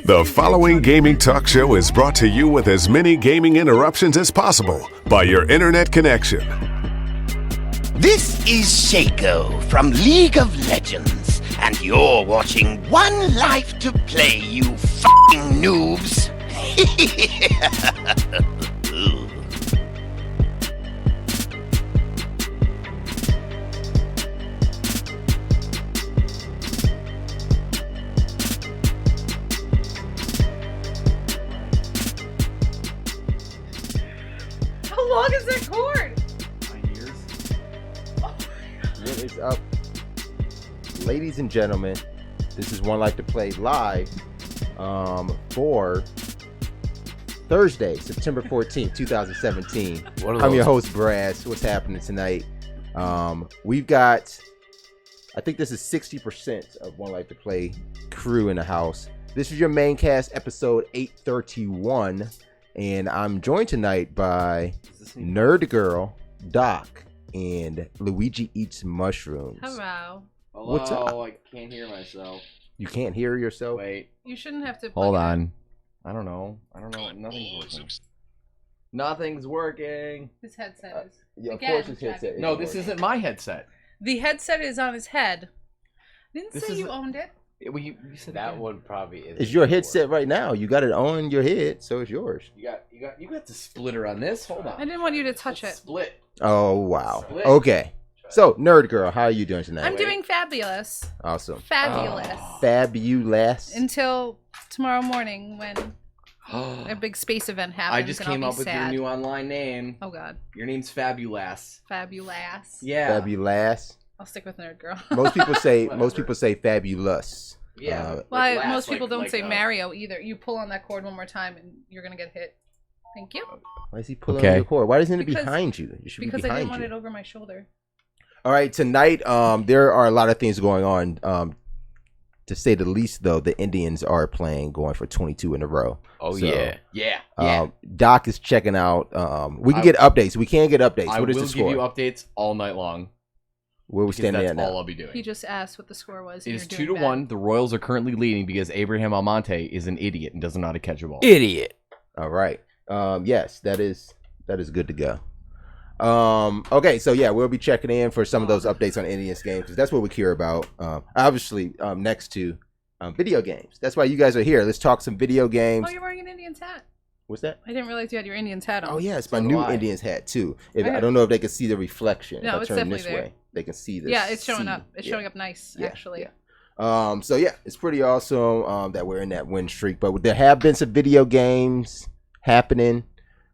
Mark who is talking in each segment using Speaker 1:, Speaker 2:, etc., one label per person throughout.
Speaker 1: The following gaming talk show is brought to you with as many gaming interruptions as possible by your internet connection.
Speaker 2: This is Shaco from League of Legends, and you're watching One Life to Play, you f***ing noobs.
Speaker 3: How long is that cord?
Speaker 4: 9 years.
Speaker 3: Oh
Speaker 5: What is up, ladies and gentlemen? This is One Life to Play live for Thursday, September 14th, 2017. I'm your host, Brass. What's happening tonight? We've got, I think this is 60% of One Life to Play crew in the house. This is your Maincast episode 831, and I'm joined tonight by Nerd Girl, Doc, and Luigi Eats Mushrooms.
Speaker 3: Hello.
Speaker 4: Hello,
Speaker 5: What's up?
Speaker 4: I can't hear myself.
Speaker 5: You can't hear yourself?
Speaker 4: Wait,
Speaker 3: You shouldn't have to.
Speaker 4: hold
Speaker 3: plug it in.
Speaker 4: on. I don't know. Nothing's working. Nothing's working.
Speaker 3: His headset is.
Speaker 5: Yeah, of
Speaker 3: Again,
Speaker 5: course his headset.
Speaker 3: Jackie.
Speaker 4: No, this isn't my headset.
Speaker 3: The headset is on his head. Didn't
Speaker 4: This
Speaker 3: say
Speaker 4: is-
Speaker 3: you owned it.
Speaker 4: Well, you said
Speaker 6: That
Speaker 4: again.
Speaker 6: one probably is.
Speaker 5: It's your headset right now. You got it on your head, so it's yours.
Speaker 4: You got the splitter on this. Hold on.
Speaker 3: I didn't want you to touch
Speaker 4: Let's
Speaker 3: it.
Speaker 4: Split.
Speaker 5: Oh, wow.
Speaker 4: Split.
Speaker 5: Okay. So, Nerd Girl, how are you doing tonight?
Speaker 3: I'm doing fabulous.
Speaker 5: Awesome.
Speaker 3: Fabulous.
Speaker 5: Fabulous.
Speaker 3: Until tomorrow morning when a big space event happens.
Speaker 4: I just
Speaker 3: and I'll
Speaker 4: came
Speaker 3: be
Speaker 4: up with your
Speaker 3: sad.
Speaker 4: new online name.
Speaker 3: Oh God.
Speaker 4: Your name's Fabulous.
Speaker 3: Fabulous.
Speaker 4: Yeah.
Speaker 5: Fabulous.
Speaker 3: I'll stick with Nerd Girl.
Speaker 5: Most people say
Speaker 4: Whatever.
Speaker 5: fabulous.
Speaker 4: Yeah.
Speaker 3: Well,
Speaker 4: Like
Speaker 3: most
Speaker 4: last,
Speaker 3: people don't say
Speaker 4: a-
Speaker 3: Mario either. You pull on that cord one more time and you're gonna get hit. Thank you.
Speaker 5: Why is he pulling
Speaker 4: Okay.
Speaker 5: on your cord? Why isn't it
Speaker 3: Because-
Speaker 5: behind you? It should be
Speaker 3: Because I
Speaker 5: behind
Speaker 3: didn't want
Speaker 5: you.
Speaker 3: it over my shoulder.
Speaker 5: All right, tonight there are a lot of things going on. To say the least, though, the Indians are playing, going for 22 in a row.
Speaker 6: Oh
Speaker 5: So,
Speaker 6: yeah.
Speaker 4: Yeah.
Speaker 5: Doc is checking out. We can
Speaker 4: I-
Speaker 5: get updates. We can get updates.
Speaker 4: I
Speaker 5: What is
Speaker 4: will
Speaker 5: the
Speaker 4: give
Speaker 5: score?
Speaker 4: you updates all night long.
Speaker 5: Where we
Speaker 4: Because
Speaker 5: standing
Speaker 4: that's
Speaker 5: at now?
Speaker 4: all I'll be doing.
Speaker 3: He just asked what the score was.
Speaker 4: It
Speaker 3: and
Speaker 4: is
Speaker 3: you're
Speaker 4: 2
Speaker 3: doing
Speaker 4: to 1. The Royals are currently leading because Abraham Almonte is an idiot and doesn't know how to catch a ball.
Speaker 6: Idiot.
Speaker 5: All right. Yes, that is good to go. Okay, so yeah, we'll be checking in for some of those updates on Indians games because that's what we care about. Obviously, next to video games. That's why you guys are here. Let's talk some video games.
Speaker 3: Oh, you're wearing an Indians hat.
Speaker 5: What's that?
Speaker 3: I didn't realize you had your Indians hat on.
Speaker 5: Oh yeah, it's my
Speaker 4: So do
Speaker 5: new
Speaker 4: I.
Speaker 5: Indians hat too.
Speaker 3: I
Speaker 5: I
Speaker 3: have-
Speaker 5: don't know if they can see the reflection.
Speaker 3: No,
Speaker 5: if I
Speaker 3: it's
Speaker 5: turn
Speaker 3: definitely
Speaker 5: this
Speaker 3: there.
Speaker 5: way, they can see this.
Speaker 3: Yeah, it's showing
Speaker 5: C.
Speaker 3: up. It's
Speaker 5: Yeah.
Speaker 3: showing up nice,
Speaker 5: Yeah,
Speaker 3: actually.
Speaker 5: yeah. So yeah, it's pretty awesome that we're in that win streak. But there have been some video games happening.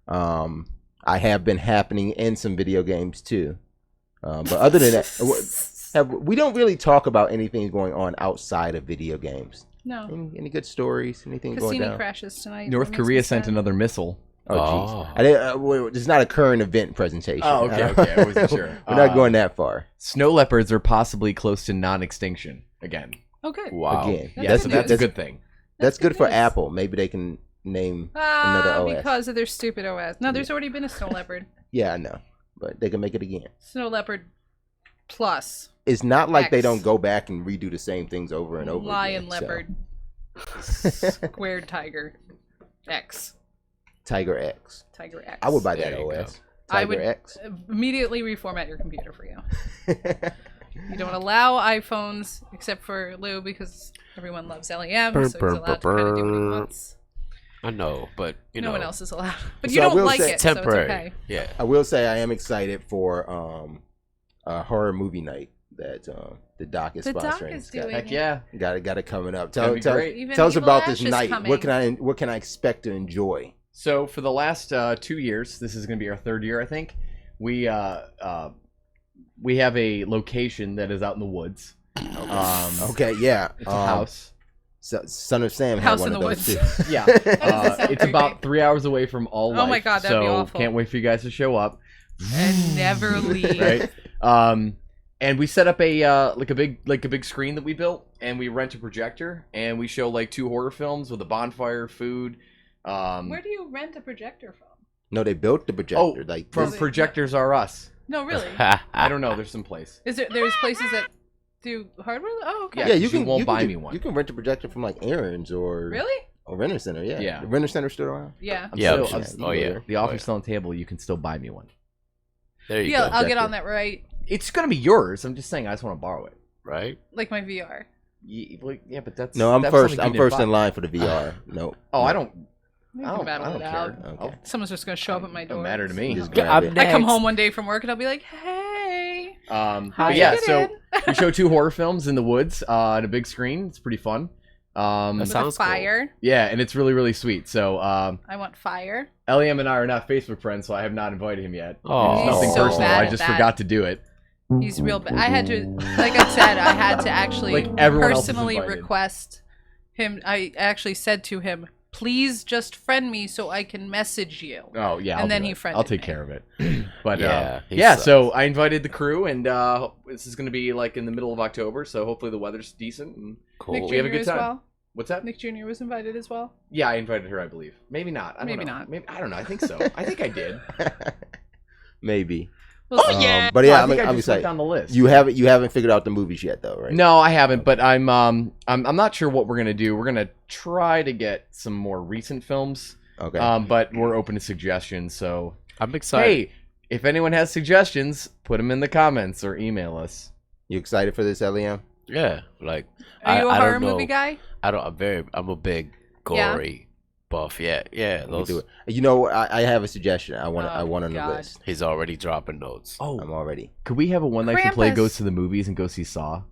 Speaker 5: I have been happening in some video games too. But other than that, we don't really talk about anything going on outside of video games.
Speaker 3: No.
Speaker 5: Any good stories? Anything going
Speaker 3: Cassini
Speaker 5: down?
Speaker 3: crashes tonight.
Speaker 4: North
Speaker 3: That makes
Speaker 4: Korea
Speaker 3: me
Speaker 4: sent
Speaker 3: sad.
Speaker 4: another missile.
Speaker 5: Oh, jeez.
Speaker 6: Oh.
Speaker 5: I didn't. It's not a current event presentation.
Speaker 4: Oh, okay, okay. I wasn't sure.
Speaker 5: We're not going that far.
Speaker 4: Snow leopards are possibly close to non-extinction again.
Speaker 3: Oh, good.
Speaker 6: Wow.
Speaker 5: Again,
Speaker 3: That's
Speaker 4: Yeah,
Speaker 3: good
Speaker 4: so that's a
Speaker 3: news.
Speaker 4: good thing.
Speaker 5: That's good for
Speaker 3: news.
Speaker 5: Apple. Maybe they can name another OS.
Speaker 3: Because of their stupid OS. No, there's already been a snow leopard.
Speaker 5: Yeah, I know, but they can make it again.
Speaker 3: Snow leopard plus
Speaker 5: It's not like they
Speaker 3: X.
Speaker 5: don't go back and redo the same things over and over
Speaker 3: lion
Speaker 5: again. so.
Speaker 3: leopard squared tiger X.
Speaker 5: Tiger X.
Speaker 3: Tiger X.
Speaker 5: I would buy
Speaker 6: There
Speaker 5: that
Speaker 6: you
Speaker 5: OS.
Speaker 3: I
Speaker 5: Tiger
Speaker 3: would
Speaker 5: X.
Speaker 3: immediately reformat your computer for you. You don't allow iPhones except for Lou because everyone loves LEM, so he's allowed to kind of do what he wants.
Speaker 6: I know, but you know,
Speaker 3: No one else is allowed. But
Speaker 5: So
Speaker 3: you
Speaker 5: I
Speaker 3: don't
Speaker 5: will
Speaker 3: like
Speaker 5: say
Speaker 3: it,
Speaker 6: temporary.
Speaker 3: so it's okay.
Speaker 6: Yeah.
Speaker 5: I will say I am excited for a horror movie night that the Doc is
Speaker 3: The Doc
Speaker 5: sponsoring.
Speaker 3: is
Speaker 5: It's got-
Speaker 3: doing-
Speaker 4: Heck yeah.
Speaker 5: Got it coming up.
Speaker 4: That'd be great.
Speaker 3: Even
Speaker 5: Tell us
Speaker 3: Evil
Speaker 5: about
Speaker 3: Ash
Speaker 5: this
Speaker 3: is
Speaker 5: night.
Speaker 3: coming.
Speaker 5: What can I expect to enjoy?
Speaker 4: So for the last 2 years, this is going to be our third year, I think. We have a location that is out in the woods.
Speaker 5: Okay, yeah.
Speaker 4: It's a house.
Speaker 5: So, Son of Sam
Speaker 3: House
Speaker 5: had
Speaker 3: in
Speaker 5: one
Speaker 3: the
Speaker 5: of those
Speaker 3: woods.
Speaker 5: too.
Speaker 4: Yeah,
Speaker 3: doesn't sound
Speaker 4: it's
Speaker 3: creepy.
Speaker 4: about 3 hours away from all life.
Speaker 3: Oh my God, that'd be
Speaker 4: so
Speaker 3: awful.
Speaker 4: can't wait for you guys to show up.
Speaker 3: And never leave.
Speaker 4: Right. And we set up a big screen that we built, and we rent a projector, and we show like 2 horror films with a bonfire, food.
Speaker 3: Where do you rent a projector from?
Speaker 5: No, they built the projector.
Speaker 4: Oh,
Speaker 5: like
Speaker 4: from
Speaker 5: this-
Speaker 4: Projectors Are Us.
Speaker 3: No, really.
Speaker 4: I don't know. There's some place.
Speaker 3: There's places that do hardware? Oh, okay.
Speaker 4: Yeah,
Speaker 5: yeah,
Speaker 4: 'cause
Speaker 5: you can
Speaker 4: you won't buy
Speaker 5: do-
Speaker 4: me one.
Speaker 5: You can rent a projector from like Aaron's or
Speaker 3: Really?
Speaker 5: Oh, Renter Center, yeah.
Speaker 4: Yeah.
Speaker 5: The Renter Center's still around?
Speaker 3: Yeah.
Speaker 4: The offer's still on the table. You can still buy me one.
Speaker 6: There you
Speaker 3: Yeah,
Speaker 6: go.
Speaker 3: I'll get on that right.
Speaker 4: It's gonna be yours. I'm just saying. I just want to borrow it.
Speaker 6: Right?
Speaker 3: Like my VR.
Speaker 4: Yeah, but that's
Speaker 5: No, I'm
Speaker 4: that's
Speaker 5: first.
Speaker 4: something
Speaker 5: I'm
Speaker 4: you
Speaker 5: first
Speaker 4: didn't
Speaker 5: in
Speaker 4: buy.
Speaker 5: line for the VR. Nope.
Speaker 4: Oh, I don't.
Speaker 3: We
Speaker 4: I
Speaker 3: can
Speaker 4: don't,
Speaker 3: battle
Speaker 4: I don't
Speaker 3: it
Speaker 4: care.
Speaker 3: out.
Speaker 5: Okay.
Speaker 3: Someone's just gonna show up at my door.
Speaker 4: Don't matter to me.
Speaker 5: Just
Speaker 6: I'm
Speaker 5: grab it.
Speaker 3: I come
Speaker 6: next.
Speaker 3: home one day from work and I'll be like, "Hey,
Speaker 4: But
Speaker 3: how'd
Speaker 4: yeah,
Speaker 3: you get
Speaker 4: so
Speaker 3: in?"
Speaker 4: we show 2 horror films in the woods on a big screen. It's pretty fun.
Speaker 6: That
Speaker 3: With
Speaker 6: sounds
Speaker 3: a fire.
Speaker 4: Yeah, and it's really, really sweet. So
Speaker 3: I want fire.
Speaker 4: Liam and I are not Facebook friends, so I have not invited him yet.
Speaker 6: Oh.
Speaker 4: It's nothing
Speaker 3: He's so
Speaker 4: personal.
Speaker 3: bad
Speaker 4: I
Speaker 3: at
Speaker 4: just
Speaker 3: that.
Speaker 4: forgot to do it.
Speaker 3: He's real bad. I had to, like I said, I had to actually
Speaker 4: Like, everyone else is
Speaker 3: personally
Speaker 4: invited.
Speaker 3: request him. I actually said to him, "Please just friend me so I can message you."
Speaker 4: Oh yeah,
Speaker 3: And
Speaker 4: I'll
Speaker 3: then
Speaker 4: do
Speaker 3: he
Speaker 4: it.
Speaker 3: friended
Speaker 4: I'll take
Speaker 3: me.
Speaker 4: care of it. But
Speaker 6: Yeah, he
Speaker 4: yeah.
Speaker 6: sucks.
Speaker 4: So I invited the crew, and this is going to be like in the middle of October. So hopefully the weather's decent. And
Speaker 6: Cool.
Speaker 3: Nick
Speaker 4: We have a
Speaker 3: Jr.
Speaker 4: good
Speaker 3: as
Speaker 4: time.
Speaker 3: well.
Speaker 4: what's that?
Speaker 3: Nick Jr. was invited as well.
Speaker 4: Yeah, I invited her, I believe. Maybe not. I don't
Speaker 3: Maybe
Speaker 4: know.
Speaker 3: not.
Speaker 4: Maybe I don't know. I think so. I think I did.
Speaker 5: Maybe.
Speaker 3: We'll see.
Speaker 5: But yeah,
Speaker 4: I think I
Speaker 5: I'm
Speaker 4: just went
Speaker 5: excited.
Speaker 4: down the list.
Speaker 5: You haven't figured out the movies yet, though, right?
Speaker 4: No, I haven't, but I'm not sure what we're gonna do. We're gonna try to get some more recent films.
Speaker 5: Okay.
Speaker 4: But we're open to suggestions. So
Speaker 6: I'm excited.
Speaker 4: hey, if anyone has suggestions, put them in the comments or email us.
Speaker 5: You excited for this, Liam?
Speaker 6: Yeah, like
Speaker 3: Are you a
Speaker 6: I
Speaker 3: horror
Speaker 6: don't know.
Speaker 3: movie guy?
Speaker 6: I'm a big gory buff. Yeah.
Speaker 5: We
Speaker 6: Those,
Speaker 5: do it. You know, I have a suggestion. I want
Speaker 3: Oh,
Speaker 5: on the
Speaker 3: God.
Speaker 5: list.
Speaker 6: he's already dropping notes.
Speaker 4: Oh,
Speaker 5: I'm already.
Speaker 4: could we have a one night to play
Speaker 3: Krampus.
Speaker 4: goes to the movies and go see Saw?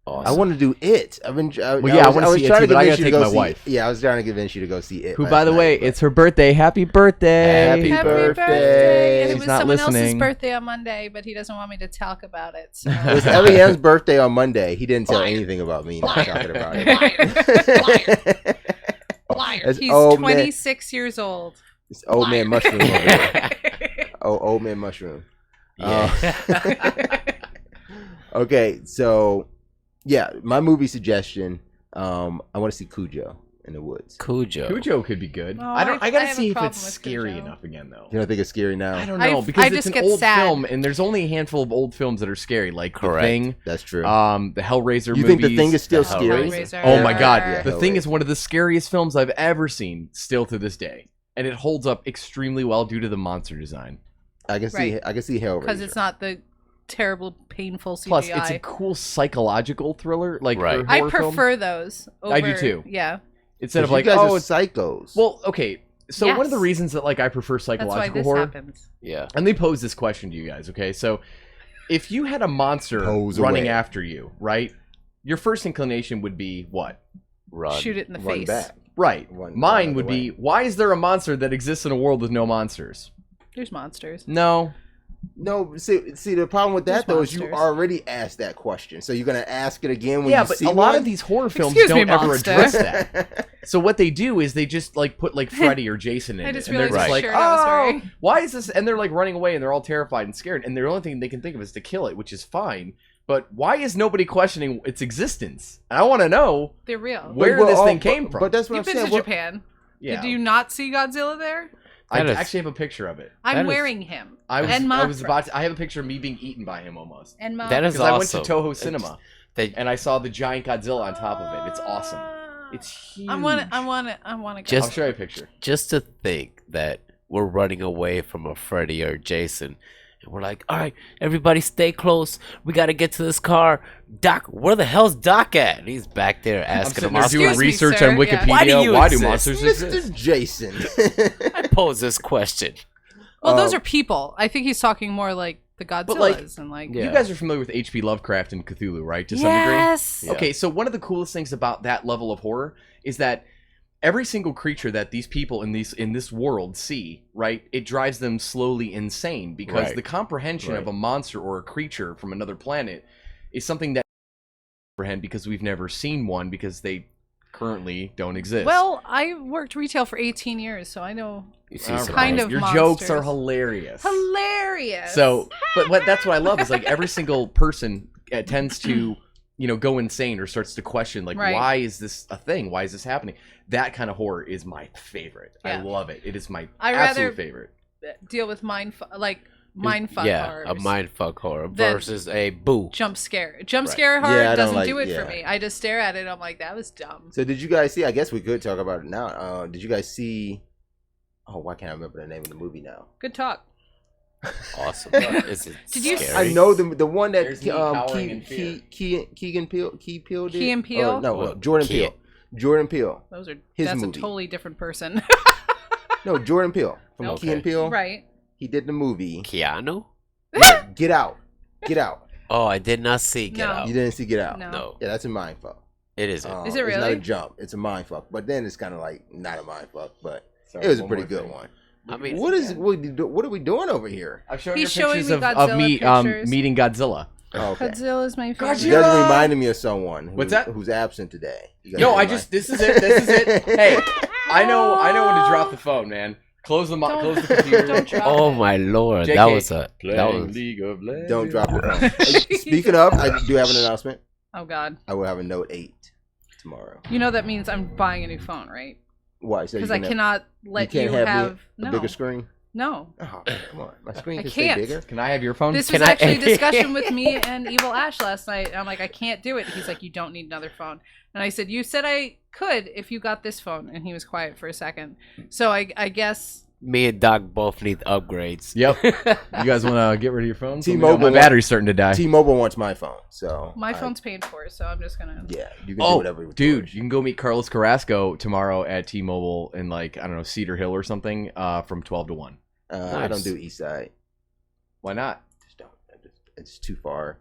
Speaker 6: Awesome.
Speaker 5: I want to do it. I
Speaker 4: Well, yeah, I wanna see it
Speaker 5: trying
Speaker 4: too, but I
Speaker 5: convince
Speaker 4: gotta
Speaker 5: you to
Speaker 4: take
Speaker 5: go
Speaker 4: my
Speaker 5: see-
Speaker 4: wife.
Speaker 5: Yeah, I was trying to convince you to go see it.
Speaker 4: Who,
Speaker 5: last
Speaker 4: by the
Speaker 5: night,
Speaker 4: way,
Speaker 5: but-
Speaker 4: it's her birthday. Happy birthday!
Speaker 5: Happy
Speaker 3: Happy
Speaker 5: birthday.
Speaker 3: birthday! And it
Speaker 4: She's
Speaker 3: was
Speaker 4: not
Speaker 3: someone else's
Speaker 4: listening.
Speaker 3: birthday on Monday, but he doesn't want me to talk about it. So.
Speaker 5: It was Eliam's birthday on Monday. He didn't tell anything about me not talking about it. That's
Speaker 3: He's
Speaker 5: old man.
Speaker 3: 26 years old.
Speaker 5: It's old man mushroom over there. Oh, old man mushroom.
Speaker 6: Yeah.
Speaker 5: Okay, so yeah, my movie suggestion. I want to see Cujo in the woods.
Speaker 6: Cujo.
Speaker 4: Cujo could be good.
Speaker 3: Oh,
Speaker 4: I
Speaker 3: I
Speaker 4: gotta
Speaker 3: have
Speaker 4: see
Speaker 3: a
Speaker 4: if
Speaker 3: problem
Speaker 4: it's
Speaker 3: with
Speaker 4: scary
Speaker 3: Cujo.
Speaker 4: enough again, though.
Speaker 5: You don't think it's scary now?
Speaker 4: I don't know
Speaker 3: I
Speaker 4: because it's
Speaker 3: just
Speaker 4: an
Speaker 3: get
Speaker 4: old
Speaker 3: sad.
Speaker 4: film, and there's only a handful of old films that are scary, like
Speaker 6: Correct.
Speaker 4: The Thing,
Speaker 5: That's true.
Speaker 4: the Hellraiser
Speaker 5: You
Speaker 4: movies.
Speaker 5: think The Thing is still
Speaker 6: The
Speaker 5: scary?
Speaker 3: Hellraiser.
Speaker 4: Oh my god,
Speaker 5: Yeah,
Speaker 4: The Thing
Speaker 5: Hellraiser.
Speaker 4: is one of the scariest films I've ever seen, still to this day, and it holds up extremely well due to the monster design.
Speaker 5: I can see.
Speaker 3: Right.
Speaker 5: I can see Hellraiser.
Speaker 3: Because it's not the terrible, painful CGI.
Speaker 4: Plus, it's a cool psychological thriller, like
Speaker 6: Right.
Speaker 4: or
Speaker 3: I
Speaker 4: horror film.
Speaker 3: prefer those. Over,
Speaker 4: I do too.
Speaker 3: Yeah.
Speaker 4: Instead of
Speaker 5: You
Speaker 4: like,
Speaker 5: guys
Speaker 4: oh,
Speaker 5: are
Speaker 4: it's
Speaker 5: psychos.
Speaker 4: well, okay. So one of the
Speaker 3: Yes.
Speaker 4: reasons that like I prefer
Speaker 3: That's why
Speaker 4: psychological
Speaker 3: this
Speaker 4: horror,
Speaker 3: happens.
Speaker 6: Yeah.
Speaker 4: and they pose this question to you guys. Okay, so if you had a monster
Speaker 5: Pose
Speaker 4: running
Speaker 5: away.
Speaker 4: after you, right? Your first inclination would be what?
Speaker 6: Run.
Speaker 3: Shoot it in the
Speaker 5: Run
Speaker 3: face.
Speaker 5: back.
Speaker 4: Right.
Speaker 5: Run
Speaker 4: Mine
Speaker 5: the
Speaker 4: would
Speaker 5: other
Speaker 4: be, why is there a monster that exists in a world with no monsters?
Speaker 3: There's monsters.
Speaker 4: No.
Speaker 5: No, see, the problem with that
Speaker 3: There's
Speaker 5: though is you
Speaker 3: monsters.
Speaker 5: already asked that question, so you're gonna ask it again when
Speaker 4: Yeah,
Speaker 5: you
Speaker 4: but
Speaker 5: see
Speaker 4: a lot
Speaker 5: one?
Speaker 4: of these horror films
Speaker 3: Excuse me,
Speaker 4: don't ever
Speaker 3: monster.
Speaker 4: address that. So what they do is they just like put like Freddy or Jason in
Speaker 3: I
Speaker 4: it,
Speaker 3: just
Speaker 4: and they're
Speaker 3: realized
Speaker 4: just
Speaker 6: the
Speaker 4: like,
Speaker 3: shirt I was
Speaker 4: oh,
Speaker 3: wearing."
Speaker 4: why is this? And they're like running away, and they're all terrified and scared, and the only thing they can think of is to kill it, which is fine. But why is nobody questioning its existence? And I want to know
Speaker 3: They're real.
Speaker 4: where
Speaker 5: Well,
Speaker 4: this
Speaker 5: all-
Speaker 4: thing came from.
Speaker 5: But that's what
Speaker 3: You've
Speaker 5: I'm
Speaker 3: been
Speaker 5: saying.
Speaker 3: to
Speaker 5: What-
Speaker 3: Japan.
Speaker 4: yeah,
Speaker 3: Did you not see Godzilla there?
Speaker 4: I
Speaker 6: That is-
Speaker 4: actually have a picture of it.
Speaker 3: I'm
Speaker 6: That is-
Speaker 3: wearing him.
Speaker 4: I was
Speaker 3: and
Speaker 4: I was
Speaker 3: Mothra.
Speaker 4: about to, I have a picture of me being eaten by him almost.
Speaker 3: And Mothra.
Speaker 6: That is
Speaker 4: Because I went
Speaker 6: awesome.
Speaker 4: to Toho Cinema
Speaker 6: They
Speaker 4: and I saw the giant Godzilla on top of it. It's awesome. It's huge.
Speaker 3: I want to go.
Speaker 6: Just-
Speaker 4: I'll show you a picture.
Speaker 6: just to think that we're running away from a Freddy or Jason, and we're like, all right, everybody stay close. We got to get to this car. Doc, where the hell's Doc at? And he's back there
Speaker 4: I'm
Speaker 6: asking
Speaker 4: sitting
Speaker 6: him.
Speaker 4: there doing
Speaker 3: Excuse me,
Speaker 4: research
Speaker 3: sir.
Speaker 4: on
Speaker 3: Yeah.
Speaker 4: Wikipedia.
Speaker 6: Why do you
Speaker 4: Why
Speaker 6: exist?
Speaker 4: monsters exist?
Speaker 5: Mr. Jason.
Speaker 6: I pose this question.
Speaker 3: Well, those are people. I think he's talking more like the Godzillas
Speaker 4: like,
Speaker 3: and like.
Speaker 6: Yeah.
Speaker 4: You guys are familiar with H.P. Lovecraft and Cthulhu, right? To some degree.
Speaker 3: Yes.
Speaker 6: Yeah.
Speaker 4: Okay, so one of the coolest things about that level of horror is that every single creature that these people in this world see, right, it drives them slowly insane because
Speaker 6: Right.
Speaker 4: the comprehension of
Speaker 5: Right.
Speaker 4: a monster or a creature from another planet is something that we comprehend because we've never seen one because they currently don't exist.
Speaker 3: Well, I worked retail for 18 years, so I know.
Speaker 6: You see
Speaker 4: All
Speaker 6: some
Speaker 3: kind
Speaker 4: right.
Speaker 3: of
Speaker 4: your
Speaker 3: monsters.
Speaker 4: jokes are hilarious.
Speaker 3: Hilarious.
Speaker 4: So, but that's what I love is like every single person tends to, go insane or starts to question like,
Speaker 3: Right.
Speaker 4: why is this a thing? Why is this happening? That kind of horror is my favorite. I
Speaker 3: Yeah.
Speaker 4: love it. It is my
Speaker 3: I
Speaker 4: absolute
Speaker 3: rather-
Speaker 4: favorite.
Speaker 3: deal with like mindfuck
Speaker 6: Yeah,
Speaker 3: horrors.
Speaker 6: a mindfuck horror
Speaker 3: Then-
Speaker 6: versus a boo.
Speaker 3: Jump scare horror
Speaker 5: Yeah, I don't
Speaker 3: doesn't
Speaker 5: like-
Speaker 3: do it
Speaker 5: yeah.
Speaker 3: for me. I just stare at it and I'm like, that was dumb.
Speaker 5: So did you guys see? I guess we could talk about it now. Did you guys see? Oh, why can't I remember the name of the movie now?
Speaker 3: Good talk.
Speaker 6: Awesome. Is it
Speaker 3: Did you
Speaker 6: scary?
Speaker 5: I know the one that
Speaker 4: There's me cowering in fear.
Speaker 5: Keegan Peele did.
Speaker 3: Key and Peele?
Speaker 5: Or, no,
Speaker 6: Well,
Speaker 5: Jordan
Speaker 6: Key-
Speaker 5: Peele. Jordan Peele.
Speaker 3: Those are
Speaker 5: His
Speaker 3: that's
Speaker 5: movie.
Speaker 3: a totally different person.
Speaker 5: No, Jordan Peele from
Speaker 3: Okay.
Speaker 5: Key and Peele.
Speaker 3: Right.
Speaker 5: He did the movie
Speaker 6: Keanu?
Speaker 5: Get Out. Get Out.
Speaker 6: Oh, I did not see Get
Speaker 3: No.
Speaker 6: Out.
Speaker 5: You didn't see Get Out.
Speaker 3: No.
Speaker 6: No,
Speaker 5: Yeah, that's a mind fuck.
Speaker 6: it isn't.
Speaker 3: Is it
Speaker 5: It's not
Speaker 3: really?
Speaker 5: a jump. It's a mind fuck. But then it's kind of like not a mind fuck, but
Speaker 4: Sorry,
Speaker 5: it was a
Speaker 4: one
Speaker 5: pretty
Speaker 4: more
Speaker 5: good
Speaker 4: thing.
Speaker 5: one.
Speaker 6: I mean,
Speaker 5: What are we doing over here?
Speaker 4: I've shown
Speaker 3: He's
Speaker 4: you
Speaker 3: showing
Speaker 4: pictures
Speaker 3: me
Speaker 4: of
Speaker 3: Godzilla
Speaker 4: me
Speaker 3: pictures.
Speaker 4: meeting Godzilla.
Speaker 5: Oh, okay.
Speaker 3: Godzilla's my favorite.
Speaker 5: You guys are reminding me of someone
Speaker 4: What's that?
Speaker 5: who's absent today. You guys
Speaker 4: No,
Speaker 5: are
Speaker 4: I just this is it. This is it. Hey, I know when to drop the phone, man. Close the close the computer.
Speaker 3: Don't drop
Speaker 6: oh
Speaker 3: it.
Speaker 6: my lord,
Speaker 4: JK,
Speaker 6: that was a that
Speaker 4: Playing
Speaker 6: was
Speaker 4: League of Legends.
Speaker 5: Don't drop your phone. Speaking of, I do have an announcement.
Speaker 3: Oh God.
Speaker 5: I will have a Note 8 tomorrow.
Speaker 3: You know that means I'm buying a new phone, right?
Speaker 5: Why? So
Speaker 3: Because I cannot let you
Speaker 5: can't have
Speaker 3: have
Speaker 5: a
Speaker 3: no.
Speaker 5: bigger screen.
Speaker 3: No.
Speaker 5: Oh, come on, my screen
Speaker 3: I
Speaker 5: can
Speaker 3: can't.
Speaker 5: stay bigger.
Speaker 4: Can I have your phone?
Speaker 3: This
Speaker 6: Can
Speaker 3: was
Speaker 6: I-
Speaker 3: actually a discussion with me and Evil Ash last night. And I'm like, I can't do it. He's like, you don't need another phone. And I said, you said I could if you got this phone. And he was quiet for a second. So I guess
Speaker 6: me and Doc both need upgrades.
Speaker 4: Yep. You guys want to get rid of your phones?
Speaker 5: T-Mobile
Speaker 4: My battery's starting to die.
Speaker 5: T-Mobile wants my phone, so
Speaker 3: my phone's paid for, so I'm just gonna.
Speaker 5: Yeah, you can do
Speaker 4: Oh,
Speaker 5: whatever. with
Speaker 4: dude,
Speaker 5: yours.
Speaker 4: you can go meet Carlos Carrasco tomorrow at T-Mobile in like I don't know Cedar Hill or something from 12 to 1.
Speaker 5: I
Speaker 6: Nice.
Speaker 5: don't do East Side.
Speaker 4: Why not?
Speaker 5: Just don't. It's too far.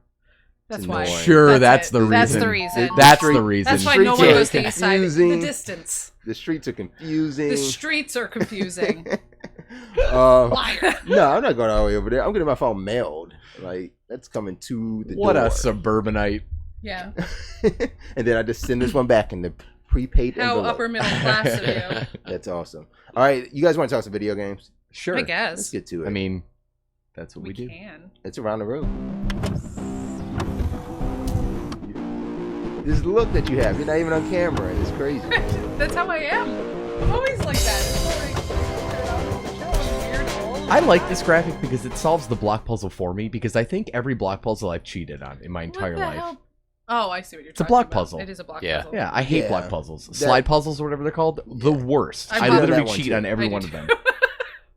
Speaker 3: That's
Speaker 5: It's
Speaker 3: why.
Speaker 5: annoying.
Speaker 4: Sure,
Speaker 3: That's
Speaker 4: that's
Speaker 3: it.
Speaker 4: the reason.
Speaker 3: That's the reason.
Speaker 4: That's
Speaker 5: Street-
Speaker 4: the reason.
Speaker 3: That's why no one
Speaker 5: Streets are
Speaker 3: goes to the east side. The
Speaker 5: confusing.
Speaker 3: distance.
Speaker 5: The streets are confusing.
Speaker 3: The streets are confusing.
Speaker 5: Liar. No, I'm not going all the way over there. I'm getting my phone mailed. Like that's coming to the
Speaker 4: What
Speaker 5: door.
Speaker 4: a suburbanite.
Speaker 3: Yeah.
Speaker 5: And then I just send this one back in the prepaid
Speaker 3: How
Speaker 5: envelope.
Speaker 3: upper middle class of you.
Speaker 5: That's awesome. All right, you guys want to talk some video games?
Speaker 4: Sure.
Speaker 3: I
Speaker 5: Let's
Speaker 3: guess.
Speaker 5: get to it.
Speaker 4: I mean, that's what we do.
Speaker 3: can.
Speaker 5: it's around the room. This look that you have, you're not even on camera. It's crazy.
Speaker 3: That's how I am. I'm always like that. It's like, I'm weird old.
Speaker 4: I like this graphic because it solves the block puzzle for me because I think every block puzzle I've cheated on in my entire
Speaker 3: What the
Speaker 4: life.
Speaker 3: hell? Oh, I see what you're
Speaker 4: It's a
Speaker 3: talking
Speaker 4: block
Speaker 3: about.
Speaker 4: puzzle.
Speaker 3: It is a block
Speaker 6: Yeah.
Speaker 3: puzzle.
Speaker 4: Yeah, I hate
Speaker 5: Yeah.
Speaker 4: block puzzles.
Speaker 5: That-
Speaker 4: Slide puzzles or whatever they're called. The worst.
Speaker 3: I've
Speaker 4: I
Speaker 3: done
Speaker 4: literally
Speaker 5: that one
Speaker 4: cheat
Speaker 5: too.
Speaker 4: on every
Speaker 3: I
Speaker 4: one
Speaker 3: do
Speaker 4: of them.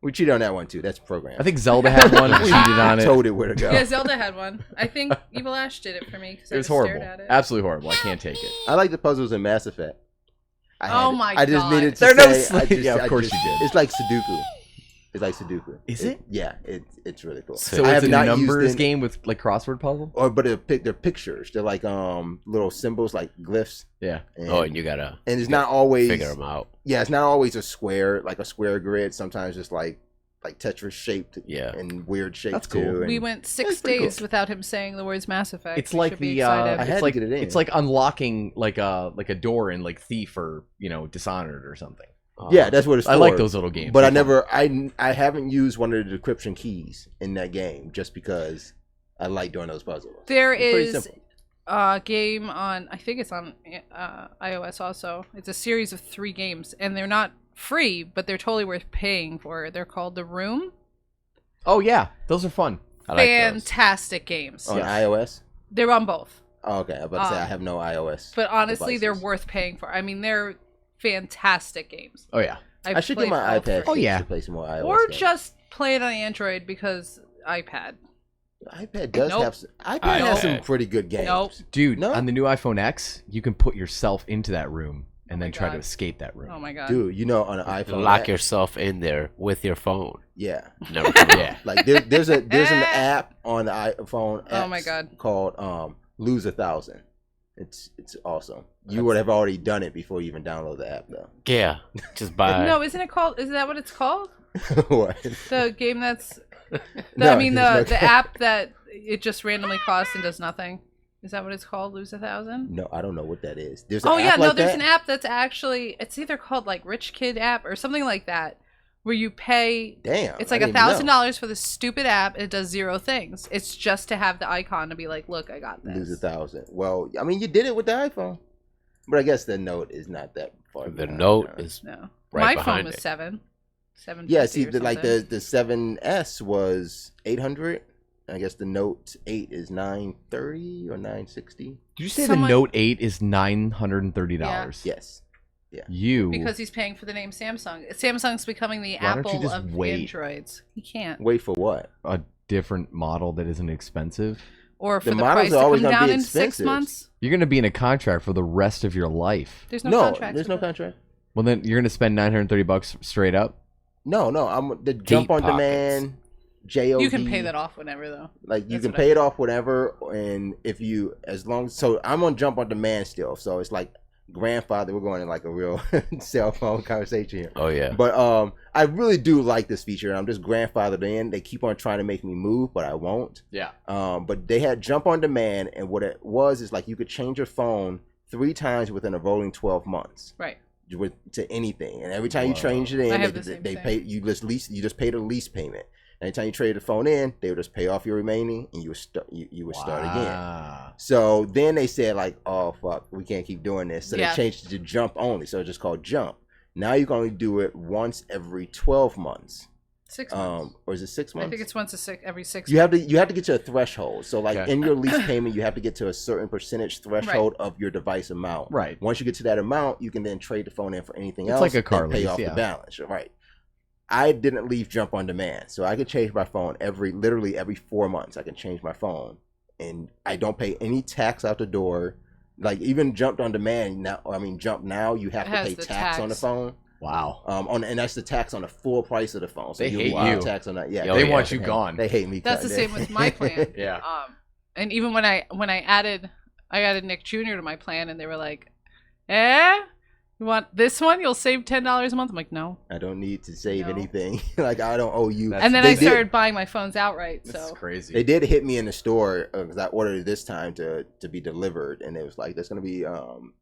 Speaker 5: We cheated on that one too. That's programmed.
Speaker 4: I think Zelda had one. We cheated on it.
Speaker 5: Told it where to go.
Speaker 3: Yeah, Zelda had one. I think Evil Ash did it for me because
Speaker 4: It
Speaker 3: I
Speaker 4: was
Speaker 3: just
Speaker 4: horrible.
Speaker 3: stared at it.
Speaker 4: Absolutely horrible. I can't take it.
Speaker 5: I like the puzzles in Mass Effect.
Speaker 3: Oh my
Speaker 5: I just
Speaker 3: God.
Speaker 5: needed to
Speaker 4: There are no
Speaker 5: say. I
Speaker 4: sli-
Speaker 5: just,
Speaker 4: Yeah, of
Speaker 5: I
Speaker 4: course
Speaker 5: just-
Speaker 4: you did.
Speaker 5: It's like Sudoku. It's like Sudoku.
Speaker 4: Is it?
Speaker 5: Yeah, it's really cool.
Speaker 6: So
Speaker 5: I
Speaker 4: it's
Speaker 5: have
Speaker 4: a
Speaker 5: not used
Speaker 4: numbers
Speaker 5: it-
Speaker 4: game with like crossword puzzle.
Speaker 5: But they're pictures. They're like little symbols, like glyphs.
Speaker 4: Yeah.
Speaker 5: And,
Speaker 6: Oh, and you gotta
Speaker 5: and it's not always
Speaker 6: figure them out.
Speaker 5: Yeah, it's not always a square, like a square grid. Sometimes it's like Tetris shaped.
Speaker 6: Yeah.
Speaker 5: And weird shapes
Speaker 4: That's cool.
Speaker 5: too. and
Speaker 3: We went 6
Speaker 5: That's pretty
Speaker 3: days
Speaker 5: cool.
Speaker 3: without him saying the words Mass Effect.
Speaker 4: It's
Speaker 3: We
Speaker 4: like
Speaker 3: should be
Speaker 4: the
Speaker 3: excited.
Speaker 5: I had
Speaker 4: it's
Speaker 5: to
Speaker 4: like
Speaker 5: get it in.
Speaker 4: it's like unlocking like a door in like Thief or Dishonored or something.
Speaker 5: Yeah, that's what it's for.
Speaker 4: I like those little games.
Speaker 5: But I
Speaker 4: They're fun.
Speaker 5: never, I haven't used one of the decryption keys in that game just because I like doing those puzzles.
Speaker 3: There
Speaker 5: It's pretty
Speaker 3: is
Speaker 5: simple.
Speaker 3: a game on, I think it's on iOS also. It's a series of 3 games, and they're not free, but they're totally worth paying for. They're called The Room.
Speaker 4: Oh yeah, those are fun.
Speaker 6: I like those.
Speaker 3: Fantastic games.
Speaker 5: On
Speaker 4: Yes.
Speaker 5: iOS.
Speaker 3: They're on both.
Speaker 5: Oh, okay, I was about to say I have no iOS.
Speaker 3: But honestly, they're
Speaker 5: devices.
Speaker 3: worth paying for. I mean, they're fantastic games.
Speaker 4: Oh yeah.
Speaker 5: I should get
Speaker 3: played
Speaker 5: my
Speaker 3: all
Speaker 5: iPad.
Speaker 3: 3.
Speaker 4: Oh, yeah.
Speaker 5: To play some more iOS.
Speaker 3: Or
Speaker 5: games.
Speaker 3: just play it on Android because iPad.
Speaker 5: iPad does
Speaker 3: Nope.
Speaker 5: have. iPad has some
Speaker 6: Nope.
Speaker 5: pretty good games.
Speaker 3: Nope.
Speaker 4: Dude,
Speaker 5: No?
Speaker 4: on the new iPhone X, you can put yourself into that room and
Speaker 3: my
Speaker 4: then try to
Speaker 3: God.
Speaker 4: escape that room.
Speaker 3: Oh my god.
Speaker 5: Dude, you know on an iPhone.
Speaker 6: Lock
Speaker 5: app-
Speaker 6: yourself in there with your phone.
Speaker 5: Yeah.
Speaker 6: Never come out.
Speaker 4: Yeah.
Speaker 5: Like there's an app on the iPhone.
Speaker 3: Oh my
Speaker 5: apps
Speaker 3: God.
Speaker 5: Called Lose 1,000. It's awesome. You would have already done it before you even download the app though.
Speaker 6: Yeah, just buy.
Speaker 3: No, isn't it called? Is that what it's called?
Speaker 5: What?
Speaker 3: The game that's.
Speaker 5: No,
Speaker 3: I mean,
Speaker 5: there's no-
Speaker 3: the app that it just randomly costs and does nothing. Is that what it's called? Lose 1,000?
Speaker 5: No, I don't know what that is. There's an
Speaker 3: Oh yeah,
Speaker 5: app
Speaker 3: no,
Speaker 5: like
Speaker 3: there's
Speaker 5: that?
Speaker 3: an app that's actually it's either called like Rich Kid app or something like that, where you pay.
Speaker 5: Damn.
Speaker 3: It's
Speaker 5: I
Speaker 3: like
Speaker 5: didn't even know.
Speaker 3: $1,000 for this stupid app, and it does 0 things. It's just to have the icon to be like, look, I got this.
Speaker 5: Lose 1,000. Well, I mean, you did it with the iPhone, but I guess the Note is not that far.
Speaker 6: The
Speaker 5: behind,
Speaker 6: Note
Speaker 5: huh?
Speaker 6: is
Speaker 3: No,
Speaker 6: right
Speaker 3: my phone
Speaker 6: behind
Speaker 3: was
Speaker 6: it.
Speaker 3: 7. 750
Speaker 5: Yeah, see,
Speaker 3: or
Speaker 5: like
Speaker 3: something.
Speaker 5: the 7S was 800. I guess the Note 8 is 930 or 960.
Speaker 4: Did you say
Speaker 3: Someone-
Speaker 4: the Note 8 is $930?
Speaker 5: Yes.
Speaker 4: You
Speaker 3: Because he's paying for the name Samsung. Samsung's becoming the
Speaker 4: Why don't you
Speaker 3: Apple
Speaker 4: just
Speaker 3: of
Speaker 4: wait?
Speaker 3: Androids. He can't.
Speaker 5: Wait for what?
Speaker 4: a different model that isn't expensive?
Speaker 3: Or for
Speaker 5: The
Speaker 3: the,
Speaker 5: models
Speaker 3: price
Speaker 5: are
Speaker 3: to
Speaker 5: always
Speaker 3: come
Speaker 5: gonna be
Speaker 3: down in 6
Speaker 5: expensive.
Speaker 3: months.
Speaker 4: You're going to be in a contract for the rest of your life.
Speaker 3: There's no,
Speaker 5: No,
Speaker 3: contract.
Speaker 5: there's no contract.
Speaker 4: Well, then you're going to spend $930 straight up.
Speaker 5: No, I'm the jump on
Speaker 6: pockets.
Speaker 5: demand. JOD.
Speaker 3: You can pay that off whenever, though.
Speaker 5: Like you
Speaker 3: That's
Speaker 5: can
Speaker 3: what
Speaker 5: pay
Speaker 3: I
Speaker 5: it off whatever, and if you so I'm on jump on demand still. So it's like grandfather. We're going in like a real cell phone conversation here.
Speaker 6: Oh yeah.
Speaker 5: But I really do like this feature. I'm just grandfathered in. They keep on trying to make me move, but I won't.
Speaker 4: Yeah.
Speaker 5: But they had jump on demand, and what it was is like you could change your phone 3 times within a rolling 12 months.
Speaker 3: Right.
Speaker 5: To anything, and every time you change it in,
Speaker 3: I have
Speaker 5: they,
Speaker 3: the same
Speaker 5: they
Speaker 3: thing.
Speaker 5: pay you just pay the lease payment. Anytime you trade the phone in, they would just pay off your remaining, and you would start again.
Speaker 4: Wow.
Speaker 5: So then they said like, oh fuck, we can't keep doing this. So
Speaker 3: Yeah.
Speaker 5: they changed it to jump only. So it's just called jump. Now you can only do it once every 12 months.
Speaker 3: 6 months.
Speaker 5: Or is it 6 months?
Speaker 3: I think it's every 6
Speaker 5: You
Speaker 3: months.
Speaker 5: have to get to a threshold. So like
Speaker 4: Okay.
Speaker 5: in your lease payment, you have to get to a certain percentage threshold of your device amount.
Speaker 4: Right.
Speaker 5: Once you get to that amount, you can then trade the phone in for anything
Speaker 4: It's
Speaker 5: else.
Speaker 4: like a car
Speaker 5: and pay
Speaker 4: lease,
Speaker 5: off
Speaker 4: yeah.
Speaker 5: the balance. Right. I didn't leave jump on demand, so I could change my phone literally every 4 months. I can change my phone, and I don't pay any tax out the door. Like even jumped on demand now. Jump now. You have
Speaker 3: It
Speaker 5: to
Speaker 3: has
Speaker 5: pay
Speaker 3: the
Speaker 5: tax on the
Speaker 3: tax.
Speaker 5: phone.
Speaker 4: Wow.
Speaker 5: And that's the tax on the full price of the phone. So
Speaker 4: They
Speaker 5: you
Speaker 4: hate
Speaker 5: pay
Speaker 4: you.
Speaker 5: tax on that. Yeah,
Speaker 6: Oh,
Speaker 4: They
Speaker 6: yeah.
Speaker 4: want you gone.
Speaker 5: They hate me.
Speaker 3: That's the
Speaker 5: cutting
Speaker 3: same
Speaker 5: it.
Speaker 3: with my plan.
Speaker 4: Yeah.
Speaker 3: And even when I added Nick Jr. to my plan, and they were like, you want this one? You'll save $10 a month. I'm like, no.
Speaker 5: I don't need to save
Speaker 3: No.
Speaker 5: anything. Like I don't owe you.
Speaker 4: That's-
Speaker 3: And then
Speaker 5: They
Speaker 3: I
Speaker 5: did-
Speaker 3: started buying my phones outright.
Speaker 4: That's
Speaker 3: So
Speaker 4: crazy.
Speaker 5: They did hit me in the store because I ordered it this time to be delivered, and it was like there's gonna be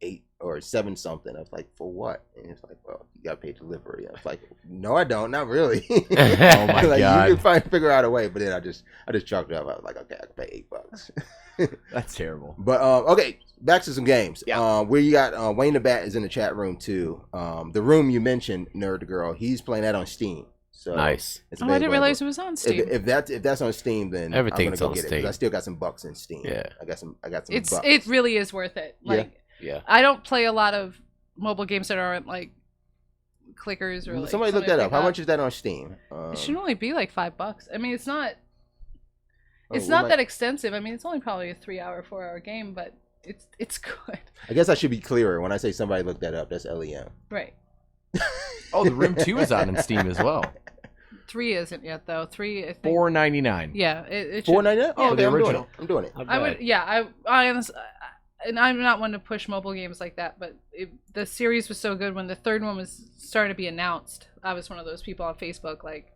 Speaker 5: 8 or 7 something. I was like, for what? And it's like, well, you gotta pay delivery. I was like, no, I don't, not really.
Speaker 4: Oh my
Speaker 5: Like,
Speaker 4: God.
Speaker 5: you can figure out a way, but then I just chalked it up. I was like, okay, I can pay $8.
Speaker 4: That's terrible.
Speaker 5: But okay, back to some games.
Speaker 4: Yeah.
Speaker 5: Where you got Wayne the Bat is in the chat room too. The room you mentioned, Nerd Girl, he's playing that on Steam. So
Speaker 6: Nice.
Speaker 5: it's
Speaker 3: I didn't
Speaker 5: available.
Speaker 3: realize it was on Steam.
Speaker 5: If that's on Steam, then
Speaker 6: Everything's
Speaker 5: I'm
Speaker 6: on
Speaker 5: gonna go get it.
Speaker 6: Steam.
Speaker 5: 'Cause I still got some bucks in Steam.
Speaker 6: Yeah.
Speaker 5: I got some bucks.
Speaker 3: It really is worth it.
Speaker 5: Yeah.
Speaker 3: Like
Speaker 6: Yeah.
Speaker 3: I don't play a lot of mobile games that aren't like clickers or like
Speaker 5: Somebody look
Speaker 3: something
Speaker 5: that up.
Speaker 3: like
Speaker 5: How much is that on Steam?
Speaker 3: It should only be like $5. I mean, it's not
Speaker 5: oh,
Speaker 3: it's
Speaker 5: we
Speaker 3: not
Speaker 5: might-
Speaker 3: that extensive. I mean, it's only probably a 3-hour, 4-hour game, but it's good.
Speaker 5: I guess I should be clearer when I say somebody look that up. That's LEM.
Speaker 3: Right.
Speaker 4: Oh, the Room 2 is out on Steam as well.
Speaker 3: 3 isn't yet though. 3 I think.
Speaker 4: $4.99.
Speaker 3: Yeah, it should.
Speaker 5: $4.99. Oh,
Speaker 3: Yeah.
Speaker 5: okay,
Speaker 4: The
Speaker 5: I'm doing
Speaker 4: original.
Speaker 5: it. I'm doing it.
Speaker 6: Not
Speaker 3: I
Speaker 6: bad.
Speaker 3: would, yeah, I honestly, and I'm not one to push mobile games like that, but the series was so good when the third one was starting to be announced. I was one of those people on Facebook like,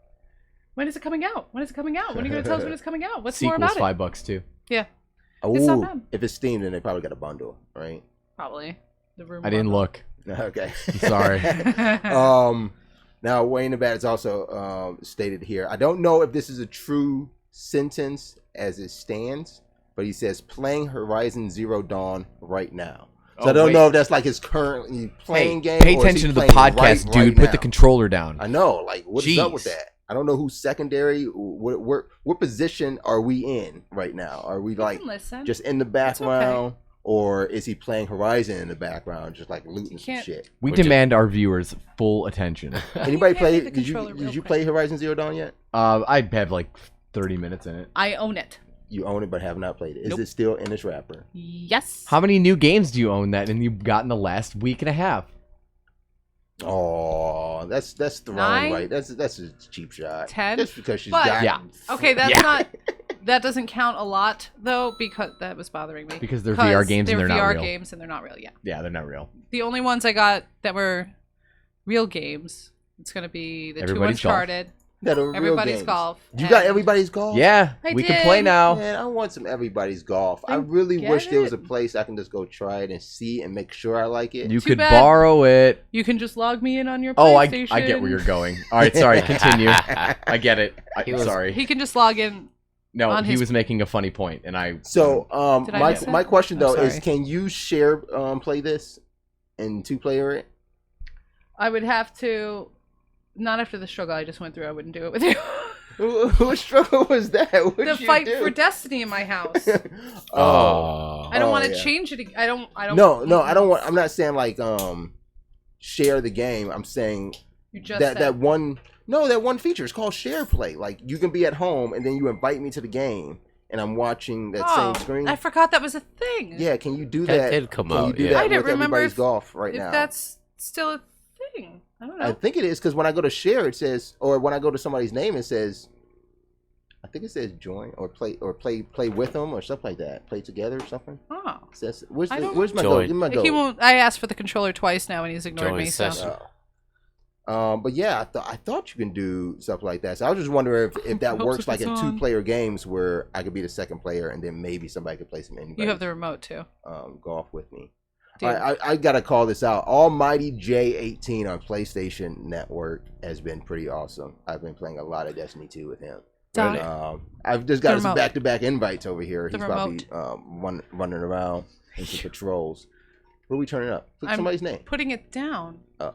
Speaker 3: when is it coming out? When is it coming out? When are you going to tell us when it's coming out? What's more
Speaker 4: Sequel's
Speaker 3: about it?
Speaker 4: $5 too.
Speaker 3: Yeah, It's not
Speaker 5: Ooh,
Speaker 3: bad.
Speaker 5: if it's Steam, then they probably got a bundle, right?
Speaker 3: probably. The room.
Speaker 4: I didn't look.
Speaker 5: Okay.
Speaker 4: Sorry.
Speaker 5: Now Wayne the Bat is also stated here. I don't know if this is a true sentence as it stands, but he says playing Horizon Zero Dawn right now. So
Speaker 4: Oh,
Speaker 5: I don't
Speaker 4: wait.
Speaker 5: know if that's like his currently playing game.
Speaker 4: Pay
Speaker 5: or is he
Speaker 4: attention to the
Speaker 5: playing
Speaker 4: podcast,
Speaker 5: right
Speaker 4: dude. Put
Speaker 5: now.
Speaker 4: the controller down.
Speaker 5: I know, like what's up with
Speaker 4: Jeez.
Speaker 5: that? I don't know who's secondary. What position are we in right now? Are we like
Speaker 3: listen.
Speaker 5: just in the background, or is he playing Horizon in the background, just like looting some
Speaker 3: can't-
Speaker 5: shit?
Speaker 4: We
Speaker 6: Which is-
Speaker 4: demand our viewers full attention.
Speaker 5: Anybody
Speaker 3: can't
Speaker 5: play?
Speaker 3: hit the
Speaker 5: Did
Speaker 3: controller real
Speaker 5: you
Speaker 3: quick.
Speaker 5: play Horizon Zero Dawn yet?
Speaker 4: I have like 30 minutes in it.
Speaker 3: I own it.
Speaker 5: You own it, but have not played it. Is
Speaker 3: Nope.
Speaker 5: it still in its wrapper?
Speaker 3: Yes.
Speaker 4: How many new games do you own that and you've got in the last week and a half?
Speaker 5: Oh, that's thrown
Speaker 3: 9?
Speaker 5: right. That's a cheap shot.
Speaker 3: 10?
Speaker 5: Just because she's
Speaker 3: But-
Speaker 5: got
Speaker 4: Yeah.
Speaker 3: Okay, that's
Speaker 4: Yeah.
Speaker 3: not. That doesn't count a lot though, because that was bothering me.
Speaker 4: Because they're VR games and they're not
Speaker 3: VR
Speaker 4: real.
Speaker 3: games and they're not real. Yeah.
Speaker 4: Yeah, they're not real.
Speaker 3: The only ones I got that were real games. It's gonna be the
Speaker 4: Everybody's
Speaker 3: 2
Speaker 4: Golf.
Speaker 3: Uncharted,
Speaker 5: that are real
Speaker 3: Everybody's
Speaker 5: games.
Speaker 3: Golf.
Speaker 5: You got
Speaker 3: and-
Speaker 5: Everybody's Golf?
Speaker 4: Yeah,
Speaker 3: I
Speaker 4: we can play
Speaker 3: did.
Speaker 4: now.
Speaker 5: Man, I want some Everybody's Golf. I
Speaker 3: Then
Speaker 5: really
Speaker 3: get
Speaker 5: wish there was a
Speaker 3: it.
Speaker 5: place I can just go try it and see and make sure I like it.
Speaker 4: You
Speaker 3: Too
Speaker 4: could
Speaker 3: bad.
Speaker 4: borrow it.
Speaker 3: You can just log me in on your
Speaker 4: Oh, I
Speaker 3: PlayStation.
Speaker 4: get where you're going. All right, sorry, continue. I get it.
Speaker 6: He was-
Speaker 4: Sorry.
Speaker 3: He can just log in.
Speaker 4: No,
Speaker 3: on
Speaker 4: he
Speaker 3: his-
Speaker 4: was making a funny point, and I.
Speaker 5: So,
Speaker 3: Did I
Speaker 5: my
Speaker 3: miss it?
Speaker 5: my question though
Speaker 3: I'm
Speaker 5: is,
Speaker 3: sorry.
Speaker 5: can you share play this and 2-player it?
Speaker 3: I would have to Not after the struggle I just went through. I wouldn't do it with you.
Speaker 5: What struggle was that? What'd
Speaker 3: The
Speaker 5: you
Speaker 3: fight
Speaker 5: do?
Speaker 3: for destiny in my house.
Speaker 6: Oh.
Speaker 3: I don't want to
Speaker 5: yeah.
Speaker 3: change it. I don't.
Speaker 5: No, I don't want. I'm not saying like share the game. I'm saying
Speaker 3: You just
Speaker 5: that
Speaker 3: said.
Speaker 5: that one. No, that one feature is called share play. Like you can be at home and then you invite me to the game, and I'm watching that same screen.
Speaker 3: I forgot that was a thing.
Speaker 5: Yeah, can you do
Speaker 6: That
Speaker 5: that?
Speaker 6: did come
Speaker 5: can
Speaker 6: out,
Speaker 5: You do
Speaker 6: yeah.
Speaker 5: that
Speaker 3: I didn't
Speaker 5: with
Speaker 3: remember
Speaker 5: everybody's
Speaker 3: if-
Speaker 5: golf right
Speaker 3: if
Speaker 5: now.
Speaker 3: that's still a thing. I don't know.
Speaker 5: I think it is because when I go to share, it says, or when I go to somebody's name, it says, I think it says join or play with them or stuff like that. Play together or something.
Speaker 3: Oh.
Speaker 5: It says, where's
Speaker 3: I don't-
Speaker 5: my go?
Speaker 6: Join.
Speaker 5: Give me my
Speaker 3: Like,
Speaker 5: go.
Speaker 3: he won't. I asked for the controller twice now, and he's ignored
Speaker 6: Join
Speaker 3: me. So.
Speaker 6: session.
Speaker 5: But yeah, I thought you can do stuff like that. So I was just wondering if that
Speaker 3: Helps
Speaker 5: works
Speaker 3: if
Speaker 5: like
Speaker 3: it's
Speaker 5: in
Speaker 3: on.
Speaker 5: 2-player games where I could be the second player and then maybe somebody could play some anybody.
Speaker 3: You have the remote too.
Speaker 5: Golf with me.
Speaker 3: Dude.
Speaker 5: All right, I gotta call this out. Almighty J18 on PlayStation Network has been pretty awesome. I've been playing a lot of Destiny 2 with him.
Speaker 3: Really?
Speaker 5: I've just got
Speaker 3: The
Speaker 5: some
Speaker 3: remote.
Speaker 5: back-to-back invites over here.
Speaker 3: The
Speaker 5: He's probably running around in some patrols. What are we turning up? Click
Speaker 3: I'm
Speaker 5: somebody's name.
Speaker 3: Putting it down.
Speaker 5: Oh.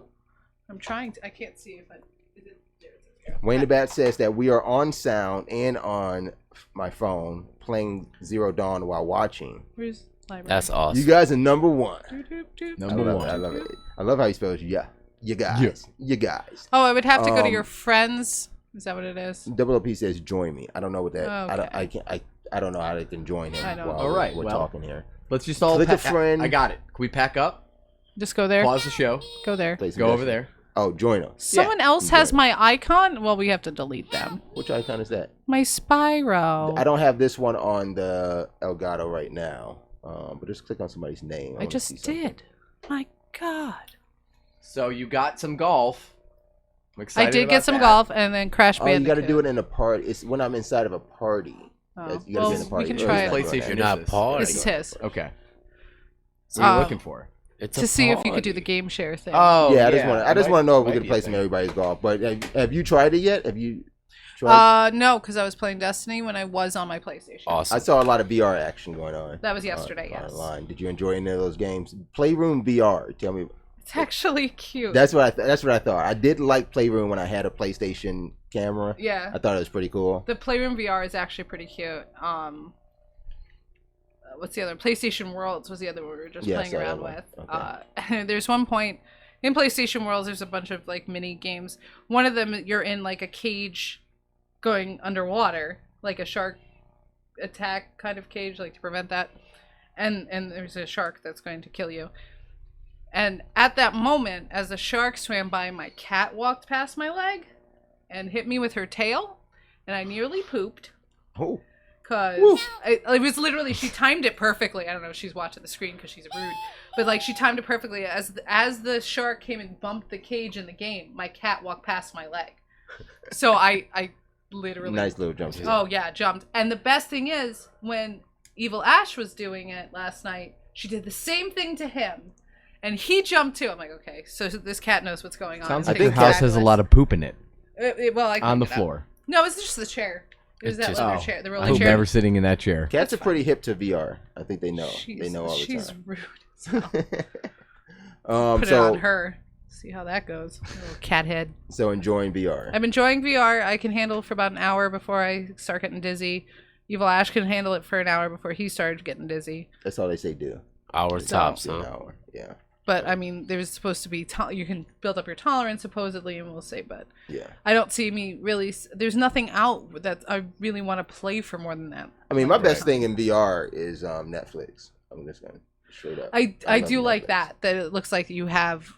Speaker 3: I'm trying to. I can't see if I. Is it, there it is.
Speaker 5: Wayne the Bat says that we are on sound and on my phone playing Zero Dawn while watching.
Speaker 3: Where's library?
Speaker 6: That's awesome.
Speaker 5: You guys are number one.
Speaker 3: Doop, doop, doop.
Speaker 7: Number one.
Speaker 5: I love it. I love how he spells yeah. You guys. You guys.
Speaker 3: Oh, I would have to go to
Speaker 5: Um,
Speaker 3: your friends. Is that what it is?
Speaker 5: Double OP says join me. I don't know what that.
Speaker 3: Okay.
Speaker 5: I don't know how they can join him
Speaker 3: I don't
Speaker 5: while
Speaker 3: know.
Speaker 4: All right,
Speaker 5: we're
Speaker 4: well.
Speaker 5: talking here.
Speaker 4: Let's just all
Speaker 5: Click a friend.
Speaker 4: I got it. Can we pack up?
Speaker 3: Just go there.
Speaker 4: Pause the show.
Speaker 3: Go there.
Speaker 5: Play some
Speaker 4: Go over
Speaker 5: Destiny.
Speaker 4: there.
Speaker 5: Oh, join us.
Speaker 3: Someone else has my icon. Well, we have to delete them.
Speaker 5: Which icon is that?
Speaker 3: My Spyro.
Speaker 5: I don't have this one on the Elgato right now. But just click on somebody's name.
Speaker 3: I
Speaker 5: wanna see
Speaker 3: just
Speaker 5: something.
Speaker 3: did. My God.
Speaker 4: So you got some golf. I'm excited
Speaker 3: I did get
Speaker 4: about
Speaker 3: some
Speaker 4: that.
Speaker 3: golf and then Crash
Speaker 5: Oh, you
Speaker 3: Bandicoot.
Speaker 5: got to do it in a party. It's when I'm inside of a party.
Speaker 3: Oh.
Speaker 5: You gotta
Speaker 3: Well,
Speaker 5: be in a party.
Speaker 3: we can
Speaker 5: Or
Speaker 3: try
Speaker 5: is
Speaker 3: it.
Speaker 5: that
Speaker 4: PlayStation.
Speaker 6: You're not
Speaker 4: Is this?
Speaker 6: partying.
Speaker 3: This is his.
Speaker 4: Okay. What are you
Speaker 3: Um,
Speaker 4: looking for?
Speaker 6: It's
Speaker 3: To
Speaker 6: a
Speaker 3: see if you could do
Speaker 6: party.
Speaker 3: the game share thing.
Speaker 4: Oh,
Speaker 5: Yeah, I just want to know if we
Speaker 4: Might
Speaker 5: can
Speaker 4: be
Speaker 5: play
Speaker 4: a
Speaker 5: some
Speaker 4: thing.
Speaker 5: everybody's golf. But have you tried it yet? Have you tried?
Speaker 3: No, because I was playing Destiny when I was on my PlayStation.
Speaker 6: Awesome.
Speaker 5: I saw a lot of VR action going on.
Speaker 3: That was yesterday, yes.
Speaker 5: Online. Did you enjoy any of those games? Playroom VR. Tell me.
Speaker 3: It's actually cute.
Speaker 5: That's what I thought. I did like Playroom when I had a PlayStation camera.
Speaker 3: Yeah.
Speaker 5: I thought it was pretty cool.
Speaker 3: The Playroom VR is actually pretty cute. What's the other? PlayStation Worlds was the other one we were just
Speaker 5: Yeah, I
Speaker 3: playing
Speaker 5: saw that
Speaker 3: around
Speaker 5: one.
Speaker 3: with.
Speaker 5: Okay.
Speaker 3: There's one point in PlayStation Worlds. There's a bunch of like mini games. One of them, you're in like a cage, going underwater, like a shark attack kind of cage, like to prevent that. And there's a shark that's going to kill you. And at that moment, as the shark swam by, my cat walked past my leg and hit me with her tail, and I nearly pooped.
Speaker 5: Oh.
Speaker 3: Cause it was literally, she timed it perfectly. I don't know if she's watching the screen because she's rude, but like she timed it perfectly. As the shark came and bumped the cage in the game, my cat walked past my leg. So I literally
Speaker 5: Nice little jump.
Speaker 3: Oh yeah, jumped. And the best thing is when Evil Ash was doing it last night, she did the same thing to him, and he jumped too. I'm like, okay, so this cat knows what's going on.
Speaker 7: Sounds
Speaker 3: It's
Speaker 7: like your
Speaker 5: think
Speaker 7: house has a
Speaker 3: fabulous.
Speaker 7: lot of poop in it
Speaker 3: Well, I
Speaker 7: on the
Speaker 3: cleaned it up.
Speaker 7: floor.
Speaker 3: No, it's just the chair. It was
Speaker 6: It's
Speaker 3: that
Speaker 6: just-
Speaker 3: leather
Speaker 7: Oh.
Speaker 3: chair, the
Speaker 7: I
Speaker 3: rolling
Speaker 7: hope
Speaker 3: chair.
Speaker 7: never sitting in that chair.
Speaker 5: Cats are pretty hip to VR. I think they know. They know all the
Speaker 3: She's
Speaker 5: time.
Speaker 3: rude. So put it
Speaker 5: so
Speaker 3: on her. See how that goes. Little cat head.
Speaker 5: so enjoying VR.
Speaker 3: I'm enjoying VR. I can handle it for about an hour before I start getting dizzy. Evil Ash can handle it for an hour before he started getting dizzy.
Speaker 5: That's all they say do.
Speaker 6: Our tops,
Speaker 5: An
Speaker 6: huh?
Speaker 5: hour. Yeah.
Speaker 3: But I mean, there's supposed to be you can build up your tolerance supposedly, and we'll see. But
Speaker 5: Yeah.
Speaker 3: I don't see me really. There's nothing out that I really want to play for more than that.
Speaker 5: I mean, my best thing in VR is Netflix. I'm just going straight up.
Speaker 3: I
Speaker 5: love
Speaker 3: do like
Speaker 5: Netflix.
Speaker 3: that it looks like you have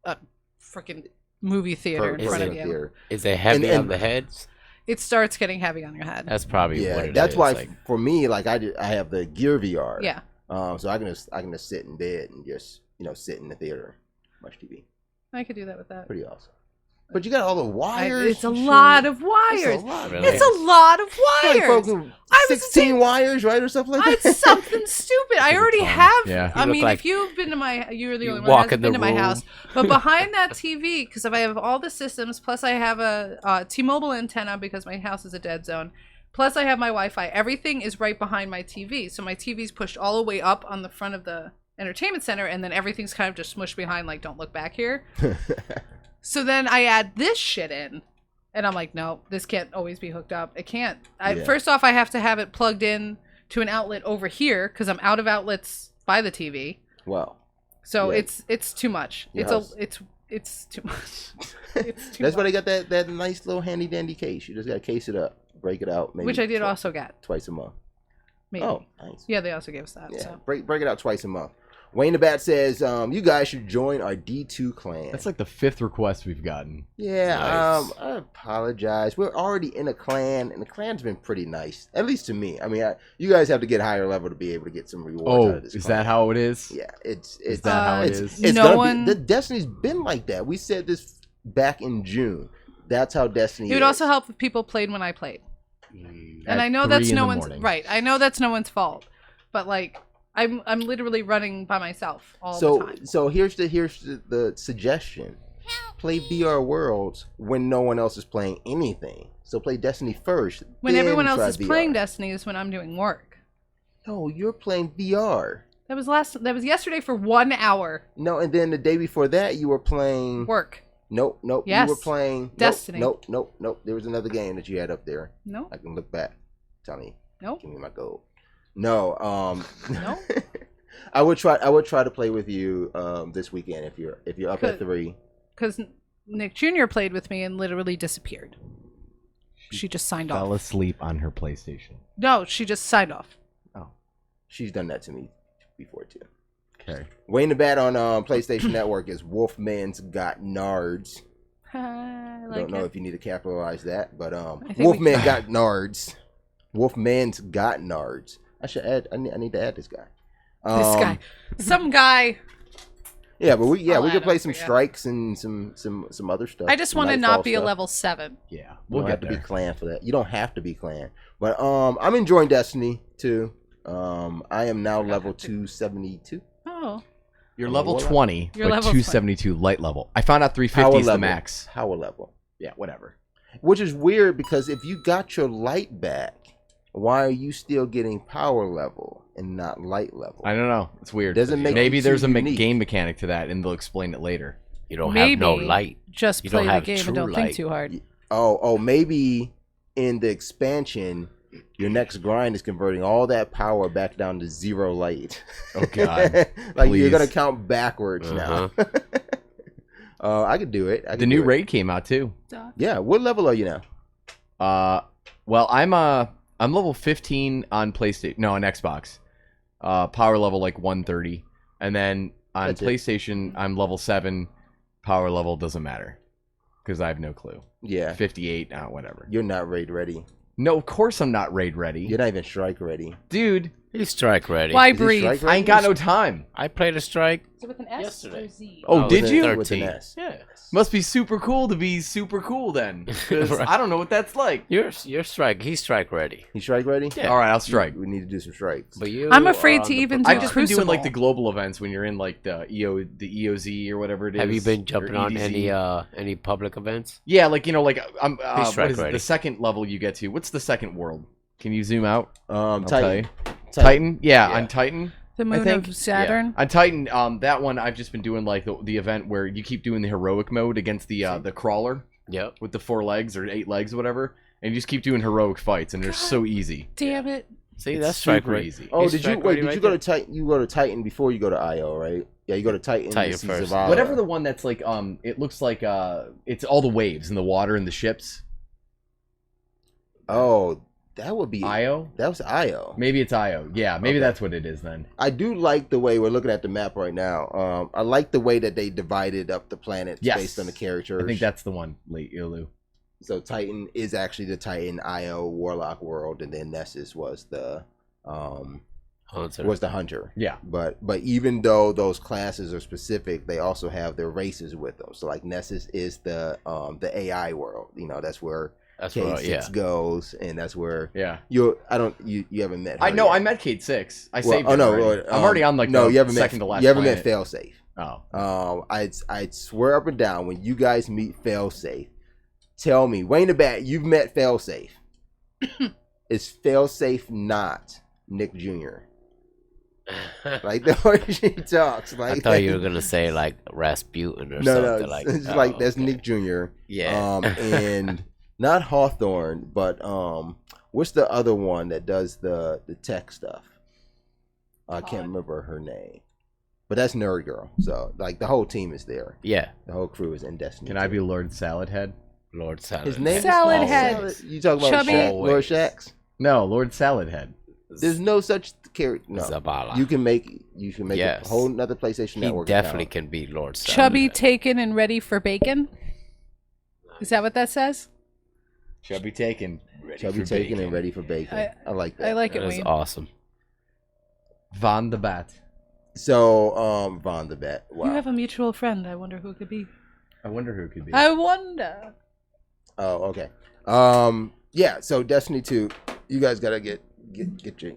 Speaker 3: a freaking movie theater in
Speaker 6: Is
Speaker 3: front
Speaker 6: it
Speaker 3: of you.
Speaker 5: Theater.
Speaker 6: Is it heavy
Speaker 5: And-
Speaker 6: on the heads?
Speaker 3: It starts getting heavy on your head.
Speaker 6: That's probably what
Speaker 5: Yeah,
Speaker 6: it
Speaker 5: that's
Speaker 6: is.
Speaker 5: why
Speaker 6: like,
Speaker 5: for me, like I have the Gear VR.
Speaker 3: Yeah.
Speaker 5: So I can just sit in bed and just sit in the theater, watch TV.
Speaker 3: I could do that with that.
Speaker 5: Pretty awesome. But you got all the wires.
Speaker 3: It's a
Speaker 5: and shit.
Speaker 3: lot of
Speaker 5: It's
Speaker 3: wires.
Speaker 5: a lot.
Speaker 6: Really?
Speaker 3: It's a lot of
Speaker 5: Like
Speaker 3: wires.
Speaker 5: fucking
Speaker 3: I was
Speaker 5: 16 wires, right, or something like that.
Speaker 3: It's something stupid. I already have.
Speaker 7: Yeah.
Speaker 3: I
Speaker 6: You look
Speaker 3: mean,
Speaker 6: like
Speaker 3: if you've been to my, you're the
Speaker 6: you
Speaker 3: only one
Speaker 6: walk
Speaker 3: who hasn't
Speaker 6: in the
Speaker 3: been to my
Speaker 6: room.
Speaker 3: house. But behind that TV, because if I have all the systems, plus I have a T-Mobile antenna because my house is a dead zone, plus I have my Wi-Fi. Everything is right behind my TV. So my TV's pushed all the way up on the front of the entertainment center, and then everything's kind of just smushed behind. Like, don't look back here. So then I add this shit in, and I'm like, no, this can't always be hooked up. It can't. First off, I have to have it plugged in to an outlet over here because I'm out of outlets by the TV.
Speaker 5: Wow.
Speaker 3: So
Speaker 5: Yeah.
Speaker 3: it's too much.
Speaker 5: Your
Speaker 3: It's
Speaker 5: house.
Speaker 3: it's too much. It's too
Speaker 5: That's why
Speaker 3: much.
Speaker 5: they got that nice little handy dandy case. You just gotta case it up, break it out, maybe
Speaker 3: Which I did also get.
Speaker 5: twice a month.
Speaker 3: Maybe.
Speaker 5: Oh, nice.
Speaker 3: Yeah, they also gave us that.
Speaker 5: Yeah,
Speaker 3: So.
Speaker 5: break it out twice a month. Wayne the Bat says, you guys should join our D2 clan.
Speaker 7: That's like the 5th request we've gotten.
Speaker 5: Yeah,
Speaker 6: Nice.
Speaker 5: I apologize. We're already in a clan, and the clan's been pretty nice, at least to me. I mean, you guys have to get higher level to be able to get some rewards
Speaker 7: Oh,
Speaker 5: out of this
Speaker 7: is
Speaker 5: clan.
Speaker 7: that how it is?
Speaker 5: Yeah, it's
Speaker 7: that how it
Speaker 5: it's,
Speaker 7: is?
Speaker 5: It's
Speaker 3: No
Speaker 5: gonna
Speaker 3: one-
Speaker 5: be. The Destiny's been like that. We said this back in June. That's how Destiny.
Speaker 3: It would
Speaker 5: is.
Speaker 3: also help if people played when I played. And
Speaker 7: At
Speaker 3: I know
Speaker 7: 3
Speaker 3: that's
Speaker 7: in
Speaker 3: no
Speaker 7: the
Speaker 3: one's
Speaker 7: morning.
Speaker 3: right. I know that's no one's fault. But like I'm literally running by myself all the time.
Speaker 5: So here's the suggestion. Play VR Worlds when no one else is playing anything. So play Destiny first.
Speaker 3: When
Speaker 5: then
Speaker 3: everyone else
Speaker 5: try
Speaker 3: is
Speaker 5: VR.
Speaker 3: playing Destiny is when I'm doing work.
Speaker 5: No, you're playing VR.
Speaker 3: That was yesterday for 1 hour.
Speaker 5: No, and then the day before that you were playing.
Speaker 3: Work.
Speaker 5: Nope.
Speaker 3: Yes.
Speaker 5: You were playing
Speaker 3: Destiny.
Speaker 5: Nope. There was another game that you had up there.
Speaker 3: No.
Speaker 5: I can look back. Tell me.
Speaker 3: Nope.
Speaker 5: Give me my gold. No.
Speaker 3: No.
Speaker 5: I would try to play with you this weekend if you're up at 3.
Speaker 3: Because Nick Jr. played with me and literally disappeared. She just signed
Speaker 7: Fell
Speaker 3: off.
Speaker 7: asleep on her PlayStation.
Speaker 3: No, she just signed off.
Speaker 5: She's done that to me before too.
Speaker 7: Okay.
Speaker 5: Wayne the Bat on PlayStation Network is Wolfman's Got Nards.
Speaker 3: I
Speaker 5: I
Speaker 3: like
Speaker 5: don't know
Speaker 3: it.
Speaker 5: if you need to capitalize that, but
Speaker 3: think we
Speaker 5: Wolfman
Speaker 3: can.
Speaker 5: got nards. Wolfman's got nards. I should add. I need to add this guy.
Speaker 3: This guy, some guy.
Speaker 5: Yeah, but we
Speaker 3: I'll
Speaker 5: we
Speaker 3: add
Speaker 5: could play
Speaker 3: him
Speaker 5: some
Speaker 3: for you.
Speaker 5: strikes and some other stuff.
Speaker 3: I just
Speaker 5: some
Speaker 3: want to
Speaker 5: Nightfall
Speaker 3: not be a
Speaker 5: stuff.
Speaker 3: level 7.
Speaker 7: Yeah.
Speaker 5: You
Speaker 7: We'll
Speaker 5: don't
Speaker 7: get
Speaker 5: have to
Speaker 7: there.
Speaker 5: be clan for that. You don't have to be clan. But I'm enjoying Destiny too. I am now level 272.
Speaker 3: Oh,
Speaker 7: You're
Speaker 5: I'm
Speaker 7: level
Speaker 5: a warlock.
Speaker 7: 20,
Speaker 3: You're
Speaker 7: but
Speaker 3: level
Speaker 7: 272 light level. I found out 350
Speaker 5: Power
Speaker 7: is the
Speaker 5: level.
Speaker 7: max.
Speaker 5: Power level.
Speaker 7: Yeah, whatever.
Speaker 5: Which is weird because if you got your light back, why are you still getting power level and not light level?
Speaker 7: I don't know. It's weird.
Speaker 5: Doesn't make
Speaker 7: Maybe
Speaker 5: you
Speaker 7: there's a
Speaker 5: unique.
Speaker 7: game mechanic to that, and they'll explain it later.
Speaker 6: You don't
Speaker 3: maybe
Speaker 6: have no light.
Speaker 3: Just
Speaker 6: You
Speaker 3: play
Speaker 6: don't
Speaker 3: the
Speaker 6: have
Speaker 3: game
Speaker 6: true
Speaker 3: and don't
Speaker 6: light.
Speaker 3: think too hard.
Speaker 5: Oh, maybe in the expansion, your next grind is converting all that power back down to 0 light.
Speaker 7: Oh God.
Speaker 5: Like you're
Speaker 7: Please.
Speaker 5: gonna count backwards
Speaker 6: Uh-huh.
Speaker 5: now. I could do it. I could
Speaker 7: The new
Speaker 5: do it.
Speaker 7: raid came out too.
Speaker 5: Yeah. What level are you now?
Speaker 7: Well, I'm level 15 on PlayStation. No, on Xbox. Power level like 130, and then on
Speaker 5: That's it.
Speaker 7: PlayStation I'm level 7. Power level doesn't matter because I have no clue.
Speaker 5: Yeah.
Speaker 7: 58, whatever.
Speaker 5: You're not raid ready.
Speaker 7: No, of course I'm not raid ready,
Speaker 5: You're not even strike ready.
Speaker 7: dude.
Speaker 6: He's strike ready.
Speaker 3: Why
Speaker 5: Is he
Speaker 3: breathe?
Speaker 5: strike
Speaker 7: I
Speaker 5: ready?
Speaker 7: ain't got no time.
Speaker 6: I played a strike.
Speaker 3: Is it with an S
Speaker 6: Yesterday.
Speaker 3: or Z?
Speaker 7: Oh,
Speaker 6: Oh,
Speaker 7: did
Speaker 6: with
Speaker 7: you?
Speaker 6: a
Speaker 5: With an
Speaker 6: 13.
Speaker 5: S.
Speaker 6: Yeah.
Speaker 7: Must be super cool to be super cool then, because
Speaker 6: Right.
Speaker 7: I don't know what that's like.
Speaker 6: You're strike. He's strike ready.
Speaker 5: You strike ready?
Speaker 6: Yeah.
Speaker 7: All right, I'll strike.
Speaker 5: We need to do some strikes.
Speaker 6: But you.
Speaker 3: I'm afraid
Speaker 6: are
Speaker 3: to
Speaker 6: on the
Speaker 3: even
Speaker 6: pro-
Speaker 3: do
Speaker 7: I've just been doing like the
Speaker 3: Crucible.
Speaker 7: global events when you're in like the EOZ or whatever it is.
Speaker 6: Have you been
Speaker 7: or
Speaker 6: jumping on
Speaker 7: EDZ.
Speaker 6: any public events?
Speaker 7: Yeah, like like I'm.
Speaker 6: He's
Speaker 7: What
Speaker 6: strike
Speaker 7: is it?
Speaker 6: ready.
Speaker 7: The second level you get to? What's the second world? Can you zoom out? I'll tell
Speaker 5: Titan.
Speaker 7: you. Titan. Yeah,
Speaker 5: Yeah.
Speaker 7: on Titan.
Speaker 3: The
Speaker 7: I
Speaker 3: moon
Speaker 7: think-
Speaker 3: of Saturn.
Speaker 7: On Titan, that one I've just been doing like the event where you keep doing the heroic mode against the crawler
Speaker 6: Yep.
Speaker 7: with the 4 legs or 8 legs, whatever, and you just keep doing heroic fights, and they're so easy.
Speaker 3: Damn it.
Speaker 6: See,
Speaker 7: It's
Speaker 6: that's strike
Speaker 7: super
Speaker 6: ready.
Speaker 7: easy.
Speaker 5: Oh,
Speaker 6: He's
Speaker 5: did you
Speaker 6: strike
Speaker 5: wait?
Speaker 6: ready
Speaker 5: Did
Speaker 6: right
Speaker 5: you go
Speaker 6: there.
Speaker 5: to Titan? You go to Titan before you go to IO, right? Yeah, you go to Titan.
Speaker 6: Titan
Speaker 5: the Seas
Speaker 6: first.
Speaker 5: of Valor.
Speaker 7: Whatever the one that's like, it looks like it's all the waves and the water and the ships.
Speaker 5: Oh, that would be
Speaker 7: Io?
Speaker 5: That was IO.
Speaker 7: Maybe it's Io. Yeah, maybe
Speaker 5: Okay.
Speaker 7: that's what it is then.
Speaker 5: I do like the way we're looking at the map right now. I like the way that they divided up the planets
Speaker 7: Yes.
Speaker 5: based on the characters.
Speaker 7: I think that's the one, late Ilu.
Speaker 5: So Titan is actually the Titan IO Warlock world, and then Nessus was the hunter.
Speaker 7: Yeah.
Speaker 5: But even though those classes are specific, they also have their races with them. So like Nessus is the AI world. You know, that's where
Speaker 6: That's
Speaker 5: K6
Speaker 6: right. Yeah.
Speaker 5: goes, and that's where
Speaker 7: Yeah.
Speaker 5: you haven't met her
Speaker 7: I know,
Speaker 5: yet.
Speaker 7: I met Kate 6. I
Speaker 5: Well,
Speaker 7: saved her already. I'm already on like
Speaker 5: no,
Speaker 7: the
Speaker 5: you haven't
Speaker 7: second
Speaker 5: met,
Speaker 7: to last
Speaker 5: you haven't met
Speaker 7: planet.
Speaker 5: Failsafe.
Speaker 7: Oh.
Speaker 5: I'd swear up and down when you guys meet Failsafe, tell me, Wayne the Bat, you've met Failsafe. Is Failsafe not Nick Jr.? Like the way she talks. Like
Speaker 6: I thought you were gonna say like Rasputin or
Speaker 5: no,
Speaker 6: something
Speaker 5: it's,
Speaker 6: like.
Speaker 5: it's like that's
Speaker 6: okay.
Speaker 5: Nick Jr.
Speaker 6: Yeah.
Speaker 5: And not Hawthorne, but what's the other one that does the tech stuff? I can't remember her name, but that's Nerd Girl. So like the whole team is there.
Speaker 6: Yeah.
Speaker 5: The whole crew is in Destiny.
Speaker 7: Can I be Lord Salad Head?
Speaker 6: Lord Salad.
Speaker 5: His name?
Speaker 3: Salad
Speaker 5: is
Speaker 3: Head.
Speaker 5: Salad. You talking about
Speaker 3: Chubby.
Speaker 5: Shaq, Lord Shax?
Speaker 7: No, Lord Salad Head.
Speaker 5: There's no such character. No,
Speaker 6: Zabala.
Speaker 5: you can make
Speaker 6: Yes.
Speaker 5: a whole nother PlayStation
Speaker 6: He
Speaker 5: Network.
Speaker 6: definitely
Speaker 5: account.
Speaker 6: can be Lord Salad.
Speaker 3: Chubby, taken, and ready for bacon. Is that what that says?
Speaker 7: Chubby taken.
Speaker 5: Chubby taken and ready for bacon. I like that.
Speaker 3: I like
Speaker 6: That
Speaker 3: it,
Speaker 6: is
Speaker 3: Wayne.
Speaker 6: awesome.
Speaker 7: Von the Bat.
Speaker 5: So, Von the Bat. Wow.
Speaker 3: You have a mutual friend. I wonder who it could be.
Speaker 7: I wonder who it could be.
Speaker 3: I wonder.
Speaker 5: Oh, okay. Yeah. So Destiny 2, you guys gotta get your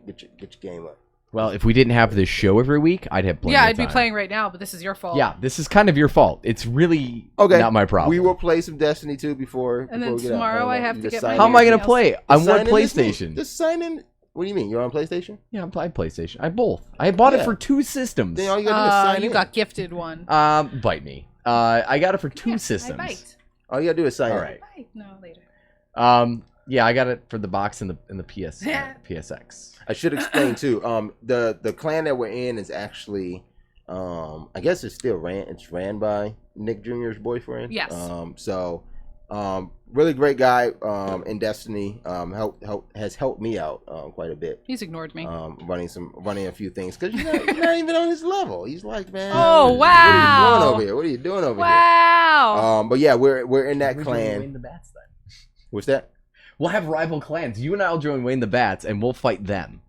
Speaker 5: game up.
Speaker 7: Well, if we didn't have this show every week, I'd have plenty
Speaker 3: Yeah,
Speaker 7: of
Speaker 3: I'd be
Speaker 7: time.
Speaker 3: playing right now, but this is your fault.
Speaker 7: Yeah, this is kind of your fault. It's really
Speaker 5: Okay.
Speaker 7: not my problem.
Speaker 5: We will play some Destiny 2 before.
Speaker 3: And then
Speaker 5: we get out.
Speaker 3: tomorrow
Speaker 5: Hold
Speaker 3: I
Speaker 5: on.
Speaker 3: have
Speaker 5: You
Speaker 3: to
Speaker 5: just
Speaker 3: get my
Speaker 5: sign
Speaker 7: How am I
Speaker 5: in.
Speaker 7: going to
Speaker 3: else.
Speaker 7: play?
Speaker 5: Just
Speaker 7: I'm
Speaker 5: sign
Speaker 7: on
Speaker 5: in this week.
Speaker 7: PlayStation.
Speaker 5: Just sign in. What do you mean? You're on PlayStation?
Speaker 7: Yeah, I'm playing PlayStation. I both. I bought it
Speaker 5: Yeah.
Speaker 7: for 2 systems.
Speaker 5: Then all you gotta do is sign
Speaker 3: You
Speaker 5: in.
Speaker 3: got gifted one.
Speaker 7: Bite me. I got it for 2
Speaker 3: Yeah,
Speaker 7: systems.
Speaker 3: I bite.
Speaker 5: All you gotta do is sign
Speaker 7: All
Speaker 5: in.
Speaker 7: right.
Speaker 3: Bite. No, later.
Speaker 7: Yeah, I got it for the box in the PSX.
Speaker 5: I should explain too. The clan that we're in is actually, I guess it's still ran by Nick Jr.'s boyfriend.
Speaker 3: Yes.
Speaker 5: So, really great guy. In Destiny, has helped me out quite a bit.
Speaker 3: He's ignored me.
Speaker 5: Running a few things because you're not even on his level. He's like, man.
Speaker 3: Oh,
Speaker 5: What are you
Speaker 3: wow.
Speaker 5: doing over here? What are you doing over
Speaker 3: Wow.
Speaker 5: here? But yeah, we're in that
Speaker 7: Wayne
Speaker 5: clan.
Speaker 7: the Bats then.
Speaker 5: What's that?
Speaker 7: We'll have rival clans. You and I'll join Wayne the Bats, and we'll fight them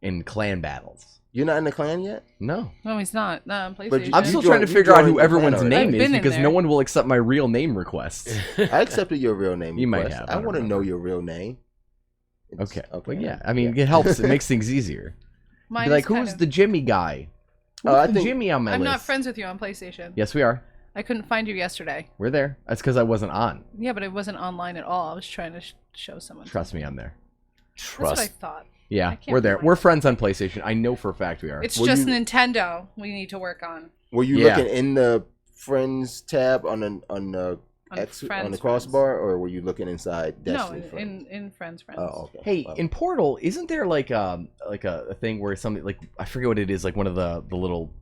Speaker 7: in clan battles.
Speaker 5: You're not in the clan yet?
Speaker 7: No.
Speaker 3: No, he's not. No, on
Speaker 5: But
Speaker 3: PlayStation.
Speaker 7: I'm
Speaker 5: You
Speaker 7: still
Speaker 5: joined-
Speaker 7: trying to
Speaker 5: you
Speaker 7: figure out
Speaker 5: joined
Speaker 7: who
Speaker 5: the
Speaker 7: everyone's
Speaker 5: clan already.
Speaker 7: name
Speaker 3: I've
Speaker 7: is
Speaker 3: been in
Speaker 7: because
Speaker 3: there.
Speaker 7: no one will accept my real name requests.
Speaker 5: I accepted your real name.
Speaker 7: You might
Speaker 5: request.
Speaker 7: have,
Speaker 5: I
Speaker 7: I don't
Speaker 5: want to know
Speaker 7: remember.
Speaker 5: your real name.
Speaker 7: Okay. Well, yeah. I mean, it helps. It makes things easier.
Speaker 3: Mine
Speaker 7: Be like,
Speaker 3: is kind
Speaker 7: who's
Speaker 3: of-
Speaker 7: the Jimmy guy? Who's
Speaker 5: I
Speaker 7: the
Speaker 5: think-
Speaker 7: Jimmy on my
Speaker 3: I'm
Speaker 7: list?
Speaker 3: not friends with you on PlayStation.
Speaker 7: Yes, we are.
Speaker 3: I couldn't find you yesterday.
Speaker 7: We're there. That's because I wasn't on.
Speaker 3: Yeah, but it wasn't online at all. I was trying to show someone.
Speaker 7: Trust me, I'm there.
Speaker 3: That's what I
Speaker 6: Trust.
Speaker 3: thought.
Speaker 7: Yeah,
Speaker 3: I can't
Speaker 7: we're there.
Speaker 3: find
Speaker 7: We're
Speaker 3: it.
Speaker 7: friends on PlayStation. I know for a fact we are.
Speaker 3: It's
Speaker 5: Well,
Speaker 3: just
Speaker 5: you-
Speaker 3: Nintendo we need to work on.
Speaker 5: Were you
Speaker 7: Yeah.
Speaker 5: looking in the friends tab on the
Speaker 3: On friends,
Speaker 5: crossbar, or were you looking inside Destiny?
Speaker 3: No,
Speaker 5: friends?
Speaker 3: in friends.
Speaker 5: Oh, okay.
Speaker 7: Hey,
Speaker 5: Well,
Speaker 7: in Portal, isn't there like a thing where something like I forget what it is, like one of the little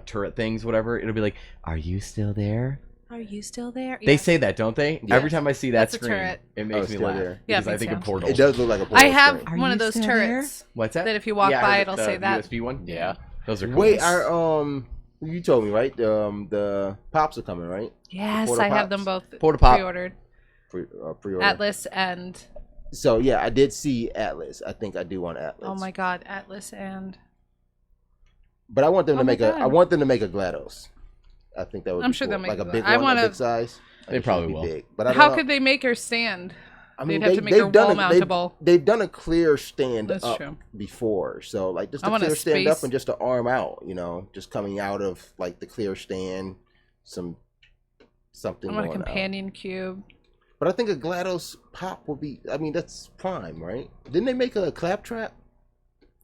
Speaker 7: turret things, whatever? It'll be like, "Are you still there?"
Speaker 3: Are you still there?
Speaker 7: They say that, don't they?
Speaker 5: Yeah.
Speaker 7: Every time I see that
Speaker 3: That's a
Speaker 7: screen,
Speaker 3: turret.
Speaker 7: it makes me
Speaker 5: still
Speaker 7: laugh
Speaker 5: there.
Speaker 3: Yeah,
Speaker 7: because I
Speaker 3: me
Speaker 7: think
Speaker 3: too.
Speaker 7: of Portal.
Speaker 5: it does look like a
Speaker 3: I
Speaker 5: portal
Speaker 3: have
Speaker 5: screen.
Speaker 3: one of those turrets
Speaker 7: What's that?
Speaker 3: that if you walk
Speaker 7: Yeah,
Speaker 3: by,
Speaker 7: the-
Speaker 3: it'll
Speaker 7: the
Speaker 3: say that.
Speaker 7: USB one.
Speaker 6: Yeah.
Speaker 7: Those are cool.
Speaker 5: Wait, you told me, right? The pops are coming, right?
Speaker 3: Yes,
Speaker 5: Porta
Speaker 3: I have
Speaker 5: Pops.
Speaker 3: them both
Speaker 7: Porta Pop.
Speaker 3: pre-ordered.
Speaker 5: Pre-order.
Speaker 3: Atlas and
Speaker 5: So yeah, I did see Atlas. I think I do want Atlas.
Speaker 3: oh my god, Atlas and
Speaker 5: But I want them
Speaker 3: Oh
Speaker 5: to
Speaker 3: my
Speaker 5: make a.
Speaker 3: God.
Speaker 5: I want them to make a GLaDOS. I think that would.
Speaker 3: I'm
Speaker 5: be
Speaker 3: sure
Speaker 5: cool.
Speaker 3: they'll make
Speaker 5: like a
Speaker 3: a
Speaker 5: big
Speaker 3: I
Speaker 5: one,
Speaker 3: wanna-
Speaker 5: a big size.
Speaker 7: They
Speaker 5: It should
Speaker 7: probably
Speaker 5: be
Speaker 7: will.
Speaker 5: Big. But I don't
Speaker 3: how
Speaker 5: know.
Speaker 3: could they make her stand?
Speaker 5: I mean,
Speaker 3: They'd have to make her
Speaker 5: they've done
Speaker 3: wall
Speaker 5: it-
Speaker 3: mountable.
Speaker 5: They've done a clear stand
Speaker 3: That's
Speaker 5: up
Speaker 3: true.
Speaker 5: before, so like just
Speaker 3: I
Speaker 5: a
Speaker 3: want a
Speaker 5: clear stand up
Speaker 3: space-
Speaker 5: and just an arm out. Just coming out of like the clear stand, something.
Speaker 3: I want a
Speaker 5: going out.
Speaker 3: companion cube.
Speaker 5: But I think a GLaDOS pop would be. I mean, that's prime, right? Didn't they make a claptrap?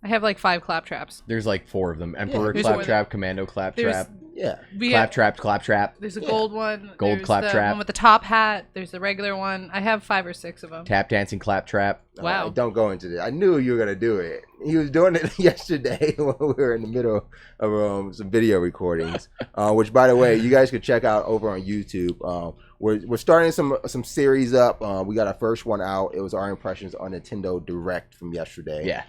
Speaker 3: I have like 5 claptraps.
Speaker 7: There's like 4 of them: Emperor
Speaker 3: there's more than-
Speaker 7: Claptrap, Commando Claptrap,
Speaker 5: Yeah.
Speaker 7: Claptrap.
Speaker 3: There's a
Speaker 5: Yeah.
Speaker 3: gold one.
Speaker 7: Gold
Speaker 3: there's the
Speaker 7: claptrap.
Speaker 3: one with the top hat. There's the regular one. I have 5 or 6 of them.
Speaker 7: Tap dancing Claptrap.
Speaker 3: Wow.
Speaker 5: Don't go into this. I knew you were gonna do it. He was doing it yesterday when we were in the middle of some video recordings. Which, by the way, you guys could check out over on YouTube. We're starting some series up. We got our first one out. It was our impressions on Nintendo Direct from yesterday.
Speaker 7: Yeah.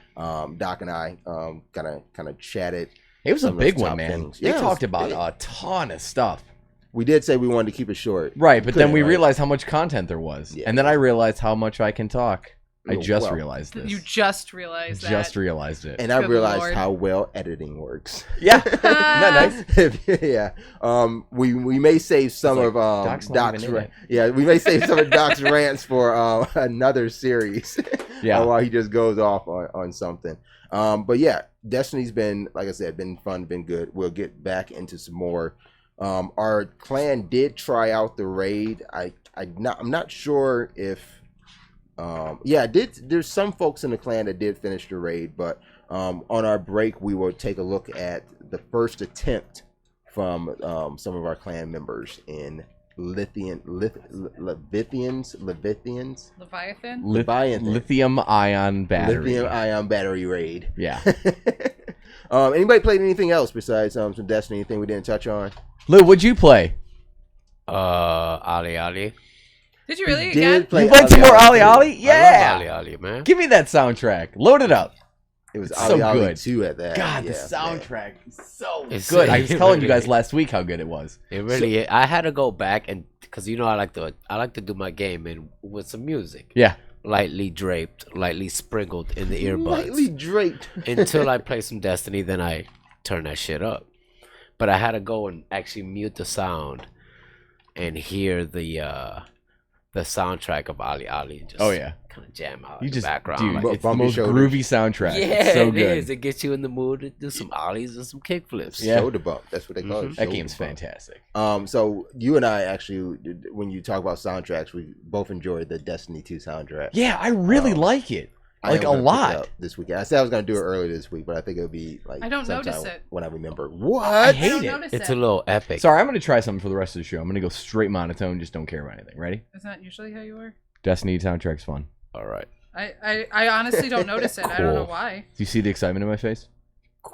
Speaker 5: Doc and I kind of chatted.
Speaker 7: It was a
Speaker 5: Some of those
Speaker 7: big one,
Speaker 5: top
Speaker 7: man.
Speaker 5: things.
Speaker 7: They
Speaker 5: Yeah, it
Speaker 7: talked
Speaker 5: was
Speaker 7: about
Speaker 5: big.
Speaker 7: a ton of stuff.
Speaker 5: We did say we wanted to keep it short.
Speaker 7: Right, but then
Speaker 5: Couldn't,
Speaker 7: we
Speaker 5: right?
Speaker 7: realized how much content there was.
Speaker 5: Yeah.
Speaker 7: And then I realized how much I can talk. I
Speaker 5: Oh,
Speaker 7: just
Speaker 5: well.
Speaker 7: realized this.
Speaker 3: You just realized that.
Speaker 7: Just realized it.
Speaker 5: And I
Speaker 3: Good
Speaker 5: realized
Speaker 3: Lord.
Speaker 5: how well editing works.
Speaker 7: Yeah. Isn't that nice?
Speaker 5: Yeah. We may save some
Speaker 7: It's
Speaker 5: of
Speaker 7: like, Doc's not
Speaker 5: Doc's
Speaker 7: even in it.
Speaker 5: yeah, we may save some of Doc's rants for another series.
Speaker 7: Yeah.
Speaker 5: While he just goes off on something. But yeah, Destiny's been, like I said, been fun, been good. We'll get back into some more. Our clan did try out the raid. I'm not sure if Yeah, I did. There's some folks in the clan that did finish the raid, but on our break, we will take a look at the first attempt from some of our clan members in Leviathan.
Speaker 7: Lithium ion battery.
Speaker 5: Lithium ion battery raid.
Speaker 7: Yeah.
Speaker 5: Anybody played anything else besides some Destiny? Anything we didn't touch on?
Speaker 7: Lou, what'd you play?
Speaker 6: Ali Ali.
Speaker 3: Did you really?
Speaker 5: Did
Speaker 3: Again?
Speaker 5: play
Speaker 7: You played some more Ali Ali?
Speaker 6: I
Speaker 7: Yeah.
Speaker 6: love Ali Ali, man.
Speaker 7: Give me that soundtrack. Load it up.
Speaker 5: It was
Speaker 7: It's
Speaker 5: Ali
Speaker 7: so
Speaker 5: Ali
Speaker 7: good.
Speaker 5: 2 at that.
Speaker 7: God,
Speaker 5: yeah,
Speaker 7: the soundtrack is so
Speaker 6: It's-
Speaker 7: good. I was
Speaker 6: it
Speaker 7: telling you
Speaker 6: really
Speaker 7: guys
Speaker 6: is.
Speaker 7: last week how good it was.
Speaker 6: It really. I had to go back and because I like to do my game and with some music,
Speaker 7: Yeah.
Speaker 6: lightly draped, lightly sprinkled in the earbuds.
Speaker 5: Lightly draped.
Speaker 6: Until I play some Destiny, then I turn that shit up. But I had to go and actually mute the sound and hear the soundtrack of Ali Ali. Just
Speaker 7: Oh, yeah.
Speaker 6: kind of jam out
Speaker 7: You
Speaker 6: in
Speaker 7: just,
Speaker 6: the background.
Speaker 7: dude,
Speaker 6: like,
Speaker 5: But
Speaker 7: it's the
Speaker 5: bumpy
Speaker 7: most
Speaker 5: shoulders.
Speaker 7: groovy soundtrack.
Speaker 6: yeah,
Speaker 7: It's so
Speaker 6: it
Speaker 7: good.
Speaker 6: is. It gets you in the mood to do some ollies and some kick flips.
Speaker 7: Yeah.
Speaker 5: Shoulder bump. That's what they call it.
Speaker 7: That
Speaker 5: shoulder
Speaker 7: game's
Speaker 5: bump.
Speaker 7: fantastic.
Speaker 5: So you and I actually, when you talk about soundtracks, we both enjoyed the Destiny 2 soundtrack.
Speaker 7: Yeah, I really like it.
Speaker 5: I
Speaker 7: Like
Speaker 5: am
Speaker 7: a
Speaker 5: gonna pick it
Speaker 7: lot.
Speaker 5: up this weekend. I said I was going to do it earlier this week, but I think it'll be like
Speaker 3: I don't notice
Speaker 5: sometime
Speaker 3: it.
Speaker 5: when I remember. What?
Speaker 7: I
Speaker 3: I
Speaker 7: hate
Speaker 3: don't
Speaker 7: it.
Speaker 3: notice
Speaker 6: It's
Speaker 3: it.
Speaker 6: a little epic.
Speaker 7: Sorry, I'm going to try something for the rest of the show. I'm going to go straight monotone, just don't care about anything. Ready?
Speaker 3: Isn't that usually how you are?
Speaker 7: Destiny soundtrack's fun.
Speaker 6: All right.
Speaker 3: I honestly don't notice it. I don't know
Speaker 6: Cool.
Speaker 3: why.
Speaker 7: Do you see the excitement in my face?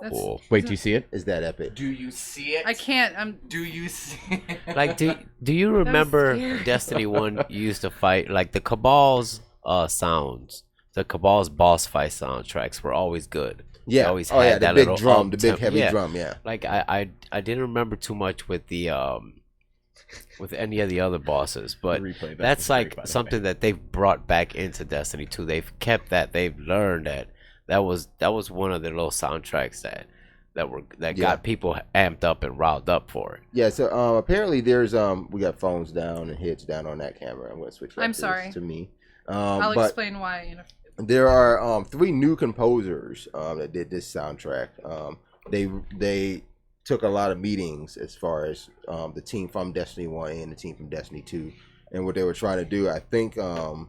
Speaker 3: That's-
Speaker 6: Cool.
Speaker 7: Wait, do you see it?
Speaker 5: Is that epic?
Speaker 7: Do you see it?
Speaker 3: I can't. I'm.
Speaker 7: Do you see it?
Speaker 6: Like, do you remember
Speaker 3: scared.
Speaker 6: Destiny 1 used to fight like the Cabal's sounds? The Cabal's boss fight soundtracks were always good. They
Speaker 5: Yeah.
Speaker 6: always
Speaker 5: Oh yeah,
Speaker 6: had
Speaker 5: the
Speaker 6: that
Speaker 5: big
Speaker 6: little
Speaker 5: drum, the big
Speaker 6: up-tempo-
Speaker 5: heavy
Speaker 6: yeah.
Speaker 5: drum. Yeah.
Speaker 6: Like I didn't remember too much with the with any of the other bosses, but
Speaker 7: Replay that
Speaker 6: that's
Speaker 7: for free,
Speaker 6: like
Speaker 7: by the way.
Speaker 6: something that they've brought back into Destiny 2. They've kept that. They've learned that was one of the little soundtracks that
Speaker 5: Yeah.
Speaker 6: got people amped up and riled up for it.
Speaker 5: Yeah. So apparently there's we got phones down and heads down on that camera. I'm going to switch. Back
Speaker 3: I'm
Speaker 5: to this-
Speaker 3: sorry.
Speaker 5: to me.
Speaker 3: I'll
Speaker 5: but
Speaker 3: explain why.
Speaker 5: there are 3 new composers that did this soundtrack. They took a lot of meetings as far as the team from Destiny 1 and the team from Destiny 2, and what they were trying to do. I think I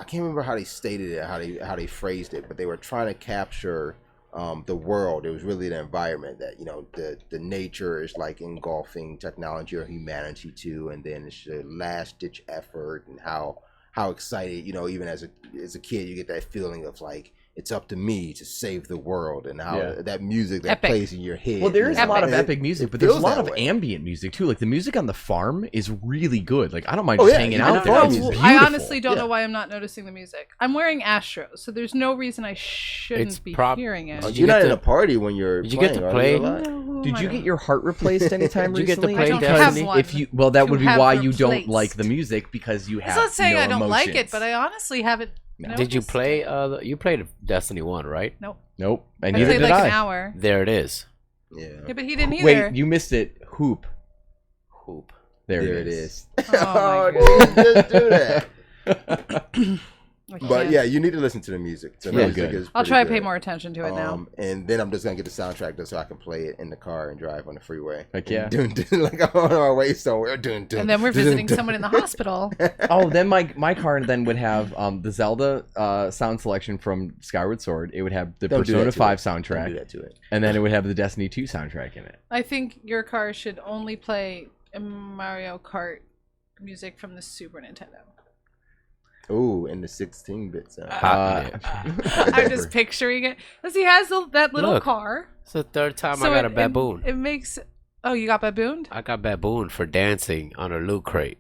Speaker 5: can't remember how they stated it, how they phrased it, but they were trying to capture the world. It was really the environment that the nature is like engulfing technology or humanity too, and then it's the last ditch effort and how excited, even as a kid, you get that feeling of like it's up to me to save the world, and how that music that
Speaker 3: Epic.
Speaker 5: plays in your head.
Speaker 7: Well, there is a lot of
Speaker 5: It-
Speaker 7: epic music,
Speaker 5: it
Speaker 7: but there's a
Speaker 5: feels
Speaker 7: lot
Speaker 5: that
Speaker 7: of
Speaker 5: way.
Speaker 7: ambient music too. Like the music on the farm is really good. Like I don't mind
Speaker 5: Oh,
Speaker 7: just
Speaker 5: yeah,
Speaker 7: hanging
Speaker 5: even
Speaker 7: out
Speaker 5: the
Speaker 7: there.
Speaker 5: farm
Speaker 7: It's
Speaker 5: music.
Speaker 7: beautiful.
Speaker 3: I honestly don't
Speaker 5: Yeah.
Speaker 3: know why I'm not noticing the music. I'm wearing Astros, so there's no reason I shouldn't
Speaker 6: It's
Speaker 3: be
Speaker 6: prob-
Speaker 3: hearing it.
Speaker 6: Did
Speaker 5: You're
Speaker 6: you
Speaker 5: not
Speaker 6: get
Speaker 5: in
Speaker 6: to-
Speaker 5: a party when you're
Speaker 6: Did you
Speaker 5: playing,
Speaker 6: get to
Speaker 5: are
Speaker 6: play?
Speaker 5: you, Eli?
Speaker 7: Did you get your heart replaced anytime
Speaker 6: Did you get to
Speaker 7: recently?
Speaker 6: play
Speaker 3: I don't
Speaker 6: Destiny?
Speaker 3: have one
Speaker 7: If you, well, that
Speaker 3: to
Speaker 7: would be
Speaker 3: have
Speaker 7: why you don't
Speaker 3: replaced.
Speaker 7: like the music, because you have.
Speaker 3: It's not saying
Speaker 7: no
Speaker 3: I don't like it,
Speaker 7: emotions.
Speaker 3: but I honestly haven't.
Speaker 6: Did you
Speaker 3: noticed
Speaker 6: play?
Speaker 3: it.
Speaker 6: You played Destiny 1, right?
Speaker 3: Nope.
Speaker 7: Nope, and
Speaker 3: I
Speaker 7: neither
Speaker 3: played
Speaker 7: did
Speaker 3: like
Speaker 7: I.
Speaker 3: an hour.
Speaker 6: There it is.
Speaker 5: Yeah.
Speaker 3: Yeah, but he didn't either.
Speaker 7: Wait, you missed it. Hoop.
Speaker 6: Hoop.
Speaker 7: There
Speaker 5: There
Speaker 7: it
Speaker 5: it
Speaker 7: is.
Speaker 5: is.
Speaker 3: Oh, my
Speaker 5: dude, just do that.
Speaker 3: I
Speaker 5: But
Speaker 3: can't.
Speaker 5: yeah, you need to listen to the music. The
Speaker 7: Yeah,
Speaker 5: music
Speaker 7: good.
Speaker 5: is
Speaker 3: I'll
Speaker 5: pretty
Speaker 3: try to pay
Speaker 5: good.
Speaker 3: more attention to it now.
Speaker 5: And then I'm just gonna get the soundtrack just so I can play it in the car and drive on the freeway.
Speaker 7: Heck yeah.
Speaker 5: Dun, dun, like I'm on our way somewhere. Dun, dun,
Speaker 3: And then we're
Speaker 5: dun,
Speaker 3: visiting
Speaker 5: dun.
Speaker 3: someone in the hospital.
Speaker 7: Oh, then my car then would have the Zelda sound selection from Skyward Sword. It would have the
Speaker 5: Don't do that
Speaker 7: Persona
Speaker 5: to
Speaker 7: 5
Speaker 5: it. Don't
Speaker 7: soundtrack,
Speaker 5: do that to it.
Speaker 7: and then it would have the Destiny 2 soundtrack in it.
Speaker 3: I think your car should only play Mario Kart music from the Super Nintendo.
Speaker 5: Ooh, in the 16-bit sound.
Speaker 3: I'm just picturing it. Because he has that little
Speaker 6: Look.
Speaker 3: car.
Speaker 6: It's the third time
Speaker 3: So
Speaker 6: I got a
Speaker 3: it-
Speaker 6: baboon.
Speaker 3: It makes... Oh, you got babooned?
Speaker 6: I got baboon for dancing on a loot crate.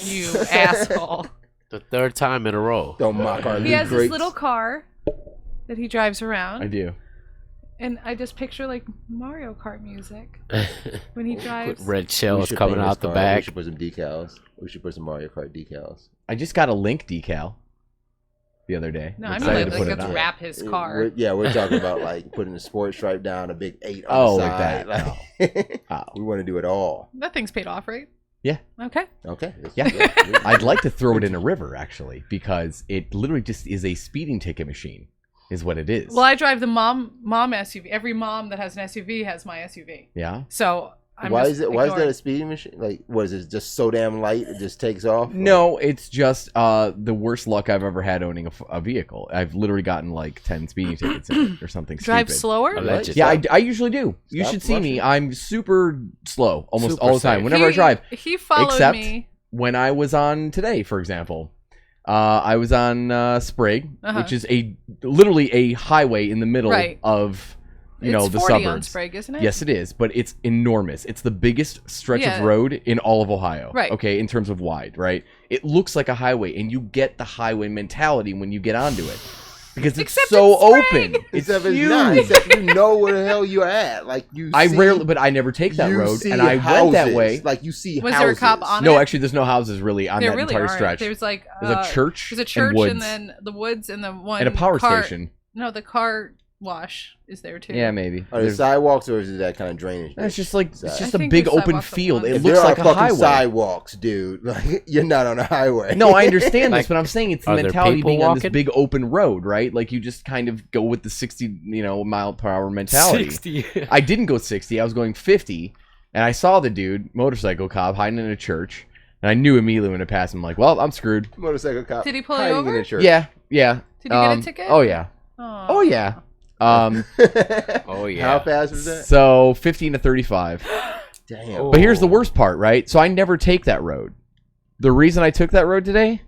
Speaker 3: You asshole.
Speaker 6: The third time in a row.
Speaker 5: Don't mock our
Speaker 3: He
Speaker 5: loot
Speaker 3: has this
Speaker 5: crates.
Speaker 3: little car that he drives
Speaker 7: I
Speaker 3: around.
Speaker 7: do.
Speaker 3: And I just picture like Mario Kart music when he
Speaker 6: With
Speaker 3: drives.
Speaker 6: red
Speaker 5: We
Speaker 6: shells
Speaker 5: should
Speaker 6: coming
Speaker 5: paint his
Speaker 6: out the
Speaker 5: car. We
Speaker 6: back.
Speaker 5: should put some decals. We should put some Mario Kart decals.
Speaker 7: I just got a Link decal the other day.
Speaker 3: No,
Speaker 7: I'm
Speaker 3: I mean
Speaker 7: excited
Speaker 3: like,
Speaker 7: to put
Speaker 3: let's
Speaker 7: it on.
Speaker 3: wrap his car.
Speaker 5: We're talking about like putting the sports stripe down, a big 8 on
Speaker 7: Oh,
Speaker 5: the
Speaker 7: like
Speaker 5: side.
Speaker 7: that.
Speaker 5: Like,
Speaker 7: Oh.
Speaker 5: we want to do it all.
Speaker 3: That thing's paid off, right?
Speaker 7: Yeah.
Speaker 3: Okay.
Speaker 5: Okay.
Speaker 7: Yeah. I'd like to throw it in a river, actually, because it literally just is a speeding ticket machine, is what it is.
Speaker 3: Well, I drive the mom SUV. Every mom that has an SUV has my SUV.
Speaker 7: Yeah.
Speaker 3: So
Speaker 5: Why is that a speeding machine? Like, what is it? Just so damn light it just takes off?
Speaker 4: No, it's just the worst luck I've ever had owning a vehicle. I've literally gotten like 10 speeding tickets in it or something.
Speaker 3: Drive
Speaker 4: stupid.
Speaker 3: slower?
Speaker 6: Allegedly.
Speaker 4: Yeah, I usually do. You
Speaker 5: Stop
Speaker 4: should see me.
Speaker 5: rushing.
Speaker 4: I'm super slow almost
Speaker 6: Super
Speaker 4: all the time
Speaker 6: safe.
Speaker 4: whenever I drive.
Speaker 3: He followed
Speaker 4: Except
Speaker 3: me.
Speaker 4: when I was on today, for example. I was on Sprague, which is literally a highway in the middle of the
Speaker 3: 40
Speaker 4: suburbs.
Speaker 3: on Sprague, isn't it?
Speaker 4: Yes, it is, but it's enormous. It's the biggest stretch
Speaker 3: Yeah.
Speaker 4: of road in all of Ohio.
Speaker 3: Right.
Speaker 4: Okay, in terms of wide, right? It looks like a highway, and you get the highway mentality when you get onto it. Because it's
Speaker 3: Except
Speaker 4: so
Speaker 3: it's Sprague.
Speaker 4: open. It's
Speaker 5: Except
Speaker 4: huge.
Speaker 5: it's not. Except you know where the hell you're at. Like you.
Speaker 4: I
Speaker 5: see,
Speaker 4: rarely, but I never take that
Speaker 5: you
Speaker 4: road,
Speaker 5: see
Speaker 4: and I went that way.
Speaker 5: houses. Like you see
Speaker 3: Was
Speaker 5: houses.
Speaker 3: there a cop on
Speaker 4: No,
Speaker 3: it?
Speaker 4: actually, there's no houses really on
Speaker 3: There
Speaker 4: that
Speaker 3: really
Speaker 4: entire
Speaker 3: aren't.
Speaker 4: stretch.
Speaker 3: There's like
Speaker 4: There's a church,
Speaker 3: there's a church,
Speaker 4: woods,
Speaker 3: and then the woods, and the one
Speaker 4: and a power
Speaker 3: car,
Speaker 4: station.
Speaker 3: No, the car wash is there too.
Speaker 4: Yeah, maybe.
Speaker 5: Are there sidewalks or is it that kind of drainage?
Speaker 4: It's just like it's
Speaker 5: I
Speaker 4: just a
Speaker 3: think
Speaker 4: big
Speaker 3: there's
Speaker 4: open
Speaker 3: sidewalks up
Speaker 4: field.
Speaker 3: front.
Speaker 4: It
Speaker 5: If
Speaker 4: looks
Speaker 5: there
Speaker 4: like
Speaker 5: are
Speaker 4: a
Speaker 5: fucking
Speaker 4: highway.
Speaker 5: sidewalks, dude. Like you're not on a highway.
Speaker 4: No, I understand this,
Speaker 6: Like,
Speaker 4: but I'm saying it's the
Speaker 6: are there
Speaker 4: mentality
Speaker 6: people
Speaker 4: being on this
Speaker 6: walking?
Speaker 4: big open road, right? Like you just kind of go with the 60, mile per hour mentality.
Speaker 6: 60.
Speaker 4: I didn't go 60. I was going 50, and I saw the dude, motorcycle cop, hiding in a church, and I knew immediately when I passed him, like, well, I'm screwed.
Speaker 5: Motorcycle cop.
Speaker 3: Did he pull you
Speaker 5: hiding
Speaker 3: over?
Speaker 5: in a church.
Speaker 4: Yeah.
Speaker 3: Did you get a ticket?
Speaker 4: Oh yeah.
Speaker 3: Aw.
Speaker 4: Oh yeah.
Speaker 6: Oh, yeah.
Speaker 5: How fast was that?
Speaker 4: So 15 to 35.
Speaker 5: Damn.
Speaker 6: Oh.
Speaker 4: But here's the worst part, right? So I never take that road. The reason I took that road today,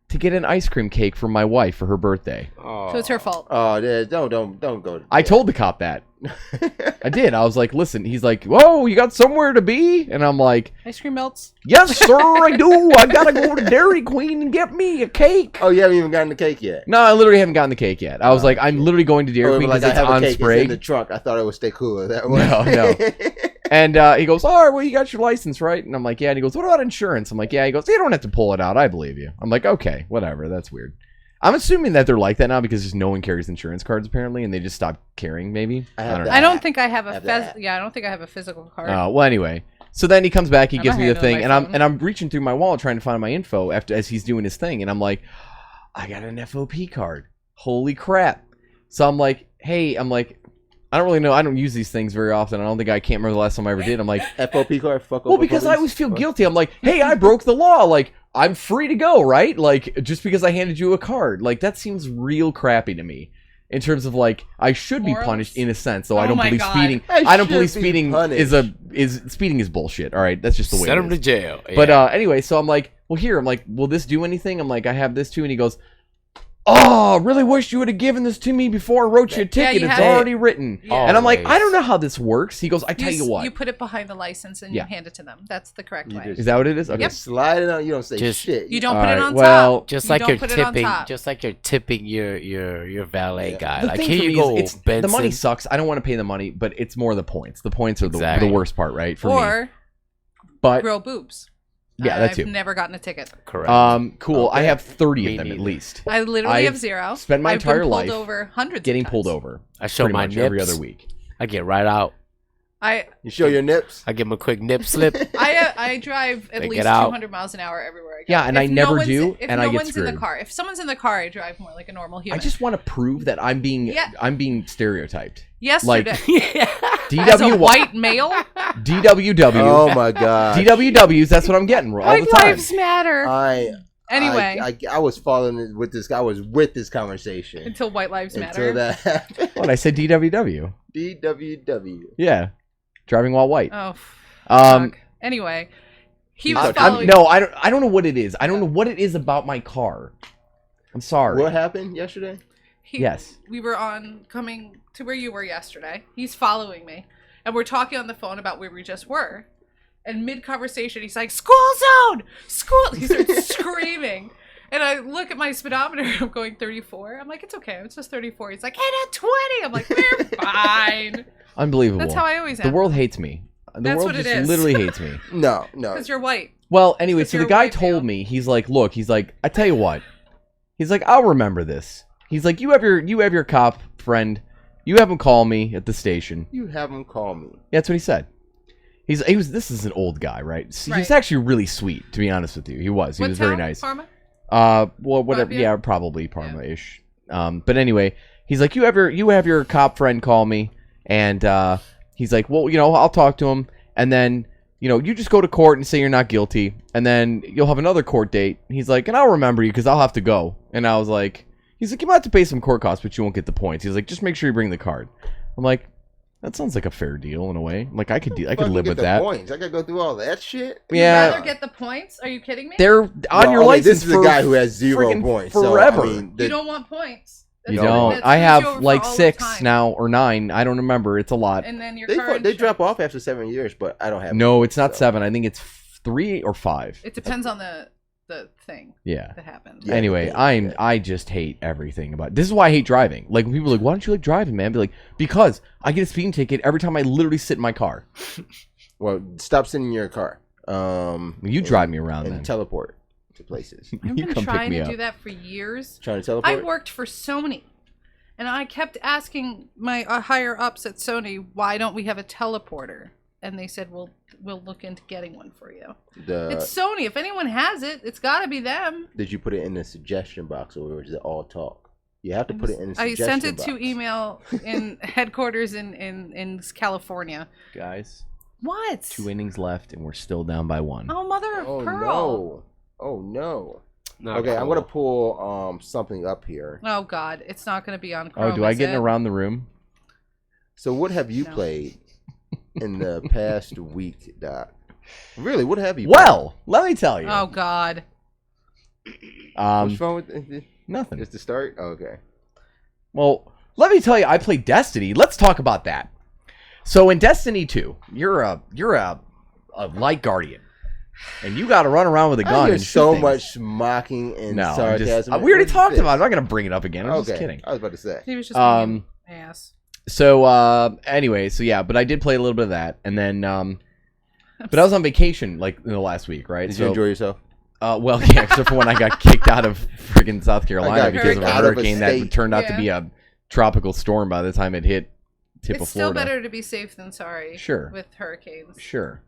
Speaker 4: to get an ice cream cake for my wife for her birthday.
Speaker 6: Oh.
Speaker 3: So it's her fault.
Speaker 5: Oh, don't go.
Speaker 4: I told the cop that. I did. I was like, listen. He's like, whoa, you got somewhere to be? And I'm like,
Speaker 3: Ice cream melts.
Speaker 4: yes, sir, I do. I gotta go to Dairy Queen and get me a cake.
Speaker 5: Oh, you haven't even gotten the cake yet.
Speaker 4: No, I literally haven't gotten the cake yet. I was like, I'm literally going to Dairy
Speaker 5: Oh,
Speaker 4: Queen
Speaker 5: like
Speaker 4: because
Speaker 5: I
Speaker 4: it's
Speaker 5: have a
Speaker 4: on
Speaker 5: cake. It's in the
Speaker 4: Sprague.
Speaker 5: trunk. I thought it would stay cooler that way.
Speaker 4: No. And he goes, all right, well, you got your license, right? And I'm like, yeah. And he goes, what about insurance? I'm like, yeah. He goes, you don't have to pull it out. I believe you. I'm like, okay, whatever. That's weird. I'm assuming that they're like that now because just no one carries insurance cards apparently, and they just stopped carrying. Maybe
Speaker 5: I have
Speaker 4: don't
Speaker 5: that.
Speaker 4: know.
Speaker 3: I don't think I have a
Speaker 5: Have that.
Speaker 3: I don't think I have a physical card.
Speaker 4: Well, anyway. So then he comes back, he
Speaker 3: I'm
Speaker 4: gives
Speaker 3: not
Speaker 4: me the
Speaker 3: handling
Speaker 4: thing,
Speaker 3: my
Speaker 4: and
Speaker 3: phone.
Speaker 4: I'm reaching through my wallet trying to find my info as he's doing his thing, and I'm like, I got an FOP card. Holy crap! So I'm like, hey, I don't really know. I don't use these things very often. I can't remember the last time I ever did. I'm like,
Speaker 5: FOP card. Fuck
Speaker 4: well,
Speaker 5: over
Speaker 4: because I
Speaker 5: police.
Speaker 4: always feel guilty. I'm like, hey, I broke the law. Like, I'm free to go, right? Like, just because I handed you a card. Like, that seems real crappy to me. In terms of like, I should be
Speaker 3: Morals?
Speaker 4: punished in a sense, though I
Speaker 3: Oh
Speaker 4: don't
Speaker 3: my
Speaker 4: believe
Speaker 3: God.
Speaker 4: speeding.
Speaker 5: I
Speaker 4: I don't
Speaker 5: should
Speaker 4: believe
Speaker 5: be
Speaker 4: speeding
Speaker 5: punished.
Speaker 4: speeding is bullshit. All right, that's just the way.
Speaker 6: Send
Speaker 4: it
Speaker 6: him
Speaker 4: is.
Speaker 6: to jail.
Speaker 4: But
Speaker 6: Yeah.
Speaker 4: anyway, so I'm like, well, here, I'm like, will this do anything? I'm like, I have this too, and he goes, oh, really wish you would have given this to me before I wrote you a ticket.
Speaker 3: you
Speaker 4: It's
Speaker 3: have it.
Speaker 4: already written.
Speaker 3: Yeah.
Speaker 4: And I'm like,
Speaker 6: Always.
Speaker 4: I don't know how this works. He goes, I tell you what.
Speaker 3: You put it behind the license and
Speaker 4: Yeah.
Speaker 3: you hand it to them. That's the correct
Speaker 5: You
Speaker 3: way.
Speaker 5: just-
Speaker 4: Is that what it is? Okay.
Speaker 3: Yep.
Speaker 5: Slide it on. You don't say
Speaker 6: Just-
Speaker 5: shit.
Speaker 3: You don't
Speaker 4: All
Speaker 3: put it
Speaker 4: right,
Speaker 3: on
Speaker 4: well,
Speaker 3: top.
Speaker 6: just
Speaker 3: You
Speaker 6: like
Speaker 3: don't
Speaker 6: you're
Speaker 3: put it on
Speaker 6: tipping,
Speaker 3: top.
Speaker 6: just like you're tipping your valet guy.
Speaker 4: The
Speaker 6: Like
Speaker 4: thing
Speaker 6: here
Speaker 4: for
Speaker 6: you
Speaker 4: me
Speaker 6: go,
Speaker 4: is
Speaker 6: Benson.
Speaker 4: the money sucks. I don't want to pay the money, but it's more the points. The points are the
Speaker 6: Exactly.
Speaker 4: worst part, right? For me.
Speaker 3: Or
Speaker 4: But
Speaker 3: grow boobs.
Speaker 4: yeah, that
Speaker 3: I've
Speaker 4: too.
Speaker 3: never gotten a ticket.
Speaker 6: Correct.
Speaker 4: Cool. I
Speaker 5: Okay.
Speaker 4: have 30
Speaker 6: Me
Speaker 4: of them at
Speaker 6: neither.
Speaker 4: least.
Speaker 3: I literally
Speaker 4: I've
Speaker 3: have zero.
Speaker 4: spent my
Speaker 3: I've
Speaker 4: entire
Speaker 3: been
Speaker 4: life
Speaker 3: pulled over hundreds
Speaker 4: Getting
Speaker 3: of
Speaker 4: pulled
Speaker 3: times.
Speaker 4: over.
Speaker 6: I show
Speaker 4: pretty
Speaker 6: my
Speaker 4: much every
Speaker 6: nips.
Speaker 4: other week.
Speaker 6: I get right out.
Speaker 5: You show your nips.
Speaker 6: I give him a quick nip slip.
Speaker 3: I drive at
Speaker 6: They
Speaker 3: least
Speaker 6: get out.
Speaker 3: 200 miles an hour everywhere I go.
Speaker 4: Yeah, and
Speaker 3: If
Speaker 4: I
Speaker 3: no
Speaker 4: never
Speaker 3: one's-
Speaker 4: do,
Speaker 3: If
Speaker 4: and
Speaker 3: no
Speaker 4: I get
Speaker 3: one's in the
Speaker 4: screwed.
Speaker 3: car, if someone's in the car, I drive more like a normal human.
Speaker 4: I just want to prove that I'm being
Speaker 3: Yeah.
Speaker 4: stereotyped.
Speaker 3: yesterday
Speaker 6: yeah.
Speaker 3: as a
Speaker 4: DW
Speaker 3: white male.
Speaker 4: DWW.
Speaker 5: Oh my god.
Speaker 4: DWWs, that's what I'm getting all
Speaker 3: White
Speaker 4: the time.
Speaker 3: lives matter. Anyway,
Speaker 5: I was following with this. I was with this conversation
Speaker 3: until white lives
Speaker 5: until
Speaker 3: matter.
Speaker 5: that happened.
Speaker 4: What, I said DWW.
Speaker 5: DWW.
Speaker 4: Yeah. Driving while white.
Speaker 3: Oh,
Speaker 4: Um,
Speaker 3: fuck. Anyway, he
Speaker 5: I'm-
Speaker 3: was
Speaker 5: I'm-
Speaker 3: following.
Speaker 4: no, I don't know what it is. I don't know what it is about my car. I'm sorry.
Speaker 5: What happened yesterday?
Speaker 4: Yes.
Speaker 3: We were coming to where you were yesterday. He's following me, and we're talking on the phone about where we just were. And mid conversation, he's like, "School zone, school!" He starts screaming, and I look at my speedometer. I'm going 34. I'm like, "It's okay. It's just 34." He's like, "Hit at 20." I'm like, "We're fine."
Speaker 4: Unbelievable.
Speaker 3: That's how I always
Speaker 4: The
Speaker 3: am.
Speaker 4: world hates me. The
Speaker 3: That's
Speaker 4: world
Speaker 3: what it
Speaker 4: just
Speaker 3: is.
Speaker 4: literally hates me.
Speaker 5: No.
Speaker 3: Because you're white.
Speaker 4: Well, anyway,
Speaker 3: Because
Speaker 4: so
Speaker 3: you're
Speaker 4: the
Speaker 3: a
Speaker 4: guy
Speaker 3: white
Speaker 4: told
Speaker 3: male.
Speaker 4: me, he's like, look, he's like, I tell you what. He's like, I'll remember this. He's like, you have your cop friend. You have him call me at the station.
Speaker 5: You have him call me.
Speaker 4: Yeah, that's what he said. This is an old guy, right? He's
Speaker 3: Right.
Speaker 4: actually really sweet, to be honest with you. He was
Speaker 3: What
Speaker 4: very
Speaker 3: town?
Speaker 4: nice.
Speaker 3: Parma?
Speaker 4: Well, whatever.
Speaker 3: Parma?
Speaker 4: Yeah, probably Parma-ish. But anyway, he's like, you have your cop friend call me, and he's like, well, I'll talk to him, And then, you know, you just go to court and say you're not guilty. And then you'll have another court date. He's like, and I'll remember you because I'll have to go. And I was like, he's like, you might have to pay some court costs, but you won't get the points. He's like, just make sure you bring the card. I'm like, that sounds like a fair deal in a way. Like I could live with that.
Speaker 5: Points. I gotta go through all that shit.
Speaker 4: Yeah.
Speaker 3: You'd rather get the points? Are you kidding me?
Speaker 4: They're on your license.
Speaker 5: This is a guy who has 0 points.
Speaker 4: Forever.
Speaker 5: So, I mean,
Speaker 3: You don't want points.
Speaker 4: You
Speaker 3: That's-
Speaker 4: don't.
Speaker 3: that
Speaker 4: I
Speaker 3: screws you
Speaker 4: have
Speaker 3: over
Speaker 4: like
Speaker 3: for all
Speaker 4: 6
Speaker 3: time.
Speaker 4: now or 9. I don't remember. It's a lot.
Speaker 3: And then your
Speaker 5: they
Speaker 3: car
Speaker 5: drop off after 7 years, but I don't have.
Speaker 4: No, it's not
Speaker 5: so.
Speaker 4: 7. I think it's 3 or 5.
Speaker 3: It depends on the thing
Speaker 4: Yeah.
Speaker 3: that happened.
Speaker 5: Yeah,
Speaker 4: Anyway, I just hate everything about it. This is why I hate driving. Like when people are like, why don't you like driving, man? Be like, because I get a speeding ticket every time I literally sit in my car.
Speaker 5: Well, stop sitting in your car.
Speaker 4: You drive me around
Speaker 5: and
Speaker 4: then.
Speaker 5: teleport to places.
Speaker 3: I've
Speaker 4: You
Speaker 3: been
Speaker 4: come pick
Speaker 3: trying
Speaker 4: me
Speaker 3: to
Speaker 4: up.
Speaker 3: do that for years.
Speaker 5: Trying to
Speaker 3: I
Speaker 5: teleport.
Speaker 3: worked for Sony, and I kept asking my higher ups at Sony, why don't we have a teleporter? And they said, we'll look into getting one for you. It's Sony. If anyone has it, it's got to be them.
Speaker 5: Did you put it in the suggestion box, or was it all talk? You have to put it in the
Speaker 3: I
Speaker 5: suggestion
Speaker 3: sent it
Speaker 5: box.
Speaker 3: to email in headquarters in California.
Speaker 4: Guys,
Speaker 3: What?
Speaker 4: 2 innings left and we're still down by 1.
Speaker 3: Oh, mother of
Speaker 5: Oh
Speaker 3: pearl.
Speaker 5: no! Oh no!
Speaker 6: Not
Speaker 5: Okay, I'm
Speaker 6: cool.
Speaker 5: gonna pull something up here.
Speaker 3: Oh, God. It's not going to be on Chrome.
Speaker 4: Oh, do I
Speaker 3: is
Speaker 4: get in
Speaker 3: it?
Speaker 4: around the room?
Speaker 5: So what have you
Speaker 3: No.
Speaker 5: played in the past week, Doc? Really, what have you?
Speaker 4: Well, let me tell you.
Speaker 3: Oh, God.
Speaker 5: What's wrong with it?
Speaker 4: Nothing.
Speaker 5: Just to start? Oh, okay.
Speaker 4: Well, let me tell you, I played Destiny. Let's talk about that. So in Destiny 2, you're a light guardian, and you got to run around with a gun.
Speaker 5: I hear
Speaker 4: and shoot
Speaker 5: so
Speaker 4: things.
Speaker 5: much mocking and
Speaker 4: No, I'm
Speaker 5: sarcasm.
Speaker 4: just, we already
Speaker 5: What is
Speaker 4: talked
Speaker 5: this?
Speaker 4: about it. I'm not gonna bring it up again. I'm
Speaker 5: Okay,
Speaker 4: just kidding.
Speaker 5: I was about to say.
Speaker 3: He was just being an ass.
Speaker 4: So anyway, so yeah, but I did play a little bit of that, and then but I was on vacation like in the last week, right?
Speaker 5: Did
Speaker 4: so,
Speaker 5: you enjoy yourself?
Speaker 4: Well, yeah, except for when I got kicked out of friggin' South Carolina
Speaker 5: got
Speaker 4: because of a
Speaker 3: kicked
Speaker 5: out of a
Speaker 4: hurricane that
Speaker 5: state.
Speaker 4: turned out to
Speaker 3: Yeah.
Speaker 4: be a tropical storm by the time it hit tip
Speaker 3: It's
Speaker 4: of
Speaker 3: still
Speaker 4: Florida.
Speaker 3: better to be safe than sorry.
Speaker 4: Sure.
Speaker 3: With hurricanes.
Speaker 4: Sure.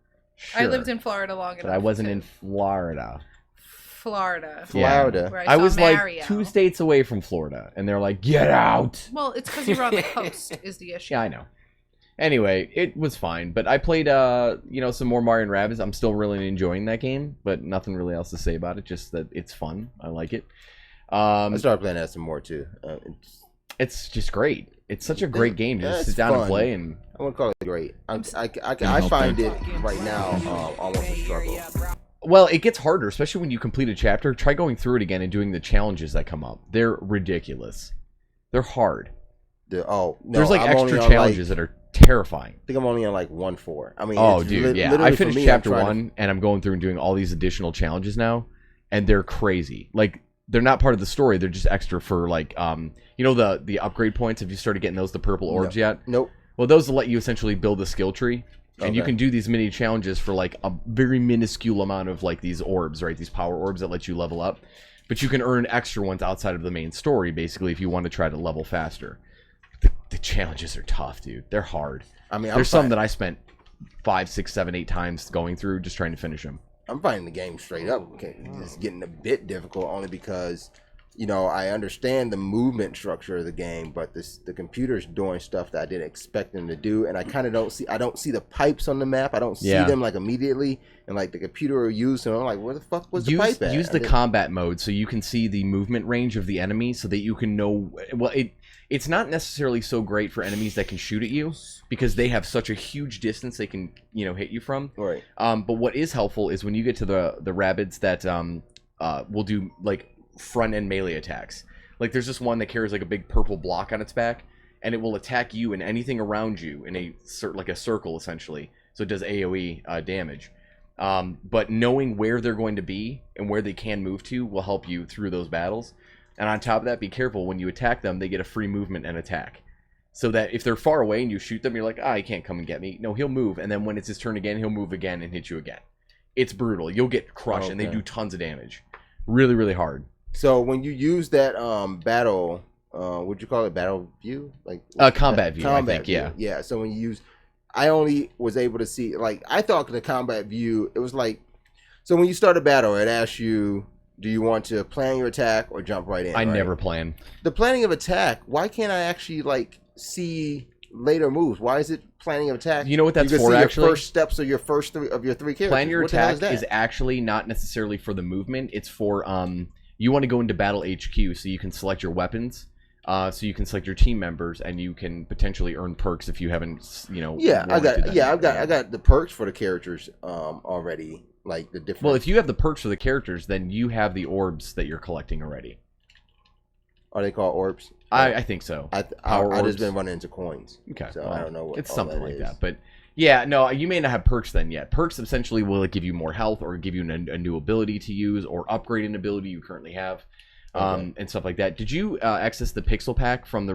Speaker 3: I lived in Florida long enough.
Speaker 4: but I wasn't
Speaker 3: to-
Speaker 4: in Florida.
Speaker 3: Florida.
Speaker 5: Florida.
Speaker 3: Where
Speaker 4: I
Speaker 3: saw
Speaker 4: was
Speaker 3: Mario.
Speaker 4: like 2 states away from Florida, and they're like, "Get out!"
Speaker 3: Well, it's because you're on the coast is the issue.
Speaker 4: Yeah, I know. Anyway, it was fine, but I played, some more Mario & Rabbids. I'm still really enjoying that game, but nothing really else to say about it. Just that it's fun. I like it.
Speaker 5: I started playing that some more too.
Speaker 4: It's just great. It's such a great game. Just
Speaker 5: it's
Speaker 4: sit down and
Speaker 5: fun.
Speaker 4: play, and
Speaker 5: I wouldn't call it great. I
Speaker 4: help
Speaker 5: find
Speaker 4: them.
Speaker 5: it right now almost a struggle.
Speaker 4: well, it gets harder, especially when you complete a chapter. Try going through it again and doing the challenges that come up. They're ridiculous. They're hard. There's like
Speaker 5: I'm
Speaker 4: extra
Speaker 5: only on,
Speaker 4: challenges that are terrifying.
Speaker 5: I think I'm only on like 1-4. I mean,
Speaker 4: Oh,
Speaker 5: it's
Speaker 4: dude, yeah.
Speaker 5: literally
Speaker 4: I
Speaker 5: for
Speaker 4: finished
Speaker 5: me, I'm
Speaker 4: chapter
Speaker 5: trying to-
Speaker 4: 1, and I'm going through and doing all these additional challenges now, and they're crazy. Like, they're not part of the story. They're just extra for, like, the upgrade points. Have you started getting those, the purple orbs yet?
Speaker 5: Nope.
Speaker 4: Well, those will let you essentially build a skill tree, and you
Speaker 5: Okay.
Speaker 4: can do these mini challenges for, like, a very minuscule amount of, like, these orbs, right? These power orbs that let you level up. But you can earn extra ones outside of the main story, basically, if you want to try to level faster. The challenges are tough, dude. They're hard.
Speaker 5: I mean,
Speaker 4: There's some that I spent 5, 6, 7, 8 times going through just trying to finish them.
Speaker 5: I'm finding the game straight up. It's getting a bit difficult only because, I understand the movement structure of the game, but the computer's doing stuff that I didn't expect them to do, and I kind of don't see the pipes on the map. I don't see them like immediately, and like the computer will use them. I'm like, where the fuck was the pipe at?
Speaker 4: Use the combat mode so you can see the movement range of the enemy so that you can know. Well, it's not necessarily so great for enemies that can shoot at you because they have such a huge distance they can hit you from.
Speaker 5: Right.
Speaker 4: But what is helpful is when you get to the rabbids that will do like front end melee attacks. Like there's this one that carries like a big purple block on its back, and it will attack you and anything around you in a circle essentially. So it does AOE damage. But knowing where they're going to be and where they can move to will help you through those battles. And on top of that, be careful when you attack them, they get a free movement and attack. So that if they're far away and you shoot them, you're like, he can't come and get me. No, he'll move, and then when it's his turn again, he'll move again and hit you again. It's brutal. You'll get crushed, and they do tons of damage. Really, really hard.
Speaker 5: So when you use that battle, what'd you call it? Battle view? Like
Speaker 4: combat view, I think,
Speaker 5: view.
Speaker 4: yeah.
Speaker 5: Yeah, so when you use, I only was able to see, like, I thought the combat view, it was like, so when you start a battle, it asks you, do you want to plan your attack or jump right in?
Speaker 4: I
Speaker 5: right?
Speaker 4: never plan.
Speaker 5: The planning of attack, why can't I actually, like, see, later moves? Why is it planning of attack?
Speaker 4: You know what that's
Speaker 5: you can
Speaker 4: for,
Speaker 5: see
Speaker 4: actually?
Speaker 5: Your first steps of your first three characters.
Speaker 4: Plan your
Speaker 5: What the hell
Speaker 4: attack is actually not necessarily for the movement. It's for you want to go into battle HQ so you can select your weapons. So you can select your team members, and you can potentially earn perks if you haven't,
Speaker 5: Yeah, I got the perks for the characters already, like the different.
Speaker 4: Well, if you have the perks for the characters, then you have the orbs that you're collecting already.
Speaker 5: Are they called orbs?
Speaker 4: I think so.
Speaker 5: I just been running into coins.
Speaker 4: Okay,
Speaker 5: so I don't know what
Speaker 4: it's something like
Speaker 5: is.
Speaker 4: that. But yeah, no, you may not have perks then yet. Perks essentially will give you more health, or give you a new ability to use, or upgrade an ability you currently have. And stuff like that. Did you access the pixel pack from the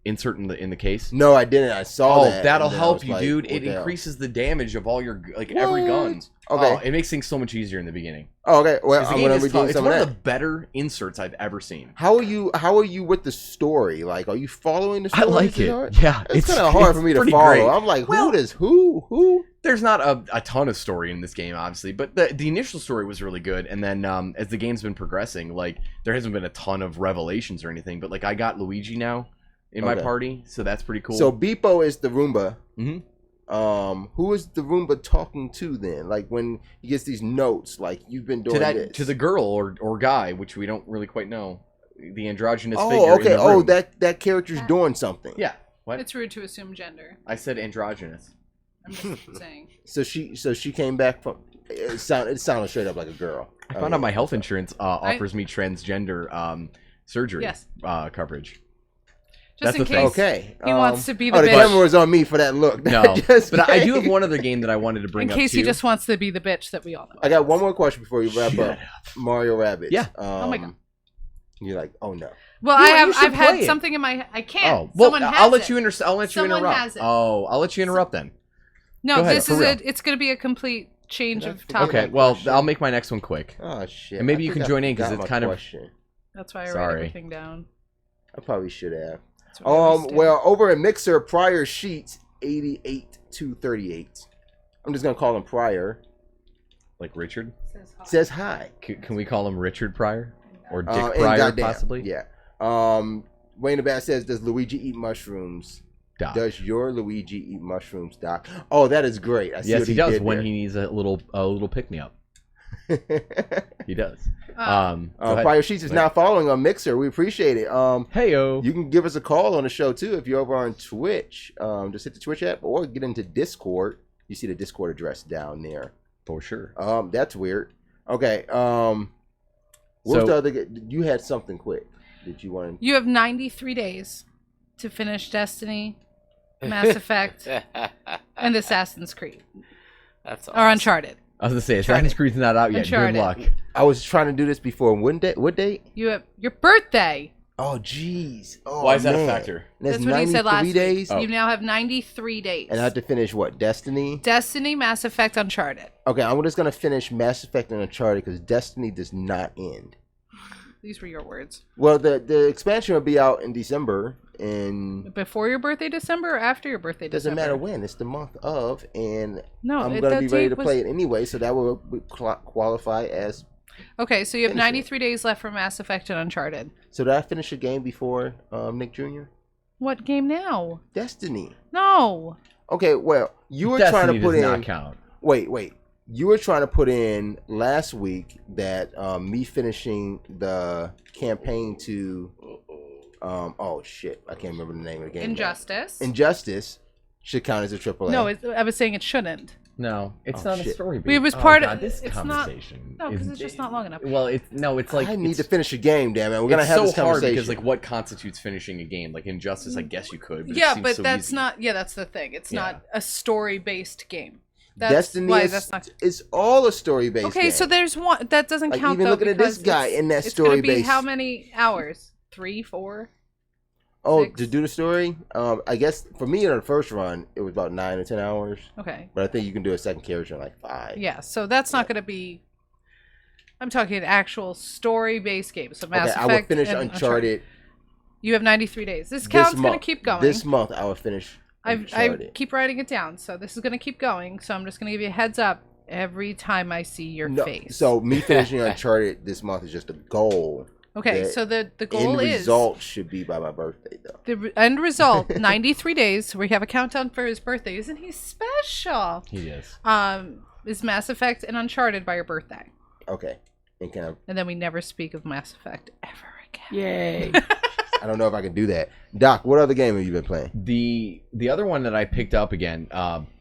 Speaker 4: insert in the case?
Speaker 5: No, I didn't. I saw that.
Speaker 4: Oh, that'll help you,
Speaker 5: like,
Speaker 4: dude. It increases the damage of all your every gun.
Speaker 5: Okay,
Speaker 4: it makes things so much easier in the beginning.
Speaker 5: Oh, okay. Well, I'm gonna be doing
Speaker 4: it's
Speaker 5: some
Speaker 4: one
Speaker 5: of
Speaker 4: of
Speaker 5: that.
Speaker 4: the better inserts I've ever seen.
Speaker 5: How are you with the story? Like, are you following the story?
Speaker 4: I like it. Yeah,
Speaker 5: it's kind of hard for me to follow.
Speaker 4: Great.
Speaker 5: I'm like, who?
Speaker 4: There's not a ton of story in this game, obviously, but the initial story was really good. And then as the game's been progressing, like there hasn't been a ton of revelations or anything. But like I got Luigi now in my party, so that's pretty cool.
Speaker 5: So Beepo is the Roomba.
Speaker 4: Mm-hmm.
Speaker 5: Who is the Roomba talking to then? Like when he gets these notes, like you've been doing this
Speaker 4: to the girl or guy, which we don't really quite know, the androgynous figure.
Speaker 5: Oh, okay.
Speaker 4: In the room.
Speaker 5: That character's doing something.
Speaker 4: Yeah. What?
Speaker 3: It's rude to assume gender.
Speaker 4: I said androgynous.
Speaker 3: I'm just saying.
Speaker 5: So she came back from. It sounded straight up like a girl.
Speaker 4: I found out my health insurance offers me transgender surgery coverage.
Speaker 3: Just
Speaker 4: That's
Speaker 3: in
Speaker 4: the thing.
Speaker 3: case
Speaker 5: Okay.
Speaker 3: he wants to be the
Speaker 5: the
Speaker 3: bitch.
Speaker 5: camera was on me for that look.
Speaker 4: No,
Speaker 5: Just
Speaker 4: but I do
Speaker 5: kidding.
Speaker 4: have one other game that I wanted to bring
Speaker 3: In
Speaker 4: up
Speaker 3: case
Speaker 4: too.
Speaker 3: he just wants to be the bitch that we all know.
Speaker 5: I got one more question before you wrap
Speaker 4: Shut
Speaker 5: up. Mario Rabbids.
Speaker 4: Yeah.
Speaker 3: Oh my God.
Speaker 5: You're like, oh no.
Speaker 3: Well,
Speaker 4: You should
Speaker 3: I've had
Speaker 4: play it.
Speaker 3: something in my. I can't.
Speaker 4: Oh, well,
Speaker 3: Someone has
Speaker 4: I'll let
Speaker 3: it.
Speaker 4: you
Speaker 3: Someone
Speaker 4: interrupt.
Speaker 3: has it.
Speaker 4: Oh, I'll let you interrupt then.
Speaker 3: No,
Speaker 4: Go ahead,
Speaker 3: this
Speaker 4: for
Speaker 3: is
Speaker 4: real.
Speaker 3: it's going to be a complete change
Speaker 5: Did I
Speaker 3: of
Speaker 5: forget
Speaker 3: topic.
Speaker 4: Okay, well, I'll make my next one quick.
Speaker 5: Oh shit.
Speaker 4: And maybe
Speaker 5: I
Speaker 4: you
Speaker 5: think
Speaker 4: can
Speaker 5: I
Speaker 4: join in, 'cause
Speaker 5: forgot
Speaker 4: it's
Speaker 5: my
Speaker 4: kind of-
Speaker 5: question.
Speaker 3: That's why I
Speaker 4: Sorry.
Speaker 3: write everything down.
Speaker 5: I probably should have.
Speaker 3: That's what I always do.
Speaker 5: Well, over at Mixer, Prior Sheets 88 to 38. I'm just gonna call him Prior.
Speaker 4: Like Richard?
Speaker 5: Says hi.
Speaker 4: Can we call him Richard Pryor? Or Dick
Speaker 5: And
Speaker 4: Pryor,
Speaker 5: goddamn,
Speaker 4: possibly?
Speaker 5: Yeah. Wayne the Bat says, "Does Luigi eat mushrooms?"
Speaker 4: Doc.
Speaker 5: Does your Luigi eat mushrooms, Doc? Oh, that is great. I see
Speaker 4: Yes,
Speaker 5: what
Speaker 4: he does
Speaker 5: did
Speaker 4: when
Speaker 5: there.
Speaker 4: he needs a little pick me up. He does. Go ahead.
Speaker 5: Prior Sheets is now following on Mixer. We appreciate it.
Speaker 4: Heyo.
Speaker 5: You can give us a call on the show too if you're over on Twitch. Just hit the Twitch app or get into Discord. You see the Discord address down there.
Speaker 4: For sure.
Speaker 5: That's weird. Okay. What was the other? You had something quick. Did you want?
Speaker 3: You have 93 days to finish Destiny, Mass Effect, and Assassin's Creed.
Speaker 6: That's
Speaker 3: Or Uncharted.
Speaker 4: I was gonna say Assassin's Creed's not out yet.
Speaker 3: Uncharted.
Speaker 4: Good luck.
Speaker 5: I was trying to do this before. What date?
Speaker 3: You have your birthday.
Speaker 5: Oh, jeez. Oh,
Speaker 4: Why is that a
Speaker 5: man.
Speaker 4: factor?
Speaker 5: That's
Speaker 3: what he said last
Speaker 5: 93 days.
Speaker 3: week. You now have 93 days.
Speaker 5: And I have to finish what? Destiny?
Speaker 3: Destiny, Mass Effect, Uncharted.
Speaker 5: Okay, I'm just going to finish Mass Effect and Uncharted because Destiny does not end.
Speaker 3: These were your words.
Speaker 5: Well, the expansion will be out in December. And
Speaker 3: Before your birthday, December, or after your birthday,
Speaker 5: doesn't
Speaker 3: December?
Speaker 5: matter when. It's the month of. And
Speaker 3: No,
Speaker 5: I'm going to be ready to play it anyway. So that will qualify as...
Speaker 3: Okay, so you have
Speaker 5: Finish it.
Speaker 3: 93 days left for Mass Effect and Uncharted.
Speaker 5: So did I finish a game before Nick Jr.?
Speaker 3: What game now?
Speaker 5: Destiny.
Speaker 3: No.
Speaker 5: Okay, well, you were
Speaker 4: Destiny
Speaker 5: trying to put
Speaker 4: does
Speaker 5: in...
Speaker 4: not count.
Speaker 5: Wait. You were trying to put in last week that me finishing the campaign to... oh, shit. I can't remember the name of the game.
Speaker 3: Injustice.
Speaker 5: Injustice should count as a AAA.
Speaker 3: No, I was saying it shouldn't.
Speaker 4: No, it's
Speaker 5: Oh,
Speaker 4: not
Speaker 5: shit.
Speaker 4: a story.
Speaker 3: It was part of-
Speaker 4: this
Speaker 3: it's not-
Speaker 4: conversation.
Speaker 3: No, because it's just not long enough.
Speaker 4: Well, it's like
Speaker 5: I need
Speaker 4: it's-
Speaker 5: to finish a game, damn it. We're going to
Speaker 4: it's
Speaker 5: have
Speaker 4: so
Speaker 5: this conversation.
Speaker 4: hard because like what constitutes finishing a game? Like Injustice, I guess you could. But it
Speaker 3: Yeah,
Speaker 4: seems
Speaker 3: but
Speaker 4: so
Speaker 3: that's
Speaker 4: easy.
Speaker 3: not. Yeah, that's the thing. It's
Speaker 4: Yeah.
Speaker 3: not a story-based game. That's
Speaker 5: Destiny
Speaker 3: why
Speaker 5: is
Speaker 3: that's not.
Speaker 5: it's all a story-based
Speaker 3: Okay,
Speaker 5: game.
Speaker 3: so there's one that doesn't
Speaker 5: Like,
Speaker 3: count.
Speaker 5: even
Speaker 3: though,
Speaker 5: looking at this
Speaker 3: because
Speaker 5: guy in that
Speaker 3: it's gonna be
Speaker 5: story-based-
Speaker 3: how many hours? 3, 4.
Speaker 5: Oh,
Speaker 3: 6?
Speaker 5: to do the story? I guess for me in the first run, it was about 9 or 10 hours.
Speaker 3: Okay.
Speaker 5: But I think you can do a second character in like 5.
Speaker 3: Yeah, so that's not going to be. I'm talking an actual story-based game. So Mass
Speaker 5: Okay,
Speaker 3: Effect.
Speaker 5: I will finish
Speaker 3: and
Speaker 5: Uncharted.
Speaker 3: You have 93 days. This
Speaker 5: this
Speaker 3: count's going to
Speaker 5: month.
Speaker 3: keep going.
Speaker 5: This month, I will finish
Speaker 3: I
Speaker 5: Uncharted.
Speaker 3: keep writing it down, so this is going to keep going. So I'm just going to give you a heads up every time I see your face.
Speaker 5: So me finishing Uncharted this month is just a goal.
Speaker 3: Okay,
Speaker 5: The
Speaker 3: so the goal
Speaker 5: end
Speaker 3: is
Speaker 5: result should be by my birthday, though.
Speaker 3: end result 93 days. We have a countdown for his birthday. Isn't he special?
Speaker 4: He is.
Speaker 3: Is Mass Effect and Uncharted by your birthday,
Speaker 5: Okay.
Speaker 3: and then we never speak of Mass Effect ever again.
Speaker 6: Yay.
Speaker 5: I don't know if I can do that. Doc, what other game have you been playing?
Speaker 4: The other one that I picked up again,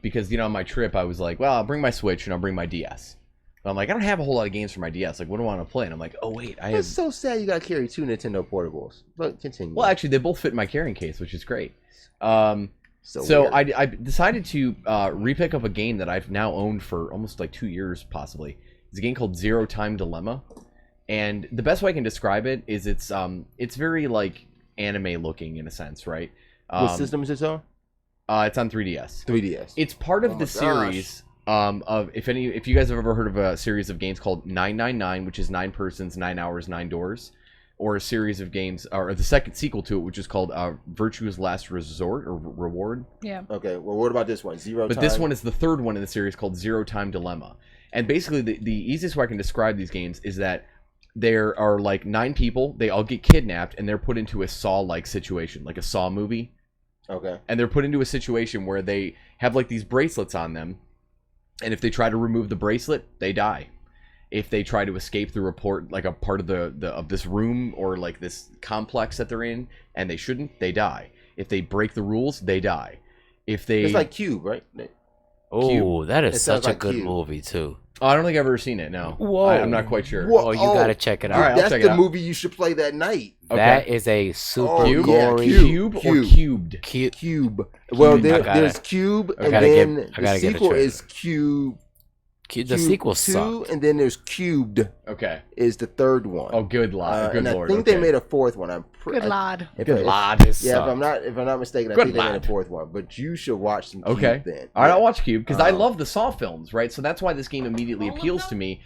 Speaker 4: because on my trip I was like, well, I'll bring my Switch and I'll bring my DS. But I'm like, I don't have a whole lot of games for my DS. Like, what do I want to play? And I'm like, oh wait, I have.
Speaker 5: It's so sad you got to carry 2 Nintendo portables. But continue.
Speaker 4: Well, actually, they both fit in my carrying case, which is great. So
Speaker 5: weird.
Speaker 4: I decided to repick up a game that I've now owned for almost like 2 years, possibly. It's a game called Zero Time Dilemma, and the best way I can describe it is it's very like anime looking in a sense, right?
Speaker 5: What system is this on?
Speaker 4: It's on 3DS.
Speaker 5: 3DS.
Speaker 4: It's part of the series of if you guys have ever heard of a series of games called 999, which is 9 persons, 9 hours, 9 doors. Or a series of games, or the second sequel to it, which is called Virtue's Last Resort or Reward.
Speaker 3: Yeah.
Speaker 5: Okay, well, what about this one? Zero Time?
Speaker 4: But this one is the third one in the series called Zero Time Dilemma. And basically, the easiest way I can describe these games is that there are like 9 people, they all get kidnapped, and they're put into a Saw-like situation, like a Saw movie.
Speaker 5: Okay.
Speaker 4: And they're put into a situation where they have like these bracelets on them, and if they try to remove the bracelet, they die. If they try to escape through a part of of this room or like this complex that they're in, and they shouldn't, they die. If they break the rules, they die. If they
Speaker 5: It's like Cube, right?
Speaker 6: Oh, that is
Speaker 5: It sounds
Speaker 6: such a
Speaker 5: like
Speaker 6: good
Speaker 5: Cube.
Speaker 6: movie too.
Speaker 4: Oh, I don't think I've ever seen it. No,
Speaker 6: Whoa.
Speaker 4: I'm not quite sure.
Speaker 5: Whoa.
Speaker 6: Oh, you
Speaker 5: Oh,
Speaker 6: gotta check it
Speaker 4: all
Speaker 6: out.
Speaker 4: right, I'll
Speaker 5: That's
Speaker 4: check it
Speaker 5: the
Speaker 4: out.
Speaker 5: movie you should play that night.
Speaker 6: That is a super
Speaker 5: Oh, yeah,
Speaker 6: gory.
Speaker 5: Cube.
Speaker 4: Or
Speaker 5: Cube.
Speaker 4: cubed?
Speaker 5: Cube. Well,
Speaker 6: I gotta-
Speaker 5: there's Cube,
Speaker 6: I
Speaker 5: and
Speaker 6: gotta
Speaker 5: then
Speaker 6: get- I
Speaker 5: the
Speaker 6: gotta get a
Speaker 5: sequel
Speaker 6: trailer.
Speaker 5: is Cube.
Speaker 6: The
Speaker 5: Cube
Speaker 6: sequel
Speaker 5: 2,
Speaker 6: sucked.
Speaker 5: and then there's Cubed
Speaker 4: Okay.
Speaker 5: is the third one.
Speaker 4: Oh, good lord. Good
Speaker 5: and
Speaker 4: lord.
Speaker 5: I think
Speaker 4: okay.
Speaker 5: they made a fourth one.
Speaker 3: Good lord.
Speaker 4: Good lord.
Speaker 5: Yeah,
Speaker 6: sucked.
Speaker 5: if I'm not mistaken, I
Speaker 4: Good
Speaker 5: think they made
Speaker 4: lad.
Speaker 5: a fourth one. But you should watch some Cube
Speaker 4: Okay.
Speaker 5: then.
Speaker 4: All right, I'll watch Cube because I
Speaker 5: Um,
Speaker 4: love the Saw films, right? So that's why this game immediately
Speaker 3: All of
Speaker 4: appeals
Speaker 3: them?
Speaker 4: to me.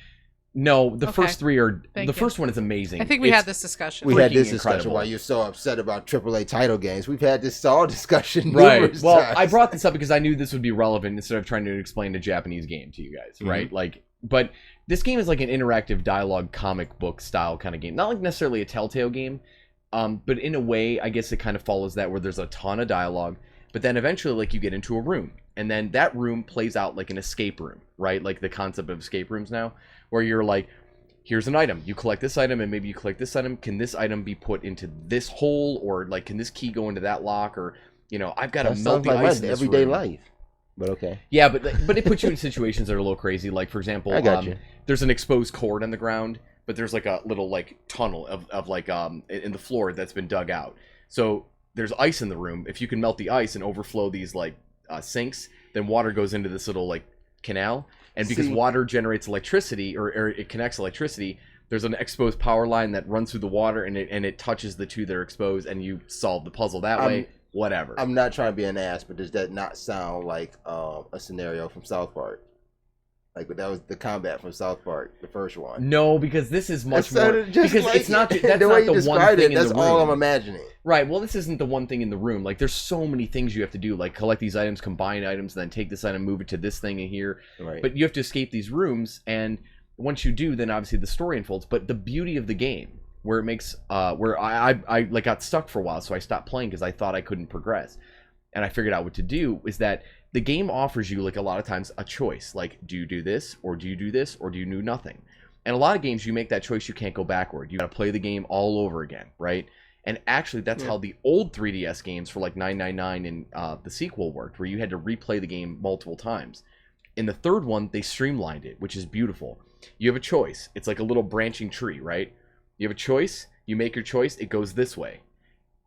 Speaker 4: No, the
Speaker 3: Okay.
Speaker 4: first 3 are.
Speaker 3: Thank
Speaker 4: The
Speaker 3: you.
Speaker 4: first one is amazing.
Speaker 3: I think we
Speaker 4: It's-
Speaker 3: had this discussion.
Speaker 5: We had
Speaker 4: freaking
Speaker 5: this discussion
Speaker 4: incredible.
Speaker 5: while you're so upset about AAA title games. We've had this Saw discussion
Speaker 4: Right.
Speaker 5: numerous
Speaker 4: Well,
Speaker 5: times.
Speaker 4: I brought this up because I knew this would be relevant instead of trying to explain a Japanese game to you guys, right? Like, but this game is like an interactive dialogue comic book style kind of game. Not like necessarily a Telltale game, but in a way, I guess it kind of follows that where there's a ton of dialogue, but then eventually, like, you get into a room, and then that room plays out like an escape room, right? Like the concept of escape rooms now, where you're like, here's an item. You collect this item, and maybe you collect this item. Can this item be put into this hole, or like, can this key go into that lock, or I've got to
Speaker 5: That
Speaker 4: melt
Speaker 5: sounds
Speaker 4: the
Speaker 5: like
Speaker 4: ice
Speaker 5: my
Speaker 4: in this
Speaker 5: everyday
Speaker 4: room.
Speaker 5: life. But okay.
Speaker 4: Yeah, but it puts you in situations that are a little crazy. Like, for example,
Speaker 5: I got you.
Speaker 4: there's an exposed cord on the ground, but there's like a little like tunnel of like in the floor that's been dug out. So there's ice in the room. If you can melt the ice and overflow these like sinks, then water goes into this little like canal. And because
Speaker 5: See-
Speaker 4: water generates electricity or it connects electricity, there's an exposed power line that runs through the water and it touches the two that are exposed, and you solve the puzzle that way. Whatever.
Speaker 5: I'm not trying to be an ass, but does that not sound like a scenario from South Park? Like that was the combat from South Park, the first one.
Speaker 4: No, because this is much
Speaker 5: That
Speaker 4: more
Speaker 5: sounded just
Speaker 4: because
Speaker 5: like
Speaker 4: it's not
Speaker 5: it.
Speaker 4: that's
Speaker 5: the
Speaker 4: not
Speaker 5: way you
Speaker 4: the one
Speaker 5: described
Speaker 4: thing
Speaker 5: it.
Speaker 4: in
Speaker 5: That's
Speaker 4: the
Speaker 5: all
Speaker 4: room.
Speaker 5: I'm imagining.
Speaker 4: Right. Well, this isn't the one thing in the room. Like, there's so many things you have to do, like collect these items, combine items, then take this item, move it to this thing in here.
Speaker 5: Right.
Speaker 4: But you have to escape these rooms, and once you do, then obviously the story unfolds. But the beauty of the game, where it makes, where I like got stuck for a while, so I stopped playing because I thought I couldn't progress, and I figured out what to do, is that the game offers you, like, a lot of times a choice. Like, do you do this, or do you do this, or do you do nothing? And a lot of games, you make that choice, you can't go backward. You got to play the game all over again, right? And actually, that's how the old 3DS games for like 999 and the sequel worked, where you had to replay the game multiple times. In the third one, they streamlined it, which is beautiful. You have a choice. It's like a little branching tree, right? You have a choice. You make your choice. It goes this way.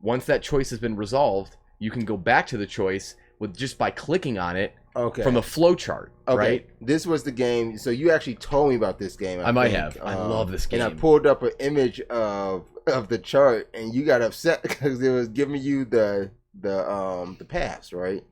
Speaker 4: Once that choice has been resolved, you can go back to the choice with just by clicking on it from the flow chart, right?
Speaker 5: This was the game. So you actually told me about this game.
Speaker 4: I might
Speaker 5: think.
Speaker 4: have. I love this game.
Speaker 5: And I pulled up an image of the chart, and you got upset because it was giving you the paths, right?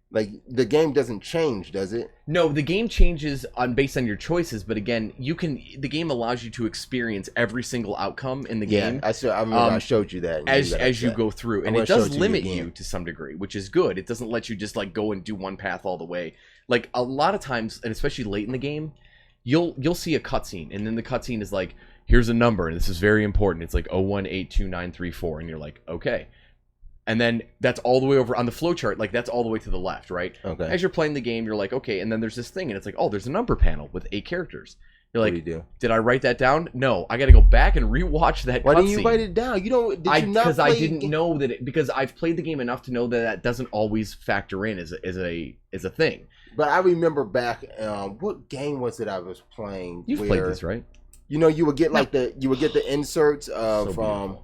Speaker 5: Like the game doesn't change, does it?
Speaker 4: No, the game changes based on your choices, but again, the game allows you to experience every single outcome in the game.
Speaker 5: I remember I showed you that. And
Speaker 4: as you go through, and
Speaker 5: I'm
Speaker 4: it
Speaker 5: gonna show
Speaker 4: does
Speaker 5: it to you
Speaker 4: limit
Speaker 5: again.
Speaker 4: you to some degree, which is good. It doesn't let you just like go and do one path all the way. Like a lot of times, and especially late in the game, you'll see a cutscene, and then the cutscene is like, here's a number, and this is very important. It's like 0182934, and you're like, okay. And then that's all the way over on the flowchart, like that's all the way to the left, right?
Speaker 5: Okay.
Speaker 4: As you're playing the game, you're like, okay, and then there's this thing, and it's like, oh, there's a number panel with 8 characters. You're like,
Speaker 5: What do you do?
Speaker 4: did I write that down? No, I got to go back and rewatch that.
Speaker 5: Why didn't you
Speaker 4: cutscene.
Speaker 5: write it down? You don't. Did you not
Speaker 4: Because I
Speaker 5: play
Speaker 4: didn't know that because I've played the game enough to know that that doesn't always factor in as a thing.
Speaker 5: But I remember back. What game was it I was playing?
Speaker 4: You've played this, right?
Speaker 5: You know, you would get like the inserts of
Speaker 4: So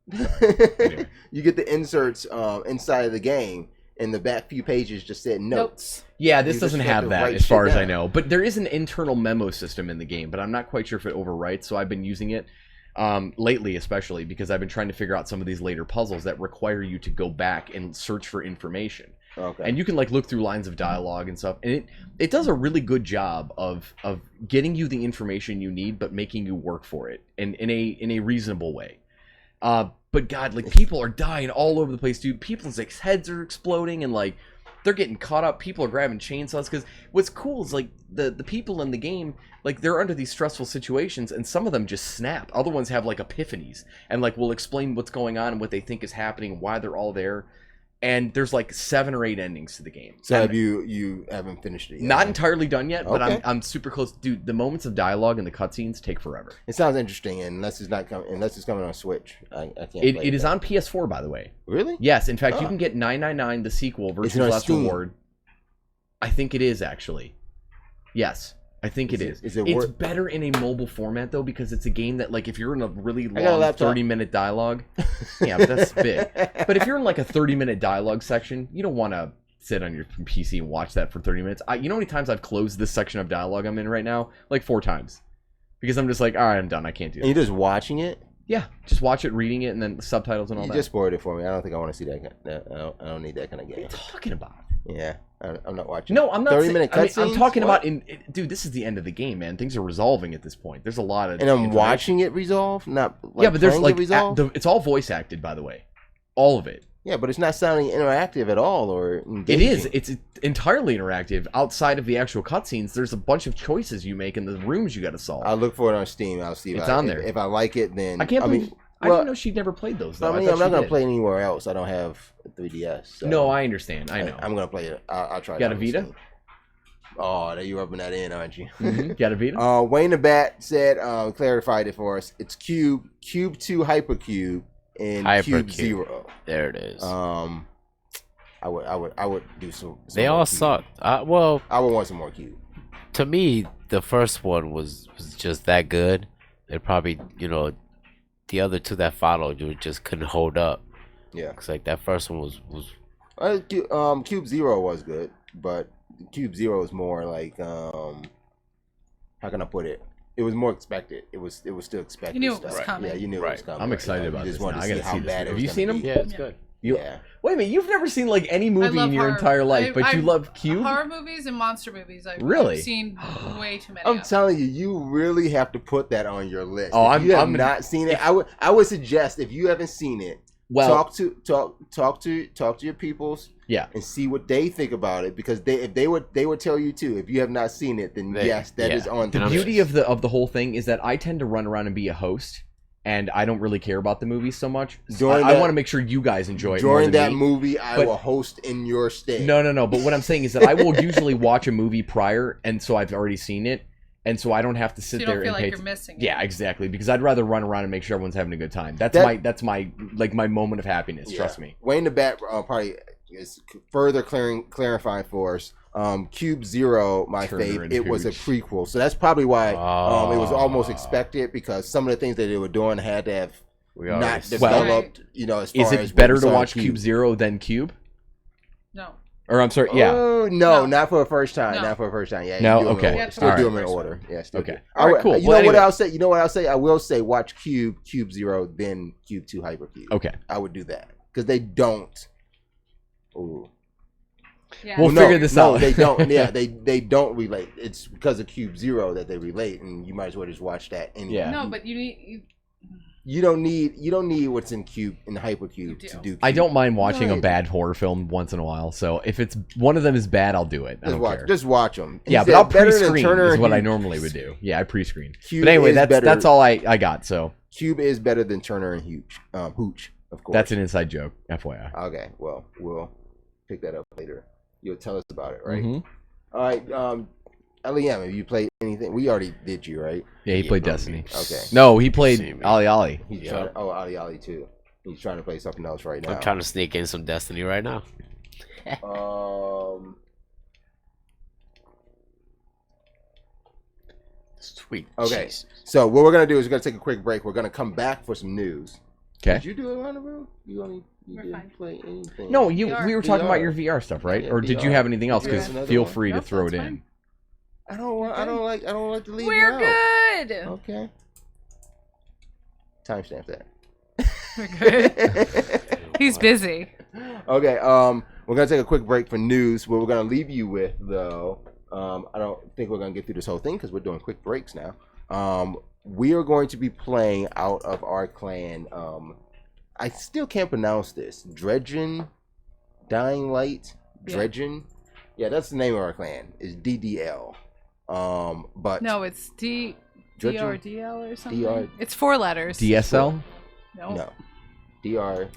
Speaker 4: Anyway.
Speaker 5: you get the inserts inside of the game, and the back few pages just said notes.
Speaker 4: Yeah, this
Speaker 5: You
Speaker 4: doesn't
Speaker 5: just have
Speaker 4: have
Speaker 5: to
Speaker 4: that
Speaker 5: write
Speaker 4: as far
Speaker 5: shit
Speaker 4: as I
Speaker 5: down.
Speaker 4: know. But there is an internal memo system in the game, but I'm not quite sure if it overwrites, so I've been using it lately, especially because I've been trying to figure out some of these later puzzles that require you to go back and search for information.
Speaker 5: Okay.
Speaker 4: And you can like look through lines of dialogue and stuff, and it does a really good job of getting you the information you need, but making you work for it in a reasonable way. But God, like people are dying all over the place, dude. People's like heads are exploding, and like they're getting caught up. People are grabbing chainsaws because what's cool is like the people in the game, like they're under these stressful situations, and some of them just snap. Other ones have like epiphanies and like will explain what's going on and what they think is happening and why they're all there. And there's like 7 or 8 endings to the game.
Speaker 5: So
Speaker 4: And
Speaker 5: have you haven't finished it yet?
Speaker 4: not entirely done yet, but
Speaker 5: Okay.
Speaker 4: I'm super close. Dude, the moments of dialogue and the cutscenes take forever.
Speaker 5: It sounds interesting, unless it's coming on Switch. I can't. Play
Speaker 4: It is on PS4, by the way.
Speaker 5: Really?
Speaker 4: Yes, in fact, you
Speaker 5: Oh.
Speaker 4: can get 999 the sequel
Speaker 5: Is
Speaker 4: versus
Speaker 5: it on
Speaker 4: Last
Speaker 5: Steam?
Speaker 4: Reward. I think it is actually. Yes, I think
Speaker 5: Is
Speaker 4: it
Speaker 5: it-
Speaker 4: is.
Speaker 5: is it
Speaker 4: It's
Speaker 5: worth-
Speaker 4: better in a mobile format though, because it's a game that like if you're in a really
Speaker 5: got a
Speaker 4: long
Speaker 5: laptop.
Speaker 4: 30-minute dialogue, yeah, but that's big. But if you're in like a 30-minute dialogue section, you don't want to sit on your PC and watch that for 30 minutes. You know how many times I've closed this section of dialogue I'm in right now? Like 4 times. Because I'm just like, all right, I'm done. I can't do
Speaker 5: And
Speaker 4: that.
Speaker 5: you're just watching it?
Speaker 4: Yeah, just watch it, reading it, and then the subtitles and all
Speaker 5: You
Speaker 4: that.
Speaker 5: just spoiled it for me. I don't think I want to see that. I don't need that kind of
Speaker 4: What are
Speaker 5: game.
Speaker 4: you talking about?
Speaker 5: Yeah, I'm not watching.
Speaker 4: No, I'm not.
Speaker 5: 30-minute
Speaker 4: I'm
Speaker 5: cutscenes?
Speaker 4: talking
Speaker 5: What?
Speaker 4: about dude. This is the end of the game, man. Things are resolving at this point. There's a lot of.
Speaker 5: And I'm
Speaker 4: information.
Speaker 5: watching it resolve, not like
Speaker 4: Yeah, but there's
Speaker 5: playing
Speaker 4: like
Speaker 5: it resolve.
Speaker 4: it's all voice acted, by the way, all of it.
Speaker 5: Yeah, but it's not sounding interactive at all, or engaging.
Speaker 4: It is. It's entirely interactive. Outside of the actual cutscenes, there's a bunch of choices you make in the rooms you got to solve.
Speaker 5: I'll look for it on Steam. I'll see if
Speaker 4: It's on there.
Speaker 5: If I like it, then
Speaker 4: I can't believe. I
Speaker 5: well,
Speaker 4: didn't know she'd never played those. Though.
Speaker 5: I mean,
Speaker 4: thought
Speaker 5: I'm not
Speaker 4: she
Speaker 5: gonna
Speaker 4: did.
Speaker 5: play it anywhere else. I don't have a 3DS. So
Speaker 4: No, I understand. I know.
Speaker 5: I'm gonna play it. I'll try.
Speaker 4: Got
Speaker 5: it
Speaker 4: a
Speaker 5: on
Speaker 4: Vita?
Speaker 5: Steam. Oh, you're rubbing that in, aren't you?
Speaker 4: Mhm. Got a Vita?
Speaker 5: Wayne the Bat said, clarified it for us. It's Cube 2 Hypercube, and Cube
Speaker 6: Hypercube.
Speaker 5: 0.
Speaker 6: There it is.
Speaker 5: I would do some
Speaker 6: They
Speaker 5: more
Speaker 6: all
Speaker 5: Cube.
Speaker 6: suck. Well,
Speaker 5: I would want some more Cube.
Speaker 6: to me, the first one was just that good. It probably, the other two that followed, you just couldn't hold up.
Speaker 5: Yeah.
Speaker 6: Cause like that first one was
Speaker 5: Cube 0 was good, but Cube 0 is more like how can I put it? It was more expected. It was still expected.
Speaker 3: You knew it
Speaker 5: stuff.
Speaker 3: was coming.
Speaker 5: Yeah, you knew it was
Speaker 6: Right.
Speaker 5: coming.
Speaker 4: I'm excited
Speaker 5: You
Speaker 4: about
Speaker 5: just
Speaker 4: this
Speaker 5: wanted
Speaker 4: now.
Speaker 5: to
Speaker 4: I
Speaker 5: see
Speaker 4: gotta
Speaker 5: how
Speaker 4: see this.
Speaker 5: bad it
Speaker 4: Have
Speaker 5: was
Speaker 4: you
Speaker 5: gonna
Speaker 4: seen them?
Speaker 5: be.
Speaker 6: yeah, it's
Speaker 3: Yeah.
Speaker 6: good.
Speaker 5: Yeah.
Speaker 4: Wait a minute. You've never seen like any movie
Speaker 3: love
Speaker 4: in your
Speaker 3: horror.
Speaker 4: entire life, but you
Speaker 3: I've-
Speaker 4: love Cube.
Speaker 3: Horror movies and monster movies.
Speaker 4: Really?
Speaker 3: I've seen way too many.
Speaker 5: I'm
Speaker 3: of.
Speaker 5: telling you, you really have to put that on your list.
Speaker 4: Oh,
Speaker 5: if
Speaker 4: I'm-
Speaker 5: you have
Speaker 4: I'm-
Speaker 5: not seen it, I would suggest if you haven't seen it,
Speaker 4: Well,
Speaker 5: talk to your peoples,
Speaker 4: yeah.
Speaker 5: and see what they think about it, because they would tell you too. If you have not seen it, then yes, that is on
Speaker 4: The
Speaker 5: the
Speaker 4: beauty
Speaker 5: list.
Speaker 4: of the whole thing is that I tend to run around and be a host, and I don't really care about the movies so much.
Speaker 5: During
Speaker 4: I
Speaker 5: that-
Speaker 4: want to make sure you guys enjoy it more
Speaker 5: During
Speaker 4: than
Speaker 5: that
Speaker 4: me.
Speaker 5: movie, I
Speaker 4: But-
Speaker 5: will host in your stead.
Speaker 4: No. But what I'm saying is that I will usually watch a movie prior, and so I've already seen it, and so I don't have to
Speaker 3: So
Speaker 4: sit
Speaker 3: you
Speaker 4: there
Speaker 3: don't feel
Speaker 4: and
Speaker 3: like
Speaker 4: pay.
Speaker 3: you're missing.
Speaker 4: Yeah, exactly. Because I'd rather run around and make sure everyone's having a good time. That's
Speaker 5: That-
Speaker 4: my like my moment of happiness.
Speaker 5: Yeah.
Speaker 4: Trust me.
Speaker 5: Wayne the Bat probably is further clarifying for us. Cube 0, my
Speaker 4: Turner
Speaker 5: fave,
Speaker 4: and
Speaker 5: it was a
Speaker 4: Hooch.
Speaker 5: prequel, so that's probably why it was almost
Speaker 6: Ah.
Speaker 5: expected, because some of the things that they were doing had to have
Speaker 6: We
Speaker 5: not
Speaker 6: already said-
Speaker 5: developed. As far
Speaker 4: Is
Speaker 5: as
Speaker 4: it
Speaker 5: what
Speaker 4: better
Speaker 5: we
Speaker 4: to
Speaker 5: saw in
Speaker 4: watch Cube 0 than Cube?
Speaker 3: No.
Speaker 4: Or I'm sorry, yeah.
Speaker 5: Oh,
Speaker 3: No.
Speaker 5: not for the first time.
Speaker 3: No.
Speaker 5: Not for the first time. Yeah.
Speaker 4: No?
Speaker 5: you do 'em in
Speaker 4: Okay.
Speaker 5: order.
Speaker 3: Yeah,
Speaker 5: Still
Speaker 3: for
Speaker 5: do
Speaker 3: the
Speaker 5: them in
Speaker 3: first
Speaker 5: order. Yeah. Still
Speaker 4: Okay.
Speaker 5: do.
Speaker 4: All right, cool.
Speaker 5: You
Speaker 4: Well,
Speaker 5: know what
Speaker 4: anyway.
Speaker 5: I'll say? You know what I'll say? I will say watch Cube 0, then Cube 2 Hypercube.
Speaker 4: Okay.
Speaker 5: I would do that because they don't. Ooh.
Speaker 3: Yeah.
Speaker 4: We'll figure this out.
Speaker 5: They don't. Yeah, they don't relate. It's because of Cube 0 that they relate, and you might as well just watch that. Anyway.
Speaker 4: Yeah.
Speaker 3: No, but you need.
Speaker 5: You don't need what's in Hypercube to do.
Speaker 4: I
Speaker 5: Cube.
Speaker 4: don't mind watching a
Speaker 5: Right.
Speaker 4: bad horror film once in a while. So if it's one of them is bad, I'll do it. I don't care.
Speaker 5: Just watch them.
Speaker 4: Yeah, but I'll pre-screen is what I normally would do. Yeah, I pre-screen.
Speaker 5: Cube
Speaker 4: But anyway,
Speaker 5: is
Speaker 4: that's
Speaker 5: better.
Speaker 4: all I got. So
Speaker 5: Cube is better than Turner and Hooch, of course.
Speaker 4: that's an inside joke, FYI.
Speaker 5: Okay, well, we'll pick that up later. You'll tell us about it, right?
Speaker 4: Mhm.
Speaker 5: All right, LEM, have you played anything? We already did you, right?
Speaker 4: Yeah, he played Destiny.
Speaker 5: Okay.
Speaker 4: No, he played
Speaker 6: See me.
Speaker 4: Ali Ali.
Speaker 5: He's trying. Oh, Ali Ali too. He's trying to play something else right now.
Speaker 6: I'm trying to sneak in some Destiny right now. Sweet.
Speaker 5: Okay.
Speaker 6: Jesus.
Speaker 5: So what we're gonna do is we're gonna take a quick break. We're gonna come back for some news.
Speaker 4: Okay.
Speaker 5: Did you do it around the room? You
Speaker 3: We're
Speaker 5: didn't
Speaker 3: fine.
Speaker 5: play anything?
Speaker 4: No, we were talking about
Speaker 5: VR.
Speaker 4: your VR stuff, right?
Speaker 5: Yeah,
Speaker 4: Or did you
Speaker 5: VR.
Speaker 4: have anything else?
Speaker 5: Yeah,
Speaker 4: Because
Speaker 5: another
Speaker 4: feel
Speaker 5: one.
Speaker 4: free to
Speaker 3: Nope,
Speaker 4: throw it
Speaker 3: that's
Speaker 4: in.
Speaker 3: fine.
Speaker 5: I don't like to leave
Speaker 3: We're
Speaker 5: you out.
Speaker 3: good.
Speaker 5: Okay. Timestamp that.
Speaker 3: We're good. He's busy.
Speaker 5: Okay, we're gonna take a quick break for news. What we're gonna leave you with, though, I don't think we're gonna get through this whole thing because we're doing quick breaks now. We are going to be playing out of our clan. I still can't pronounce this. Dredgen, Dying Light,
Speaker 3: Yeah.
Speaker 5: Dredgen. Yeah, that's the name of our clan. Is DDL. But
Speaker 3: No, it's
Speaker 5: Dredgen?
Speaker 3: DRDL or something.
Speaker 5: DR
Speaker 3: It's 4 letters.
Speaker 4: DSL?
Speaker 3: No.
Speaker 5: No, DR.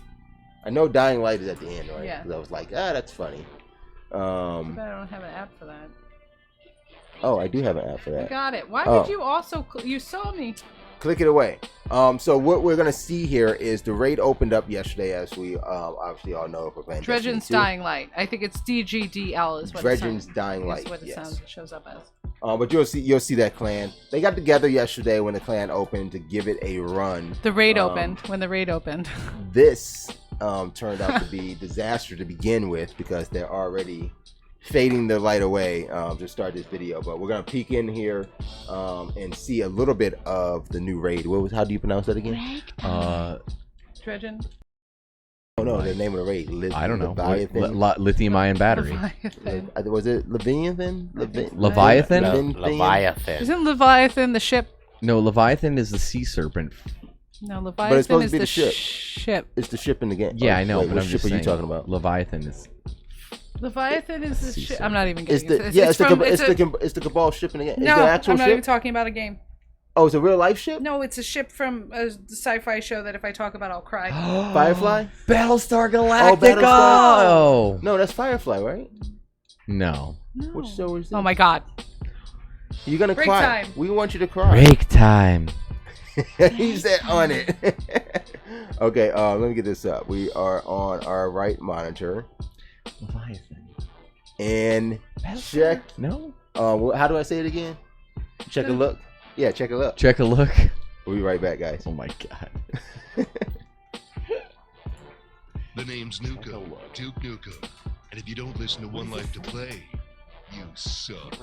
Speaker 5: I know Dying Light is at the end, right?
Speaker 3: Yeah.
Speaker 5: 'Cause I was like, that's funny.
Speaker 3: But I don't have an app for that.
Speaker 5: Oh, I do have an app for
Speaker 3: I
Speaker 5: that.
Speaker 3: got it. Why
Speaker 5: Oh.
Speaker 3: did you also? You saw me.
Speaker 5: Click it away. So what we're gonna see here is the raid opened up yesterday, as we obviously all know if we're playing Destiny
Speaker 3: Dredgen's
Speaker 5: 2.
Speaker 3: Dying Light. I think it's DGDL is what
Speaker 5: Dredgen's
Speaker 3: it
Speaker 5: Dying
Speaker 3: sounds,
Speaker 5: Light.
Speaker 3: is what it
Speaker 5: Yes.
Speaker 3: sounds shows up as.
Speaker 5: But you'll see that clan. They got together yesterday when the clan opened to give it a run.
Speaker 3: The raid opened when the raid opened.
Speaker 5: This turned out to be disaster to begin with because they're already fading their light away to start this video. But we're gonna peek in here and see a little bit of the new raid. How do you pronounce that again?
Speaker 3: Dredgen.
Speaker 5: Oh no, the name of the raid.
Speaker 4: I don't know.
Speaker 5: Leviathan.
Speaker 4: Lithium-ion battery.
Speaker 3: Leviathan.
Speaker 5: Was it Leviathan?
Speaker 4: Leviathan?
Speaker 5: Leviathan?
Speaker 3: Isn't Leviathan the ship?
Speaker 4: No, Leviathan is the sea serpent.
Speaker 3: No,
Speaker 5: it's
Speaker 3: Leviathan
Speaker 5: supposed
Speaker 3: is
Speaker 5: to be
Speaker 3: the
Speaker 5: the ship.
Speaker 3: ship.
Speaker 5: It's the ship in the game.
Speaker 4: Yeah,
Speaker 5: Oh,
Speaker 4: I know,
Speaker 5: wait,
Speaker 4: but
Speaker 5: what
Speaker 4: I'm
Speaker 5: ship
Speaker 4: just
Speaker 5: are you
Speaker 4: saying.
Speaker 5: talking about?
Speaker 4: Leviathan is.
Speaker 3: Leviathan is the
Speaker 4: Sea
Speaker 3: ship.
Speaker 4: serpent.
Speaker 3: I'm not even
Speaker 5: It's
Speaker 3: getting
Speaker 5: the
Speaker 3: it.
Speaker 5: yeah, it's
Speaker 3: from,
Speaker 5: it's the Cabal ship in the game. Is
Speaker 3: No,
Speaker 5: the actual
Speaker 3: I'm not
Speaker 5: ship?
Speaker 3: even talking about a game.
Speaker 5: Oh, it's a real life ship?
Speaker 3: No, it's a ship from a sci-fi show that if I talk about, I'll cry.
Speaker 5: Firefly?
Speaker 4: Battlestar Galactica!
Speaker 5: Battlestar.
Speaker 4: Oh!
Speaker 5: No, that's Firefly, right?
Speaker 4: No.
Speaker 3: No.
Speaker 5: Which show is this?
Speaker 3: Oh my god.
Speaker 5: You're gonna
Speaker 3: Break
Speaker 5: cry.
Speaker 3: time.
Speaker 5: We want you to cry.
Speaker 4: Break time.
Speaker 5: He said on it. Okay, let me get this up. We are on our right monitor.
Speaker 4: Leviathan.
Speaker 5: And
Speaker 4: Battlestar?
Speaker 5: check.
Speaker 4: No?
Speaker 5: How do I say it again? Check a look. Yeah, check a look.
Speaker 4: Check a look.
Speaker 5: We'll be right back, guys.
Speaker 4: Oh my god.
Speaker 8: The name's Nuka, Duke Nuka. And if you don't listen to One Life to Play, you suck.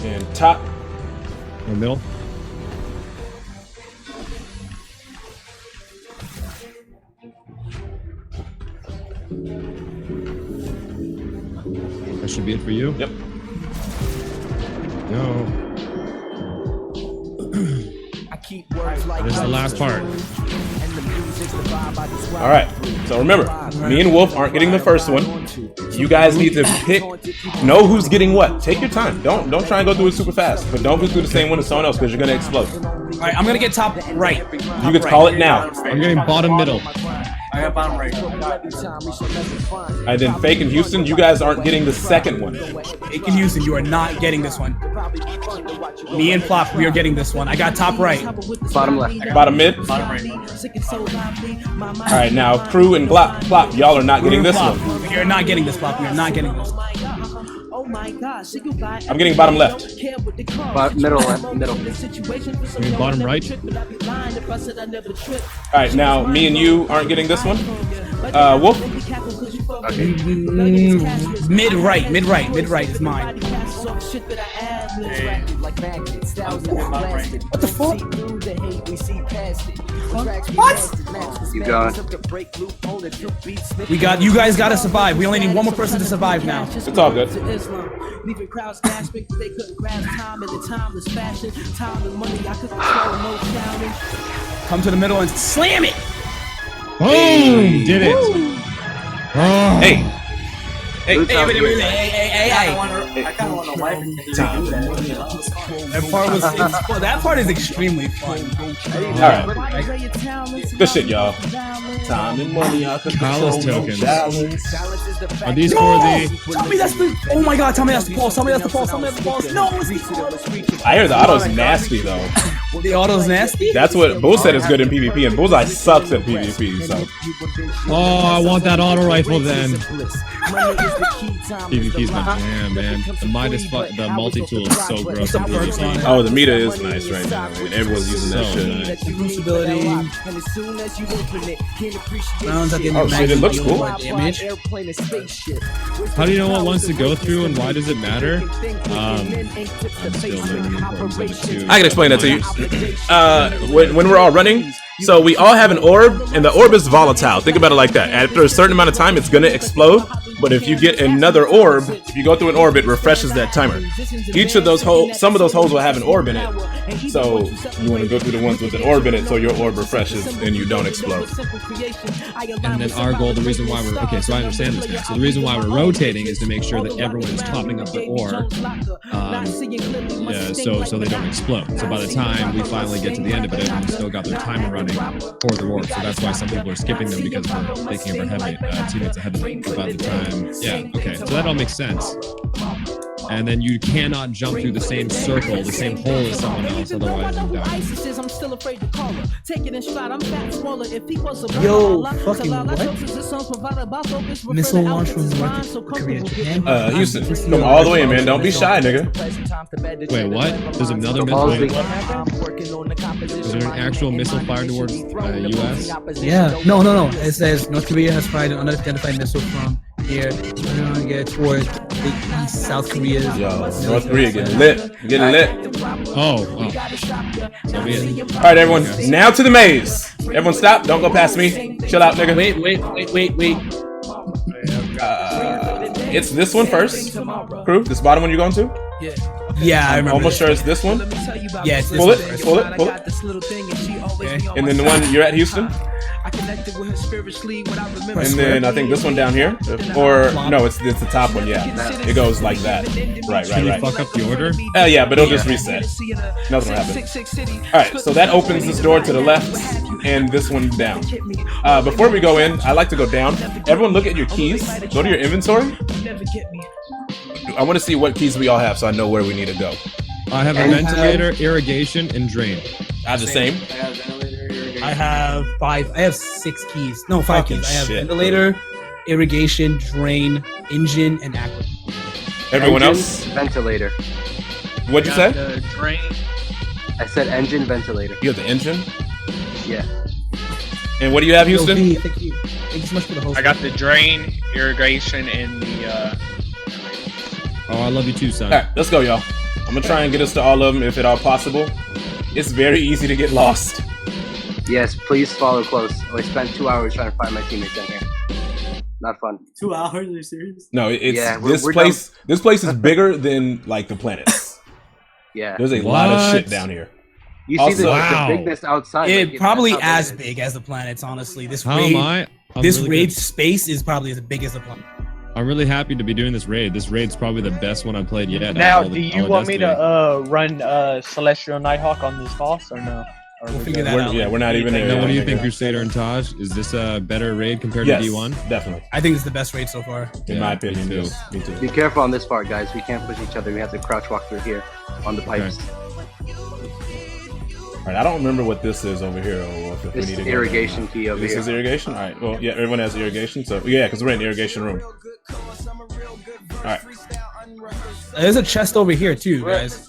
Speaker 9: And top.
Speaker 10: Or middle. That should be it for you.
Speaker 9: Yep.
Speaker 10: No. This is the last part.
Speaker 9: All right. So remember, me and Wolf aren't getting the first one. You guys need to know who's getting what. Take your time. Don't try and go through it super fast. But don't go through the same one as someone else because you're gonna explode.
Speaker 11: All right, I'm gonna get top right.
Speaker 9: You can call it now.
Speaker 10: I'm getting bottom middle.
Speaker 11: I got bottom right.
Speaker 9: And then Fake and Houston, you guys aren't getting the second one.
Speaker 11: Fake and Houston, you are not getting this one. Me and Plop, we are getting this one. I got top right.
Speaker 12: Bottom left.
Speaker 9: Bottom mid.
Speaker 11: Bottom right.
Speaker 9: All right, now Crew and Plop, y'all are not getting this one.
Speaker 11: You're not getting this, Plop. You're not getting this.
Speaker 9: I'm getting bottom left.
Speaker 12: Middle left. Middle.
Speaker 10: Bottom right.
Speaker 9: All right, now me and you aren't getting this one. Wolf.
Speaker 12: Okay.
Speaker 11: Mid right is mine. What the fuck? What?
Speaker 12: You gone.
Speaker 11: You guys gotta survive. We only need one more person to survive now.
Speaker 9: It's all good.
Speaker 11: Leaving crowds gasping, they couldn't grasp time in the timeless fashion. Time and money, I could control no challenge. Come to the middle and slam it!
Speaker 10: Boom! Did it! Oh.
Speaker 9: Hey!
Speaker 11: Hey! I kind of want to wipe it. That part is extremely fun.
Speaker 9: Alright. Good shit, y'all. Time and money, I could
Speaker 10: Palace tokens.
Speaker 9: Balance.
Speaker 10: Are these for the...
Speaker 11: Tell me that's the... Oh my god, tell me that's the pulse. Tell me that's the pulse. Tell me that's the pulse. No, it's the auto.
Speaker 9: I hear the auto's nasty, though.
Speaker 11: The auto's nasty?
Speaker 9: That's what Bull said is good in PvP, and Bullseye sucks at PvP, so...
Speaker 10: Oh, I want that auto rifle then. PvP's my jam, man. The multi-tool is so gross.
Speaker 9: Oh, the meta is nice right now. I mean, everyone's using that shit. Oh shit, it looks cool.
Speaker 10: How do you know what ones to go through and why does it matter? I'm still learning the importance of it too.
Speaker 9: I can explain that to you. When we're all running, so we all have an orb, and the orb is volatile. Think about it like that. After a certain amount of time, it's gonna explode. But if you get another orb, if you go through an orb, it refreshes that timer. Each of those holes, some of those holes will have an orb in it. So you want to go through the ones with an orb in it, so your orb refreshes and you don't explode.
Speaker 10: And then our goal, the reason why we're okay, so I understand this now. So the reason why we're rotating is to make sure that everyone is topping up the ore, so they don't explode. So by the time we finally get to the end of it, everyone's still got their timer running for the orb. So that's why some people are skipping them because we're thinking of our teammates ahead of them. But by the time, yeah, okay, so that all makes sense. And then you cannot jump through the same circle, the same hole as someone else, otherwise you die.
Speaker 11: Yo, fucking what? Missile launch from North Korea, Japan?
Speaker 9: Houston, come all the way in, man. Don't be shy, nigga.
Speaker 10: Wait, what? There's another missile. Is there an actual missile fired towards U.S.?
Speaker 11: Yeah. No. It says North Korea has fired an unidentified missile from here. We're gonna get toward the east, South Korea's.
Speaker 9: Yo, North Korea getting lit. Getting lit.
Speaker 10: Oh. So be it.
Speaker 9: All right, everyone. Now to the maze. Everyone stop. Don't go past me. Chill out, nigga.
Speaker 11: Wait.
Speaker 9: It's this one first. Crew, this bottom one you're going to?
Speaker 11: Yeah, I remember.
Speaker 9: Almost sure it's this one.
Speaker 11: Yeah, it's this
Speaker 9: pull
Speaker 11: one.
Speaker 9: Pull it. Okay. And then the one you're at, Houston. And then I think this one down here, or no, it's the top one. Yeah, it goes like that. Right.
Speaker 10: Can you fuck up the order?
Speaker 9: Yeah, but it'll just reset. Nothing will happen. All right, so that opens this door to the left, and this one down. Before we go in, I like to go down. Everyone, look at your keys. Go to your inventory. I want to see what keys we all have, so I know where we need to go.
Speaker 10: I have a ventilator, irrigation, and drain.
Speaker 9: I have the same.
Speaker 11: I have 5. I have 6 keys. No, 5 keys. I have ventilator, irrigation, drain, engine, and aqua.
Speaker 9: Everyone
Speaker 12: engine,
Speaker 9: else?
Speaker 12: Ventilator.
Speaker 9: What'd you say?
Speaker 13: The drain.
Speaker 12: I said engine, ventilator.
Speaker 9: You have the engine?
Speaker 12: Yeah.
Speaker 9: And what do you have, Houston?
Speaker 11: Thank you so much for the host.
Speaker 13: I got the drain, irrigation, and the.
Speaker 10: Oh, I love you too, son.
Speaker 9: All right, let's go, y'all. I'm gonna try and get us to all of them if at all possible. It's very easy to get lost.
Speaker 12: Yes, please follow close. I spent 2 hours trying to find my teammates in here. Not fun.
Speaker 13: 2 hours? Are you serious?
Speaker 9: No, it's
Speaker 12: Yeah,
Speaker 9: this
Speaker 12: we're
Speaker 9: place. This place is bigger than like the planets.
Speaker 12: Yeah.
Speaker 9: There's a lot of shit down here.
Speaker 12: You see
Speaker 9: Also-
Speaker 12: the bigness outside.
Speaker 13: It
Speaker 12: like,
Speaker 13: probably
Speaker 12: that's how
Speaker 13: as
Speaker 12: it is.
Speaker 13: big as the planets, honestly. This
Speaker 10: How
Speaker 13: raid,
Speaker 10: am I? I'm
Speaker 13: this
Speaker 10: really
Speaker 13: raid
Speaker 10: good.
Speaker 13: space is probably as big as the planet.
Speaker 10: I'm really happy to be doing this raid. This raid's probably the best one I've played yet.
Speaker 14: Now,
Speaker 10: All
Speaker 14: do
Speaker 10: the-
Speaker 14: you
Speaker 10: all
Speaker 14: want me
Speaker 10: Destiny.
Speaker 14: to run Celestial Nighthawk on this boss or no? Or
Speaker 13: We'll
Speaker 14: we
Speaker 13: figure
Speaker 14: good?
Speaker 13: that out.
Speaker 9: Yeah, we're not even there.
Speaker 10: Now, what do you
Speaker 9: yet.
Speaker 10: think, Crusader and Taj? Is this a better raid compared
Speaker 9: Yes,
Speaker 10: to D1?
Speaker 9: definitely.
Speaker 13: I think it's the best raid so far.
Speaker 9: In my opinion,
Speaker 10: me too.
Speaker 9: yes. Me too.
Speaker 12: Be careful on this part, guys. We can't push each other. We have to crouch walk through here on the pipes.
Speaker 9: All right, I don't remember what this is over here. Or if we
Speaker 12: This
Speaker 9: need
Speaker 12: is
Speaker 9: to go
Speaker 12: irrigation
Speaker 9: there.
Speaker 12: key over
Speaker 9: This
Speaker 12: here.
Speaker 9: is irrigation. All right. Well, yeah, everyone has irrigation. So yeah, because we're in the irrigation room. All right.
Speaker 13: There's a chest over here too, guys.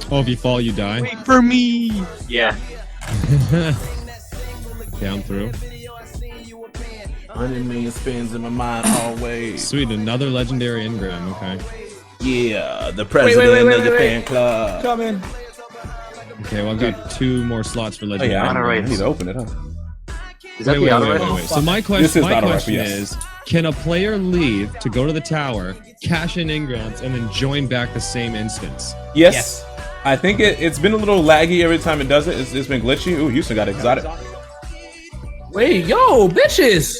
Speaker 10: Oh, if you fall, you die.
Speaker 14: Wait for me.
Speaker 12: Yeah.
Speaker 10: Down through.
Speaker 9: 100 million spins in my mind always.
Speaker 10: Sweet, another legendary engram. Okay.
Speaker 9: Yeah, the president of the fan club.
Speaker 13: Come in.
Speaker 10: Okay, well, I've got 2 more slots for
Speaker 9: Oh,
Speaker 10: legendary.
Speaker 9: yeah, I
Speaker 10: engrams.
Speaker 9: need to open it, huh?
Speaker 12: Is that
Speaker 10: Wait.
Speaker 12: the auto
Speaker 10: So my
Speaker 9: This
Speaker 10: question,
Speaker 9: is the
Speaker 10: my
Speaker 9: auto
Speaker 10: question
Speaker 9: rifle, yes.
Speaker 10: is, can a player leave to go to the tower, cash in engrams, and then join back the same instance?
Speaker 9: Yes. I think it's been a little laggy every time it does it. It's been glitchy. Ooh, Houston got exotic.
Speaker 13: Wait, yo, bitches.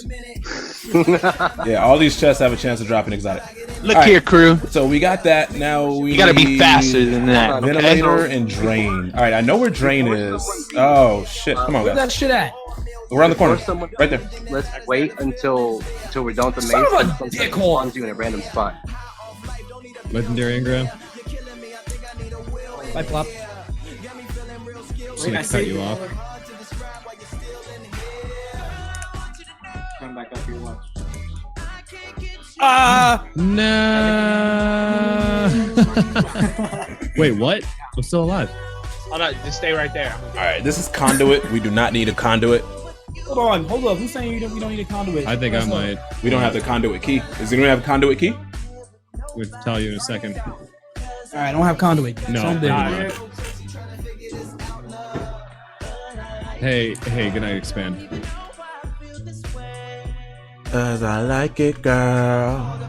Speaker 9: Yeah, all these chests have a chance to drop an exotic.
Speaker 14: Look
Speaker 9: All right,
Speaker 14: here, crew.
Speaker 9: So we got that. Now we
Speaker 14: You gotta be
Speaker 9: need
Speaker 14: faster than that.
Speaker 9: Ventilator
Speaker 14: Okay?
Speaker 9: and drain. All right, I know where drain is. Oh shit! Come on,
Speaker 13: Where's that
Speaker 9: guys.
Speaker 13: shit at?
Speaker 9: We're on the corner,
Speaker 12: Or someone-
Speaker 9: right there.
Speaker 12: Let's wait until we're done with the
Speaker 13: Son
Speaker 12: maze.
Speaker 13: of a
Speaker 12: and sometimes it
Speaker 13: dickhole.
Speaker 12: spawns you in a random spot.
Speaker 10: Legendary engram?
Speaker 13: Bye, Plop.
Speaker 10: Just gonna cut you off.
Speaker 13: Come back up here, watch.
Speaker 10: No. Wait, what? I'm still alive.
Speaker 14: Oh no, just stay right there.
Speaker 9: All right, this is conduit. We do not need a conduit.
Speaker 13: Hold up. Who's saying we don't need a conduit?
Speaker 10: I think I might.
Speaker 9: We don't have the conduit key. Does anyone have a conduit key?
Speaker 10: We'll tell you in a second.
Speaker 13: All right, I don't have conduit.
Speaker 10: No.
Speaker 13: Someday.
Speaker 10: Hey, good night, expand.
Speaker 9: Cause I like it, girl.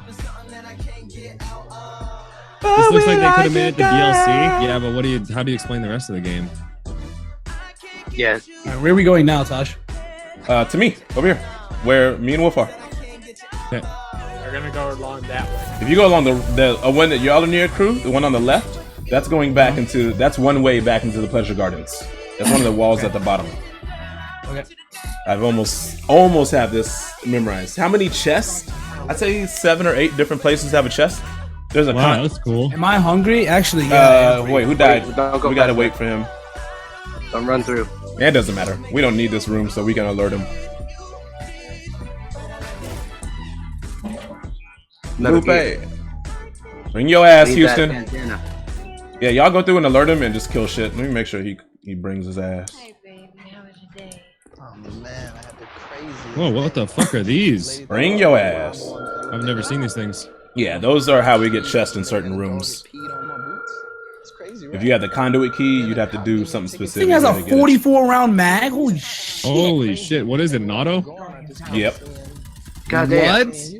Speaker 10: This looks like they could have made it the DLC. Yeah, but how do you explain the rest of the game?
Speaker 12: Yeah.
Speaker 13: All right, where are we going now, Tosh?
Speaker 9: To me, over here, where me and Wolf are.
Speaker 10: Okay.
Speaker 14: We're gonna go along that way.
Speaker 9: If you go along the one that y'all are near, crew, the one on the left, that's going back into. That's one way back into the pleasure gardens. That's one of the walls at the bottom.
Speaker 13: Okay.
Speaker 9: I've almost have this memorized. How many chests? I'd say 7 or 8 different places have a chest. There's a
Speaker 10: Wow, that's cool.
Speaker 13: Am I hungry? Actually, yeah.
Speaker 9: wait, who died?
Speaker 12: Wait, don't go
Speaker 9: We gotta
Speaker 12: back.
Speaker 9: wait for him.
Speaker 12: Don't run through.
Speaker 9: Yeah, it doesn't matter. We don't need this room, so we can alert him.
Speaker 12: Another
Speaker 9: Lupe,
Speaker 12: gate.
Speaker 9: bring your ass,
Speaker 12: Need that
Speaker 9: Houston.
Speaker 12: bandana.
Speaker 9: Yeah, y'all go through and alert him and just kill shit. Let me make sure he brings his ass.
Speaker 10: Whoa, what the fuck are these?
Speaker 9: Bring your ass.
Speaker 10: I've never seen these things.
Speaker 9: Yeah, those are how we get chests in certain rooms. If you had the conduit key, you'd have to do something
Speaker 13: This
Speaker 9: specific.
Speaker 13: thing has a
Speaker 9: to get it.
Speaker 13: 44 round mag. Holy shit!
Speaker 10: Holy shit, what is it, an auto?
Speaker 9: Yep.
Speaker 12: Goddamn.
Speaker 10: What?
Speaker 12: Is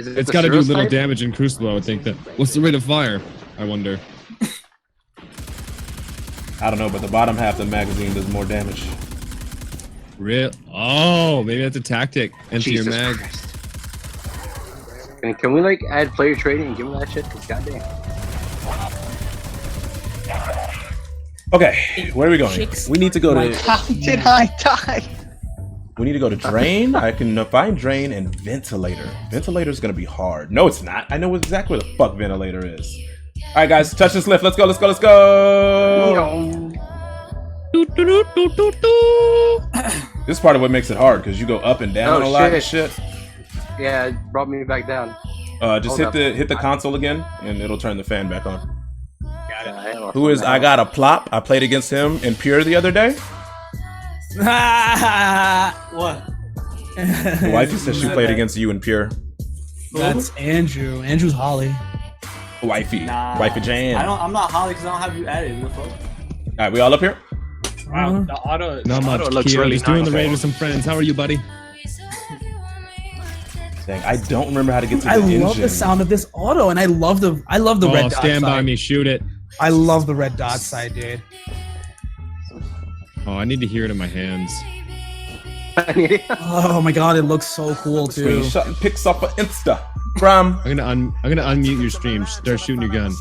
Speaker 12: it
Speaker 10: It's
Speaker 12: the
Speaker 10: got to do
Speaker 12: Cirrus
Speaker 10: little
Speaker 12: type?
Speaker 10: damage in Crucible, I would think. That. What's the rate of fire? I wonder.
Speaker 9: I don't know, but the bottom half of the magazine does more damage.
Speaker 10: Real? Oh, maybe that's a tactic. Enter your
Speaker 12: Jesus
Speaker 10: mag.
Speaker 12: Christ. And can we like add player trading and give them that shit? Cause goddamn.
Speaker 9: Okay, where are we going? We need to go to.
Speaker 14: How did I die?
Speaker 9: We need to go to drain. I can find drain and ventilator. Ventilator's gonna be hard. No, it's not. I know exactly where the fuck ventilator is. All right, guys, touch this lift. Let's go. Let's go. Let's go. This is part of what makes it hard because you go up and down
Speaker 12: Oh,
Speaker 9: a lot and
Speaker 12: shit.
Speaker 9: shit.
Speaker 12: Yeah, it brought me back down.
Speaker 9: Just
Speaker 12: Hold
Speaker 9: hit the console again, and it'll turn the fan back on.
Speaker 12: Yeah,
Speaker 9: Who is? I got a plop. I played against him in Pure the other day.
Speaker 13: What?
Speaker 9: The wifey says she played against you in Pure.
Speaker 13: That's Andrew. Andrew's Holly.
Speaker 9: Wifey.
Speaker 15: Nah.
Speaker 9: Wifey Jan.
Speaker 15: I'm not Holly because I don't have you added. What the fuck?
Speaker 9: All right, we all up here?
Speaker 14: Wow, the auto.
Speaker 10: Not much.
Speaker 14: Auto looks
Speaker 10: Keo,
Speaker 14: really
Speaker 10: just doing
Speaker 14: nice.
Speaker 10: the raid with some friends. How are you, buddy?
Speaker 9: Dang, I don't remember how to get to the
Speaker 13: I
Speaker 9: engine.
Speaker 13: love the sound of this auto, and I love the
Speaker 10: Oh,
Speaker 13: red dot
Speaker 10: stand by
Speaker 13: side.
Speaker 10: me. Shoot it.
Speaker 13: I love the red dot side, dude.
Speaker 10: Oh, I need to hear it in my hands.
Speaker 13: Oh my god, it looks so cool too.
Speaker 9: Screenshot and pics off of Insta. From.
Speaker 10: I'm gonna unmute your stream. Start shooting your gun.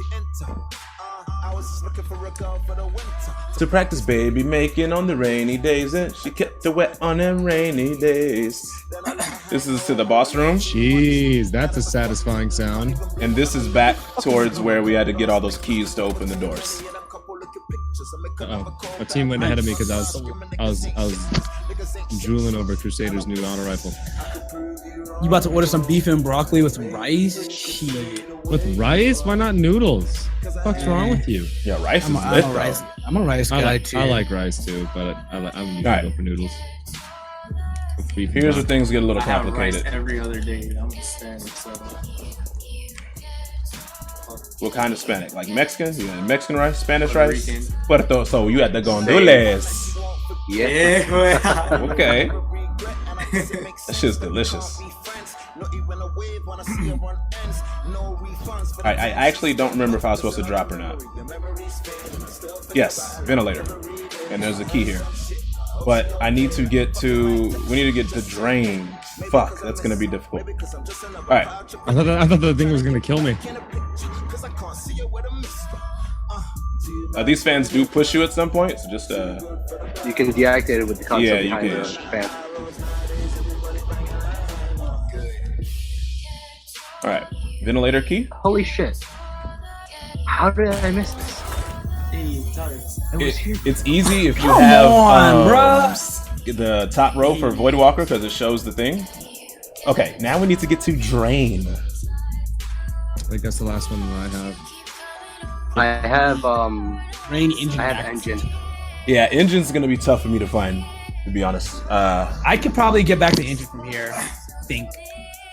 Speaker 9: To practice baby making on the rainy days, and she kept it wet on them rainy days. This is to the boss room.
Speaker 10: Jeez, that's a satisfying sound.
Speaker 9: And this is back towards where we had to get all those keys to open the doors.
Speaker 10: Uh-oh. My team went ahead of me because I was drooling over Crusader's new auto rifle.
Speaker 13: You about to order some beef and broccoli with some rice? Shit.
Speaker 10: With rice? Why not noodles? What the fuck's wrong with you?
Speaker 9: Yeah, rice is lit, though.
Speaker 13: I'm a rice guy
Speaker 10: too. I like rice too, but I'm usually go for noodles.
Speaker 9: Here's where things get a little
Speaker 14: I have
Speaker 9: complicated.
Speaker 14: rice every other day. I'm a Spanish, so.
Speaker 9: What kind of Spanish? Like Mexican? You want Mexican rice? Spanish
Speaker 14: Puerto
Speaker 9: rice?
Speaker 14: Rican.
Speaker 9: Puerto, so you had the gondolas.
Speaker 14: Yeah.
Speaker 9: Okay. That shit's delicious. I actually don't remember if I was supposed to drop or not. Yes, ventilator. And there's a key here. But I need to get to... We need to get the drain. Fuck, that's gonna be difficult. Alright.
Speaker 10: I thought the thing was gonna kill me.
Speaker 9: These fans do push you at some point, so just
Speaker 12: You can deactivate it with the console
Speaker 9: Yeah, you
Speaker 12: behind
Speaker 9: can.
Speaker 12: the fan.
Speaker 9: Alright. Ventilator key.
Speaker 12: Holy shit. How did I miss this?
Speaker 9: It's easy if you
Speaker 13: Come
Speaker 9: have
Speaker 13: on, bruh.
Speaker 9: the top row for Voidwalker because it shows the thing. Okay, now we need to get to drain.
Speaker 10: I think that's the last one that I have.
Speaker 12: I have
Speaker 13: Rain engine.
Speaker 12: I have engine.
Speaker 9: Yeah, engine's gonna be tough for me to find, to be honest.
Speaker 13: I could probably get back to engine from here. I think.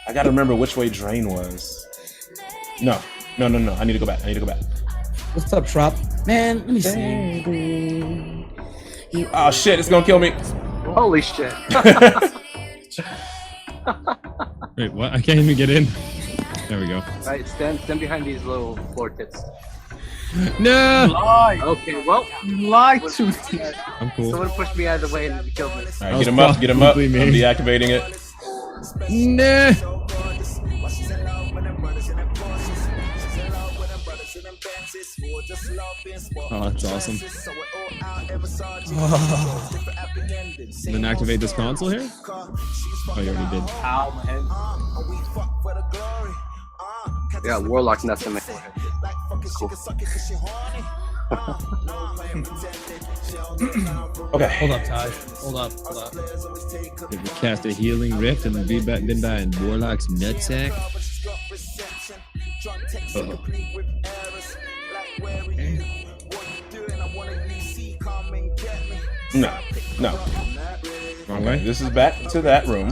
Speaker 9: I gotta remember which way drain was. No. I need to go back.
Speaker 13: What's up, Trop? Man, let me see.
Speaker 9: Oh shit, it's gonna kill me.
Speaker 12: Holy shit.
Speaker 10: Wait, what? I can't even get in. There we go.
Speaker 12: Alright, stand behind these little floor tits.
Speaker 10: No!
Speaker 14: Lie.
Speaker 12: Okay, well,
Speaker 14: You lied to me.
Speaker 10: I'm cool.
Speaker 12: someone pushed me out of the way and killed me.
Speaker 9: Alright, get him up. I'm
Speaker 10: probably me.
Speaker 9: deactivating it.
Speaker 10: Nah. Oh, that's awesome. And then activate this console here? Oh, you already did.
Speaker 14: Ow, my head.
Speaker 12: Yeah, Warlock nuts in my forehead. Cool.
Speaker 9: Okay.
Speaker 13: Hold up, Taj. Hold up.
Speaker 10: If we cast a healing rift and be back then by in Warlock's nutsack. Uh-oh.
Speaker 9: No.
Speaker 10: Wrong way?
Speaker 9: This is back to that room.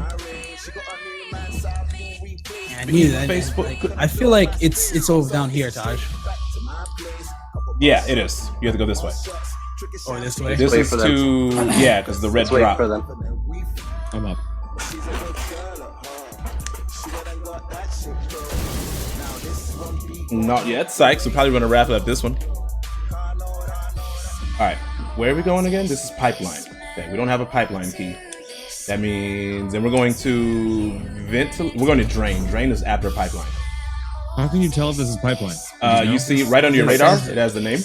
Speaker 13: I knew that. I feel like it's over down here, Taj.
Speaker 9: Yeah, it is. You have to go this way.
Speaker 13: Or this way.
Speaker 9: This is to yeah, because the red
Speaker 12: Let's wait
Speaker 9: drop.
Speaker 12: for them.
Speaker 10: I'm up.
Speaker 9: Not yet, psych. So probably gonna wrap up this one. All right, where are we going again? This is pipeline. Okay, we don't have a pipeline key. That means then we're going to we're going to drain. Drain is after pipeline.
Speaker 10: How can you tell if this is pipeline?
Speaker 9: You see right under your radar, it has the name.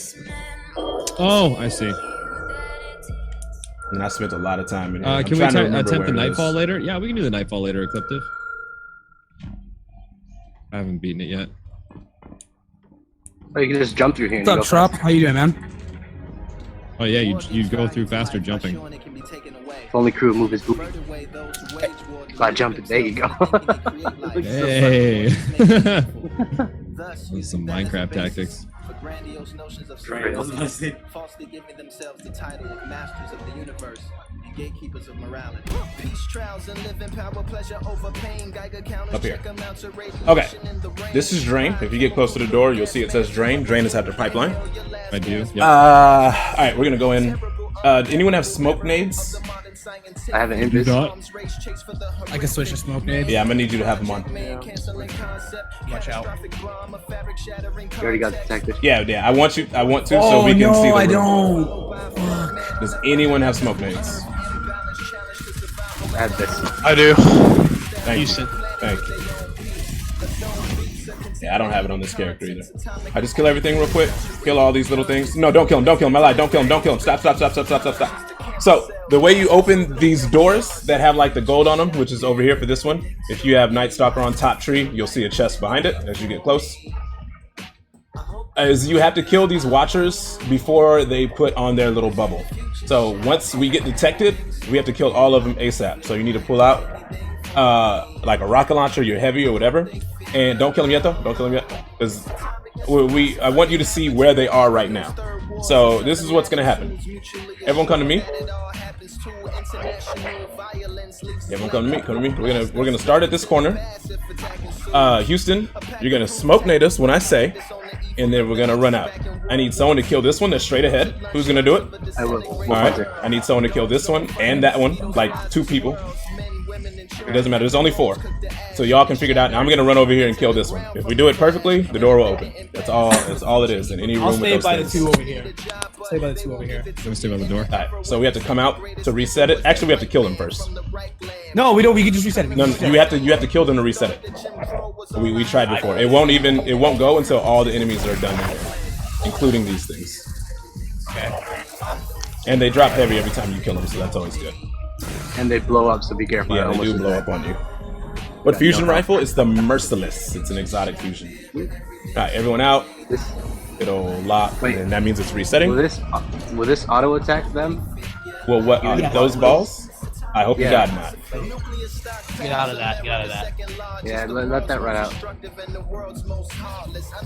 Speaker 10: Oh, I see.
Speaker 9: And I spent a lot of time in here.
Speaker 10: Can we attempt the Nightfall later? Yeah, we can do the Nightfall later, Ecliptive. I haven't beaten it yet.
Speaker 12: Oh, you can just jump through here.
Speaker 13: What's up, Trop? How you doing, man?
Speaker 10: Oh yeah, you go through faster jumping.
Speaker 12: If only crew move his booty. By jumping, there you go.
Speaker 10: Hey. Some Minecraft tactics.
Speaker 11: Grandiose notions of
Speaker 15: Right, I was about to say.
Speaker 11: falsely giving themselves the title of masters of the universe and gatekeepers of morality. Peace trials and living power, pleasure over pain. Geiger counters
Speaker 9: Up here.
Speaker 11: check amounts of radiation
Speaker 9: Okay.
Speaker 11: in the rain.
Speaker 9: This is drain. If you get close to the door, you'll see it says drain. Drain is after pipeline.
Speaker 10: I do. Yep.
Speaker 9: All right, we're gonna go in. Anyone have smoke nades?
Speaker 12: I have an invis.
Speaker 13: I can switch to smoke nade.
Speaker 9: Yeah, I'm gonna need you to have them on.
Speaker 13: Watch out.
Speaker 12: You already got detected.
Speaker 9: Yeah. I want to, so
Speaker 13: Oh
Speaker 9: we can
Speaker 13: no,
Speaker 9: see the
Speaker 13: I
Speaker 9: room.
Speaker 13: don't. Fuck.
Speaker 9: Does anyone have smoke nades?
Speaker 12: I have this.
Speaker 16: I do.
Speaker 9: Thank you. Thank you. Yeah, I don't have it on this character either. I just kill everything real quick. Kill all these little things. No, don't kill him. Don't kill him. I lied. Don't kill him. Don't kill him. Stop. So the way you open these doors that have like the gold on them, which is over here for this one, if you have Night Stalker on top tree, you'll see a chest behind it as you get close. Is you have to kill these watchers before they put on their little bubble. So once we get detected, we have to kill all of them ASAP. So you need to pull out like a rocket launcher, your heavy or whatever, and don't kill them yet though. Don't kill them yet, because I want you to see where they are right now. So this is what's gonna happen. Everyone come to me. Everyone come to me. Come to me. We're gonna start at this corner. Houston, you're gonna smoke nade us when I say, and then we're gonna run out. I need someone to kill this one that's straight ahead. Who's gonna do it?
Speaker 12: I will.
Speaker 9: All right. I need someone to kill this one and that one, like 2 people. It doesn't matter. There's only 4, so y'all can figure it out. Now I'm gonna run over here and kill this one. If we do it perfectly, the door will open. That's all it is in any room.
Speaker 13: I'll stay
Speaker 9: with those
Speaker 13: by
Speaker 9: things.
Speaker 13: the 2 over here. Stay by the 2 over here.
Speaker 10: Let me stay by the door.
Speaker 9: All right. So we have to come out to reset it. Actually, we have to kill them first.
Speaker 13: No, we don't. We can just reset it.
Speaker 9: No, you have to kill them to reset it. We tried before. It won't go until all the enemies are done, including these things.
Speaker 13: Okay.
Speaker 9: And they drop heavy every time you kill them, so that's always good.
Speaker 12: And they blow up, so be careful.
Speaker 9: Yeah, they do blow up on you. What fusion rifle? It's the Merciless. It's an exotic fusion. Alright, everyone out. It'll lock, and that means it's resetting.
Speaker 12: Will this auto attack them?
Speaker 9: Well, what? Those balls? I hope to God not.
Speaker 15: Get out of that. Get out of that.
Speaker 12: Yeah, let that run out.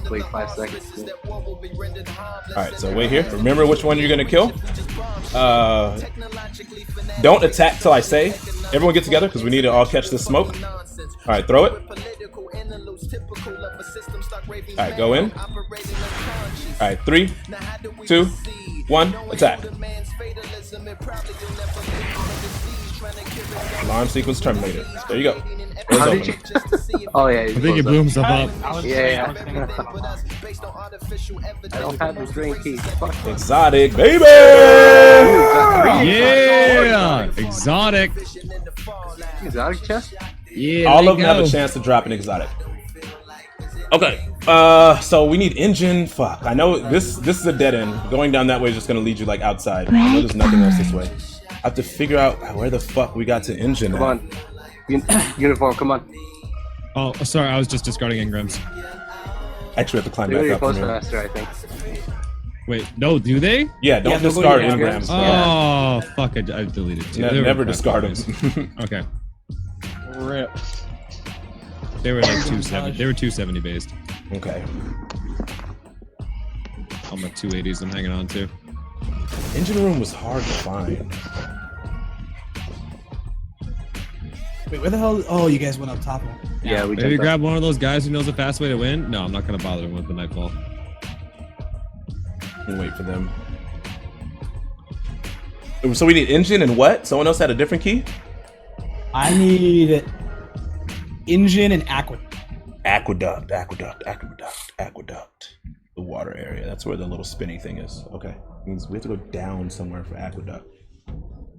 Speaker 12: Wait 5 seconds.
Speaker 9: Alright, so wait here. Remember which one you're gonna kill. Don't attack till I say. Everyone get together because we need to all catch this smoke. Alright, throw it. Alright, go in. Alright, 3, 2, 1, attack. Alarm sequence terminated. There you go.
Speaker 12: How did you? Oh yeah.
Speaker 10: I think it booms up.
Speaker 12: Yeah. I don't have the drain key. Fuck.
Speaker 9: Exotic, baby!
Speaker 10: Yeah! Exotic.
Speaker 12: Exotic chest?
Speaker 10: Yeah.
Speaker 9: All of them have a chance to drop an exotic. Okay. So we need engine. Fuck. I know this is a dead end. Going down that way is just gonna lead you like outside. I know there's nothing else this way. I have to figure out where the fuck we got to engine.
Speaker 12: Come on. Uniform, come on.
Speaker 10: Oh, sorry, I was just discarding engrams.
Speaker 9: Actually, we have to climb
Speaker 12: They're
Speaker 9: back
Speaker 12: gonna
Speaker 9: up
Speaker 12: go
Speaker 9: from here.
Speaker 12: faster, I think.
Speaker 10: Wait, no, do they?
Speaker 9: Yeah, don't discard engrams.
Speaker 10: Oh, fuck, I deleted two.
Speaker 9: Never discard them.
Speaker 10: Okay.
Speaker 15: Rip.
Speaker 10: They were like 270. They were 270 based.
Speaker 9: Okay.
Speaker 10: On my 280s I'm hanging on to.
Speaker 9: Engine room was hard to find.
Speaker 13: Wait, where the hell? Oh, you guys went up top.
Speaker 12: Yeah, we
Speaker 10: Maybe grab one of those guys who knows a fast way to win. No, I'm not gonna bother him with the nightfall.
Speaker 9: And wait for them. So we need engine and what? Someone else had a different key?
Speaker 13: I need engine and aqueduct.
Speaker 9: Aqueduct. The water area. That's where the little spinny thing is. Okay. Means we have to go down somewhere for aqueduct.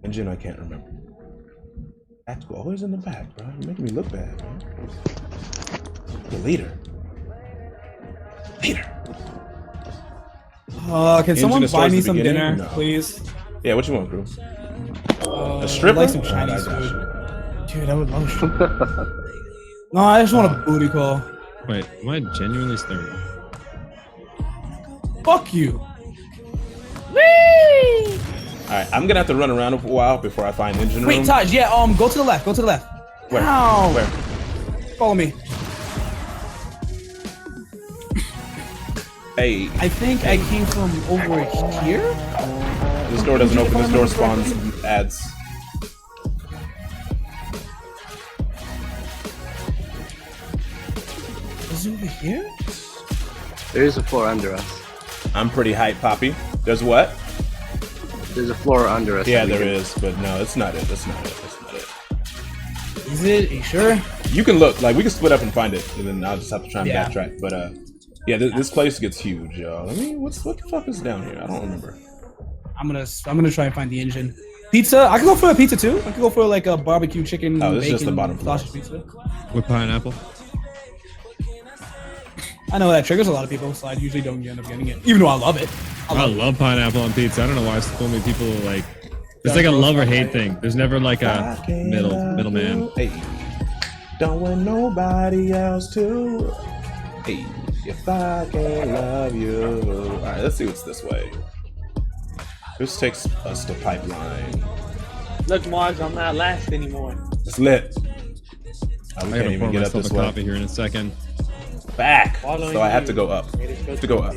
Speaker 9: Engine, I can't remember. Tactical, always in the back, bro. You're making me look bad, man. The leader.
Speaker 13: Can someone
Speaker 9: Engine
Speaker 13: buy
Speaker 9: starts
Speaker 13: me
Speaker 9: at the
Speaker 13: some
Speaker 9: beginning?
Speaker 13: dinner,
Speaker 9: No.
Speaker 13: please?
Speaker 9: Yeah, what you want, bro? A stripper?
Speaker 13: I'd like some
Speaker 9: Alright,
Speaker 13: Chinese
Speaker 9: I got
Speaker 13: food.
Speaker 9: you.
Speaker 13: Dude, I would love shit. No, I just want a booty call.
Speaker 10: Wait, am I genuinely staring?
Speaker 13: Fuck you.
Speaker 3: Whee!
Speaker 9: Alright, I'm gonna have to run around for a while before I find engine room.
Speaker 13: Wait, Taj, yeah, go to the left,
Speaker 9: Where?
Speaker 13: Ow.
Speaker 9: Where?
Speaker 13: Follow me.
Speaker 9: Hey.
Speaker 13: I think I came from over here.
Speaker 9: This door doesn't open. This door spawns ads.
Speaker 13: Is it over here?
Speaker 12: There is a floor under us.
Speaker 9: I'm pretty hyped, Poppy. There's what?
Speaker 12: There's a floor under us.
Speaker 9: Yeah, there is, but no, it's not it. That's not it. That's not it.
Speaker 13: Is it? Are you sure?
Speaker 9: You can look. Like, we can split up and find it, and then I'll just have to try and
Speaker 13: Yeah.
Speaker 9: backtrack. But yeah, this place gets huge, y'all. I mean, what the fuck is down here? I don't remember.
Speaker 13: I'm gonna try and find the engine. Pizza. I can go for a pizza too. I can go for like a barbecue chicken.
Speaker 9: Oh, this is
Speaker 13: bacon,
Speaker 9: just the bottom floor.
Speaker 13: sausage pizza.
Speaker 10: With pineapple.
Speaker 13: I know that triggers a lot of people, so I usually don't end up getting it, even though I love it.
Speaker 10: I love pineapple on pizza. I don't know why so many people like. It's like a love or hate thing. There's never like a middleman.
Speaker 9: Hey, don't want nobody else to. Hey, if I can't love you. All right, let's see what's this way. This takes us to pipeline.
Speaker 14: Look, Mars, I'm not last anymore.
Speaker 9: It's lit. Oh, we
Speaker 10: I
Speaker 9: can't
Speaker 10: gotta
Speaker 9: even
Speaker 10: pour
Speaker 9: get up
Speaker 10: myself
Speaker 9: this
Speaker 10: a
Speaker 9: way.
Speaker 10: coffee here in a second.
Speaker 9: Back.
Speaker 14: Following
Speaker 9: So I have to
Speaker 14: you.
Speaker 9: go up. I have to go up.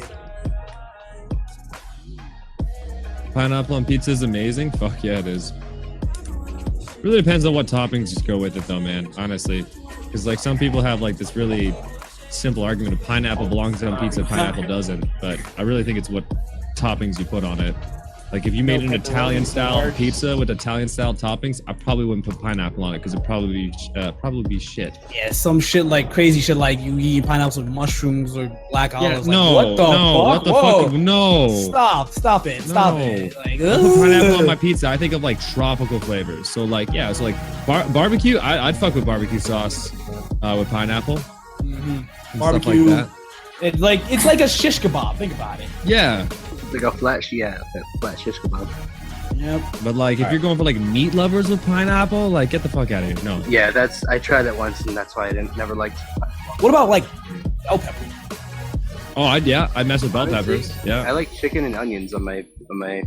Speaker 10: Pineapple on pizza is amazing. Fuck yeah, it is. Really depends on what toppings you go with it, though, man. Honestly, because like some people have like this really simple argument of pineapple belongs on pizza, pineapple doesn't. But I really think it's what toppings you put on it. Like if you made an Italian style pizza with Italian style toppings, I probably wouldn't put pineapple on it because it'd probably be shit.
Speaker 13: Yeah, some shit like crazy shit like you eat pineapples with mushrooms or black olives.
Speaker 10: Yeah,
Speaker 13: like, what the fuck?
Speaker 10: what the
Speaker 13: Whoa.
Speaker 10: fuck? No.
Speaker 13: Stop it, stop it. Like,
Speaker 10: I put pineapple on my pizza. I think of like tropical flavors. So like, yeah, so like barbecue. I'd fuck with barbecue sauce with pineapple.
Speaker 13: Mhm.
Speaker 10: And
Speaker 13: Barbecue.
Speaker 10: stuff like that.
Speaker 13: It's like a shish kebab. Think about it.
Speaker 10: Yeah.
Speaker 12: Like a flat, flat shish kebab.
Speaker 13: Yep.
Speaker 10: But like, if you're going for like meat lovers with pineapple, like get the fuck out of here. No.
Speaker 12: Yeah, I tried it once, and that's why I never liked.
Speaker 13: What about like bell pepper?
Speaker 10: Oh, I mess with bell peppers. Yeah.
Speaker 12: I like chicken and onions on my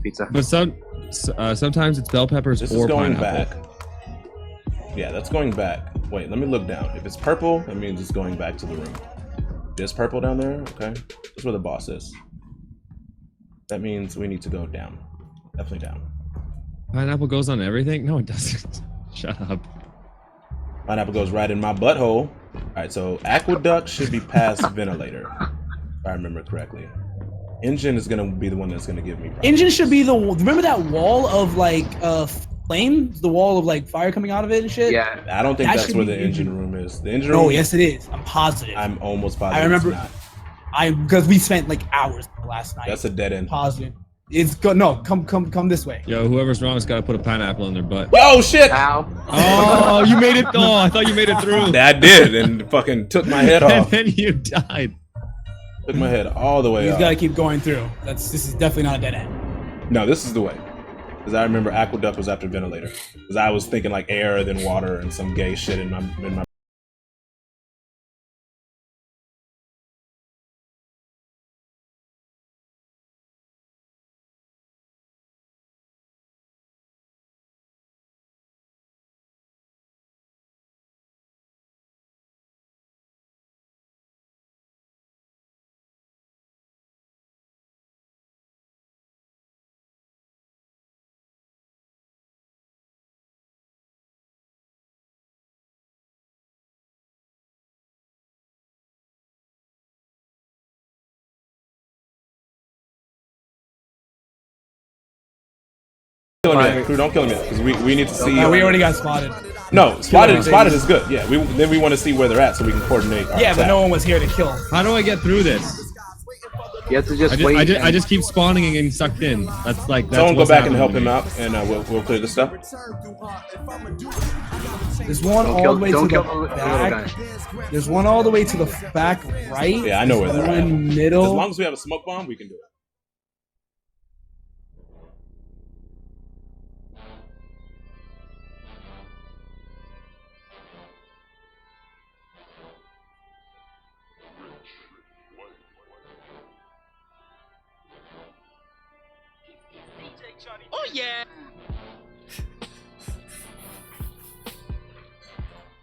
Speaker 12: pizza.
Speaker 10: But sometimes it's bell peppers
Speaker 9: This
Speaker 10: or
Speaker 9: is going
Speaker 10: pineapple.
Speaker 9: back. Yeah, that's going back. Wait, let me look down. If it's purple, that means it's going back to the room. There's purple down there. Okay, that's where the boss is. That means we need to go down. Definitely down.
Speaker 10: Pineapple goes on everything? No, it doesn't. Shut up.
Speaker 9: Pineapple goes right in my butthole. All right, so aqueduct should be past ventilator, if I remember correctly. Engine is gonna be the one that's gonna give me problems.
Speaker 13: Engine should be the. Remember that wall of like flame, the wall of like fire coming out of it and shit.
Speaker 9: Yeah, I don't think
Speaker 13: That
Speaker 9: that's
Speaker 13: should
Speaker 9: where
Speaker 13: be
Speaker 9: the engine room is. The engine room.
Speaker 13: No, yes it is. I'm positive.
Speaker 9: I'm almost positive.
Speaker 13: I remember.
Speaker 9: It's not.
Speaker 13: Because we spent like hours last night.
Speaker 9: That's a dead end.
Speaker 13: Positive. It's good. No, come this way.
Speaker 10: Yo, whoever's wrong has got to put a pineapple in their butt.
Speaker 9: Yo, shit!
Speaker 12: Ow.
Speaker 10: Oh, you made it. Oh, I thought you made it through.
Speaker 9: I did, and fucking took my head
Speaker 10: And
Speaker 9: off.
Speaker 10: then you died.
Speaker 9: Took my head all the way
Speaker 13: He's
Speaker 9: off.
Speaker 13: got to keep going through. This is definitely not a dead end.
Speaker 9: No, this is the way. Because I remember aqueduct was after ventilator. Because I was thinking like air, then water, and some gay shit in my. Kill him yet. Crew, don't kill him yet, because we need to see.
Speaker 13: No, we already got spotted.
Speaker 9: No, spotted is good. Yeah, then we want to see where they're at so we can coordinate. Our
Speaker 13: Yeah, but
Speaker 9: attack.
Speaker 13: no one was here to kill.
Speaker 10: How do I get through this?
Speaker 12: You have to just
Speaker 10: I
Speaker 12: wait.
Speaker 10: I just keep spawning and getting sucked in. That's like. That's
Speaker 9: Someone go
Speaker 10: what's
Speaker 9: back and
Speaker 10: happening
Speaker 9: help
Speaker 10: to
Speaker 9: him
Speaker 10: me.
Speaker 9: out, and we'll clear this stuff.
Speaker 13: There's one all the way to the back. There's one all the way to the back right.
Speaker 9: Yeah, I know where
Speaker 13: There's
Speaker 9: they're
Speaker 13: one
Speaker 9: at.
Speaker 13: in the middle.
Speaker 9: As long as we have a smoke bomb, we can do it.
Speaker 15: Oh yeah.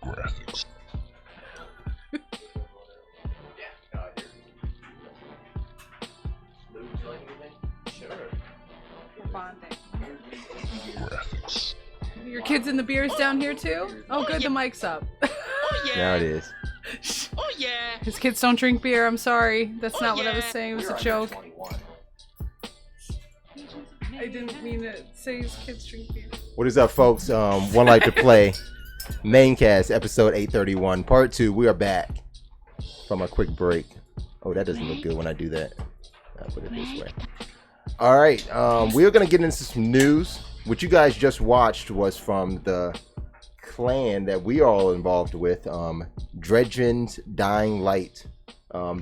Speaker 8: Graphics.
Speaker 3: responding. Your kids in the beers down here too? Oh, good, the mic's up.
Speaker 5: Now it is.
Speaker 3: Oh yeah. His kids don't drink beer. I'm sorry. That's not what I was saying. It was a joke. I didn't mean to say his kids drink beer.
Speaker 5: What is up, folks? One Life to Play, Maincast, episode 831, part 2. We are back from a quick break. Oh, that doesn't look good when I do that. I'll put it this way. All right, we're going to get into some news. What you guys just watched was from the clan that we are all involved with, Dredgen's Dying Light.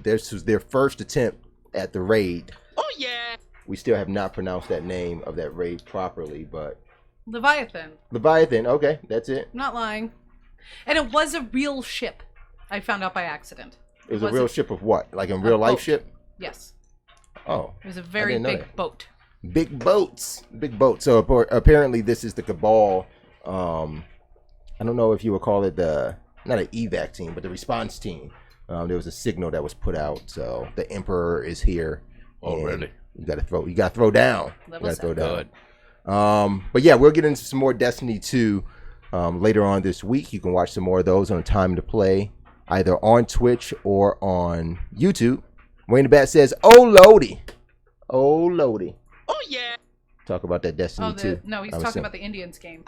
Speaker 5: This was their first attempt at the raid.
Speaker 2: Oh yeah.
Speaker 5: We still have not pronounced that name of that raid properly, but...
Speaker 3: Leviathan.
Speaker 5: Leviathan, okay, that's it.
Speaker 3: I'm not lying. And it was a real ship. I found out by accident.
Speaker 5: It was a real ship of what? Like a real life ship?
Speaker 3: Yes.
Speaker 5: Oh.
Speaker 3: It was a very big boat.
Speaker 5: Big boats. Big boats. So apparently this is the Cabal. I don't know if you would call it not an evac team, but the response team. There was a signal that was put out. So the Emperor is here.
Speaker 6: Oh, really?
Speaker 5: You gotta throw down.
Speaker 3: Level
Speaker 5: you gotta throw down.
Speaker 6: Good.
Speaker 5: But yeah, we'll get into some more Destiny 2 later on this week. You can watch some more of those on Time to Play, either on Twitch or on YouTube. Wayne the Bat says, "Oh Lodi, oh Lodi."
Speaker 2: Oh yeah.
Speaker 5: Talk about that Destiny 2.
Speaker 3: No, he's talking about the Indians game.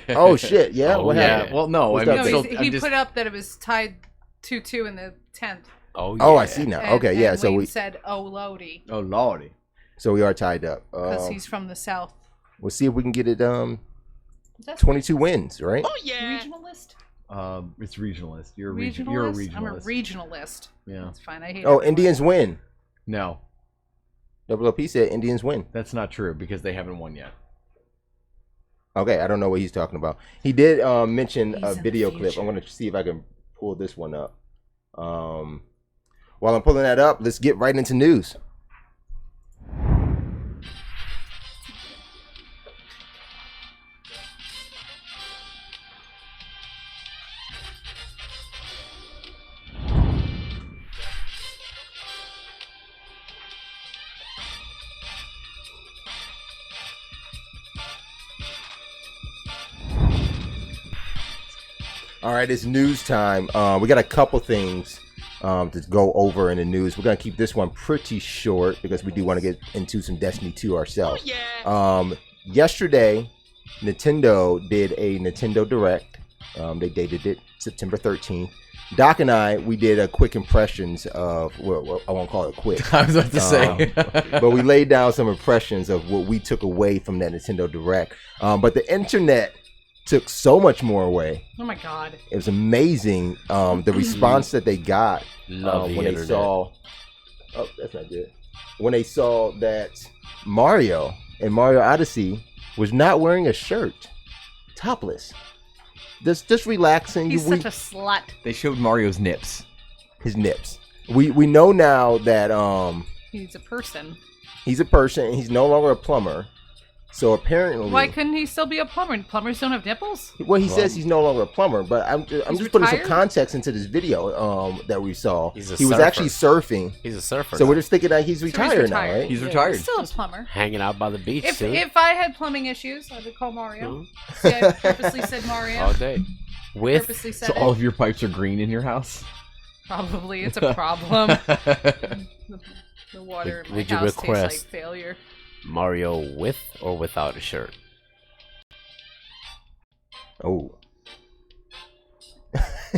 Speaker 5: Oh shit! Yeah, what happened?
Speaker 7: Well, no,
Speaker 3: he put up that it was tied 2-2 in the 10th.
Speaker 6: Oh yeah.
Speaker 5: Oh, I see now. Okay, yeah.
Speaker 3: And
Speaker 5: So
Speaker 3: Wayne
Speaker 5: we
Speaker 3: said, "Oh Lodi,"
Speaker 7: Oh Lordy.
Speaker 5: so we are tied up.
Speaker 3: because he's from the south.
Speaker 5: We'll see if we can get it.
Speaker 3: That's
Speaker 5: 22 wins, right?
Speaker 2: Oh yeah.
Speaker 3: Regionalist.
Speaker 7: It's regionalist. You're a
Speaker 3: Regionalist.
Speaker 7: You're a regionalist.
Speaker 3: I'm a regionalist.
Speaker 7: Yeah.
Speaker 3: That's fine. I hate.
Speaker 5: Oh,
Speaker 3: everyone.
Speaker 5: Indians win.
Speaker 7: No,
Speaker 5: Double OP said Indians win.
Speaker 7: that's not true because they haven't won yet.
Speaker 5: Okay, I don't know what he's talking about. He did mention
Speaker 3: He's
Speaker 5: a
Speaker 3: in the
Speaker 5: video clip.
Speaker 3: future.
Speaker 5: I'm going to see if I can pull this one up. While I'm pulling that up, let's get right into news. All right, it's news time. We got a couple things to go over in the news. We're going to keep this one pretty short because we do want to get into some Destiny 2 ourselves.
Speaker 2: Oh, yeah.
Speaker 5: Yesterday, Nintendo did a Nintendo Direct. They dated it September 13th. Doc and I, we did a quick impressions of, well, I won't call it quick.
Speaker 7: I was about to say.
Speaker 5: But we laid down some impressions of what we took away from that Nintendo Direct. But the internet took so much more away.
Speaker 3: Oh my god.
Speaker 5: It was amazing, the response that they got
Speaker 6: Love the
Speaker 5: when they
Speaker 6: internet.
Speaker 5: saw. Oh, that's not good. When they saw that Mario in Mario Odyssey was not wearing a shirt, topless, just relaxing.
Speaker 3: He's such a slut.
Speaker 7: They showed Mario's nips.
Speaker 5: His nips. We know now that
Speaker 3: He's a person.
Speaker 5: he's a person. And he's no longer a plumber. So apparently,
Speaker 3: Why couldn't he still be a plumber? Plumbers don't have nipples.
Speaker 5: well, he says he's no longer a plumber, but I'm just putting some
Speaker 3: retired?
Speaker 5: context into this video that we saw.
Speaker 6: He's a
Speaker 5: he was
Speaker 6: surfer.
Speaker 5: actually surfing.
Speaker 6: He's a surfer.
Speaker 5: So
Speaker 6: now.
Speaker 5: we're just thinking that he's
Speaker 3: So
Speaker 5: retired now, right?
Speaker 7: He's retired.
Speaker 3: He's still a plumber.
Speaker 6: hanging out by the beach too.
Speaker 3: If I had plumbing issues, I would call Mario. See, I purposely said Mario.
Speaker 6: All day. With
Speaker 3: Purposely said
Speaker 7: So
Speaker 3: it.
Speaker 7: all of your pipes are green in your house?
Speaker 3: Probably. It's a problem. The water in my
Speaker 6: Would you
Speaker 3: house tastes like
Speaker 6: request-
Speaker 3: failure.
Speaker 6: Mario with or without a shirt.
Speaker 5: Oh,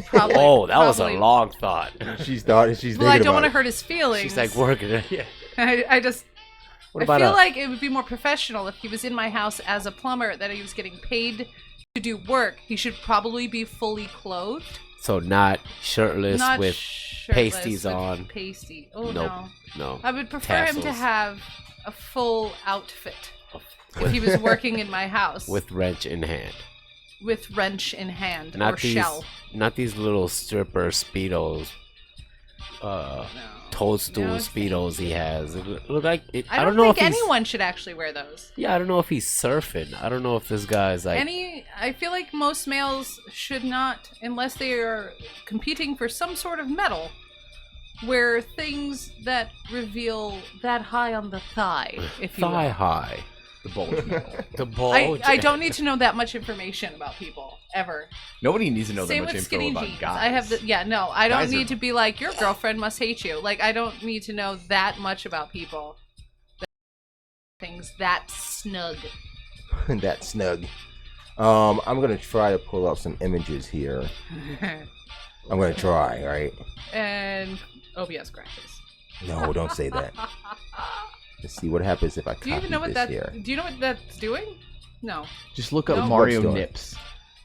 Speaker 3: Probably,
Speaker 6: Oh, that was a
Speaker 3: probably.
Speaker 6: long thought.
Speaker 5: she's
Speaker 3: Well, I
Speaker 5: thinking
Speaker 3: don't want
Speaker 5: about
Speaker 3: to
Speaker 5: it.
Speaker 3: hurt his feelings.
Speaker 6: She's like working it. Yeah.
Speaker 3: I just.
Speaker 6: What
Speaker 3: I
Speaker 6: about
Speaker 3: feel
Speaker 6: a-
Speaker 3: like it would be more professional if he was in my house as a plumber, that he was getting paid to do work. He should probably be fully clothed.
Speaker 6: So not shirtless
Speaker 3: Not
Speaker 6: with
Speaker 3: shirtless
Speaker 6: pasties
Speaker 3: with
Speaker 6: on.
Speaker 3: Pasty. Oh,
Speaker 6: Nope.
Speaker 3: no.
Speaker 6: No.
Speaker 3: I would prefer him to
Speaker 6: Tassels.
Speaker 3: have a full outfit if he was working in my house.
Speaker 6: With wrench in hand.
Speaker 3: With wrench in hand
Speaker 6: Not
Speaker 3: or
Speaker 6: these
Speaker 3: shell.
Speaker 6: not these little stripper speedos. Toadstool
Speaker 3: No, it's-
Speaker 6: speedos he has. It look like it,
Speaker 3: I don't
Speaker 6: know
Speaker 3: think
Speaker 6: if he's
Speaker 3: anyone should actually wear those.
Speaker 6: Yeah, I don't know if he's surfing. I don't know if this guy's like
Speaker 3: I feel like most males should not, unless they are competing for some sort of medal, wear things that reveal that high on the thigh, if you
Speaker 6: thigh
Speaker 3: will.
Speaker 6: high.
Speaker 4: The bulge.
Speaker 6: The bulge.
Speaker 3: I don't need to know that much information about people ever.
Speaker 4: Nobody needs to know
Speaker 3: Same
Speaker 4: that much
Speaker 3: with
Speaker 4: info
Speaker 3: skinny
Speaker 4: about
Speaker 3: jeans.
Speaker 4: guys.
Speaker 3: I have I don't
Speaker 4: Guys
Speaker 3: need
Speaker 4: are-
Speaker 3: to be like your girlfriend must hate you. Like I don't need to know that much about people. Things that snug.
Speaker 5: That snug. I'm gonna try to pull up some images here. I'm gonna try, right?
Speaker 3: And OBS crashes.
Speaker 5: No, don't say that. Let's see what happens if I
Speaker 3: Do you even
Speaker 5: copy
Speaker 3: know what
Speaker 5: this
Speaker 3: that?
Speaker 5: here.
Speaker 3: Do you know what that's doing? No.
Speaker 4: Just look up
Speaker 3: No.
Speaker 4: Mario
Speaker 5: What's doing?
Speaker 4: Nips.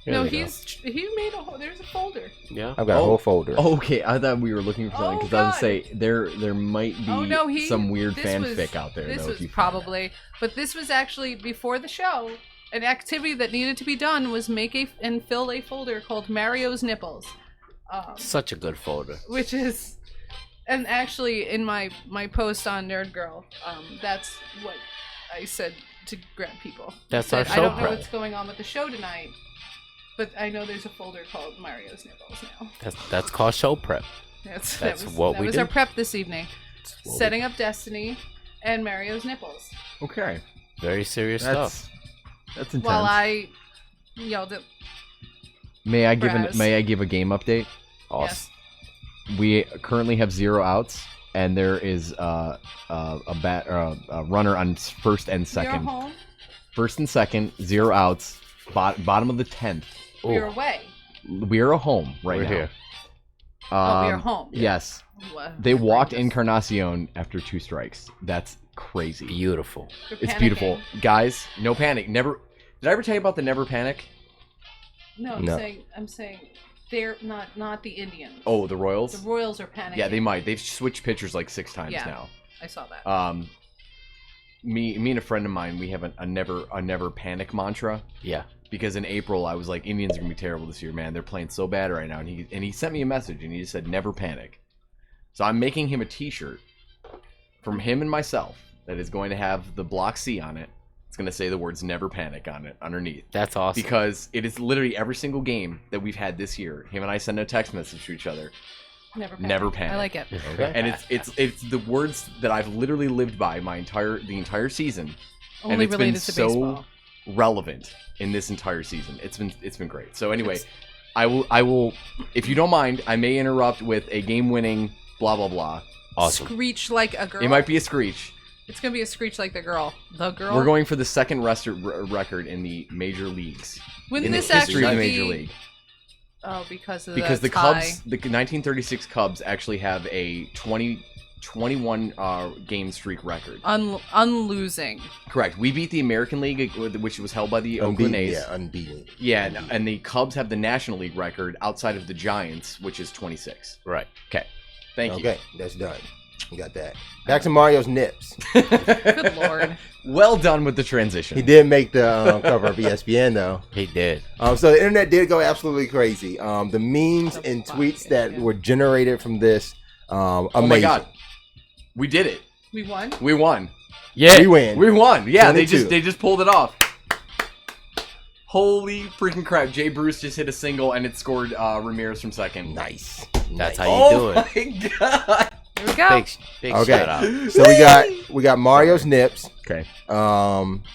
Speaker 3: No,
Speaker 5: we go.
Speaker 3: he made a whole. There's a folder.
Speaker 6: Yeah.
Speaker 5: I've got a whole folder.
Speaker 4: Okay, I thought we were looking for something because I was gonna say there might be
Speaker 3: Oh no,
Speaker 4: some weird
Speaker 3: this
Speaker 4: fanfic
Speaker 3: was-
Speaker 4: out there.
Speaker 3: This
Speaker 4: though,
Speaker 3: was
Speaker 4: if you find
Speaker 3: probably, but this was actually before the show. An activity that needed to be done was make and fill a folder called Mario's Nipples,
Speaker 6: Such a good folder.
Speaker 3: which is, and actually in my post on Nerd Girl, that's what I said to grab people.
Speaker 6: That's
Speaker 3: I
Speaker 6: our
Speaker 3: said,
Speaker 6: show
Speaker 3: I don't know
Speaker 6: prep.
Speaker 3: what's going on with the show tonight, but I know there's a folder called Mario's Nipples now.
Speaker 6: That's called show prep.
Speaker 3: That's
Speaker 6: what
Speaker 3: that
Speaker 6: we
Speaker 3: was
Speaker 6: do.
Speaker 3: our prep this evening.
Speaker 6: what we
Speaker 3: Setting up Destiny and Mario's Nipples.
Speaker 4: Okay.
Speaker 6: Very serious stuff.
Speaker 4: That's intense.
Speaker 3: While I yelled at
Speaker 4: May I
Speaker 3: Braz.
Speaker 4: give a game update?
Speaker 3: Yes.
Speaker 4: We currently have 0 outs, and there is a runner on first and
Speaker 3: You're
Speaker 4: second.
Speaker 3: home.
Speaker 4: First and second, 0 outs. Bottom of the 10th.
Speaker 3: We're away.
Speaker 4: We are home right
Speaker 6: We're
Speaker 4: now.
Speaker 6: here.
Speaker 3: Oh, we are home.
Speaker 4: Yes.
Speaker 3: What?
Speaker 4: They walked Encarnacion after 2 strikes. That's crazy.
Speaker 6: Beautiful.
Speaker 3: They're
Speaker 4: It's
Speaker 3: panicking.
Speaker 4: beautiful. Guys, no panic. Never. Did I ever tell you about the never panic?
Speaker 3: No,
Speaker 5: No.
Speaker 3: I'm saying they're not the Indians.
Speaker 4: Oh, the Royals?
Speaker 3: The Royals are panicking.
Speaker 4: Yeah, they might. They've switched pitchers like 6 times
Speaker 3: Yeah.
Speaker 4: now.
Speaker 3: I saw that.
Speaker 4: Me and a friend of mine, we have a never panic mantra.
Speaker 6: Yeah.
Speaker 4: Because in April, I was like, Indians are gonna be terrible this year, man. They're playing so bad right now, and he sent me a message, and he just said, never panic. So I'm making him a T-shirt from him and myself that is going to have the block C on it. It's gonna say the words "never panic" on it underneath.
Speaker 6: That's awesome.
Speaker 4: Because it is literally every single game that we've had this year. Him and I send a text message to each other.
Speaker 3: Never panic.
Speaker 4: Never panic.
Speaker 3: I like it.
Speaker 4: Okay. And it's the words that I've literally lived by the entire season.
Speaker 3: Only
Speaker 4: and it's been
Speaker 3: related to
Speaker 4: so
Speaker 3: baseball.
Speaker 4: relevant in this entire season. It's been great. So anyway, I will if you don't mind, I may interrupt with a game-winning blah blah blah.
Speaker 6: Awesome.
Speaker 3: Screech like a girl.
Speaker 4: It might be a screech.
Speaker 3: It's gonna be a screech like the girl. The girl.
Speaker 4: We're going for the second record in the major leagues.
Speaker 3: Wouldn't
Speaker 4: in
Speaker 3: this
Speaker 4: the history of the
Speaker 3: actually
Speaker 4: major
Speaker 3: be-
Speaker 4: league.
Speaker 3: Oh, because of
Speaker 4: Because the
Speaker 3: tie.
Speaker 4: Cubs, the 1936 Cubs actually have a 21 game streak record.
Speaker 3: Unlosing.
Speaker 4: Correct. We beat the American League, which was held by the Oakland A's.
Speaker 5: Yeah, unbeaten.
Speaker 4: Yeah, and the Cubs have the National League record outside of the Giants, which is 26.
Speaker 6: Right.
Speaker 4: Okay. Thank you.
Speaker 5: Okay, that's done. We got that. Back to Mario's Nips.
Speaker 3: Good lord.
Speaker 4: Well done with the transition.
Speaker 5: He did make the cover of ESPN though.
Speaker 6: He did.
Speaker 5: So the internet did go absolutely crazy. The memes and tweets that were generated from this, amazing.
Speaker 4: Oh my god. We did it.
Speaker 3: We won.
Speaker 4: We won.
Speaker 6: Yeah.
Speaker 5: We win.
Speaker 4: We won. Yeah,
Speaker 5: 22.
Speaker 4: they just pulled it off. Holy freaking crap. Jay Bruce just hit a single and it scored Ramirez from second.
Speaker 5: Nice.
Speaker 6: That's how you do it.
Speaker 4: Oh my god.
Speaker 3: Here we go.
Speaker 6: Big
Speaker 5: Okay.
Speaker 6: shout out.
Speaker 5: So we got Mario's Nips.
Speaker 4: Okay.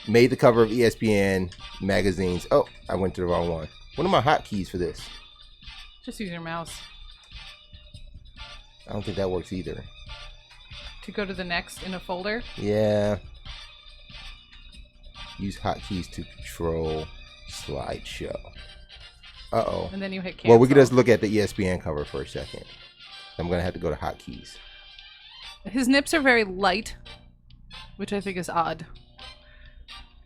Speaker 5: Made the cover of ESPN magazines. Oh, I went to the wrong one. What are my hotkeys for this?
Speaker 3: Just use your mouse
Speaker 5: I don't think that works either.
Speaker 3: to go to the next in a folder.
Speaker 5: Yeah. Use hotkeys to control slideshow. Uh-oh.
Speaker 3: And then you hit cancel.
Speaker 5: Well, we could just look at the ESPN cover for a second. I'm going to have to go to hotkeys.
Speaker 3: His nips are very light, which I think is odd.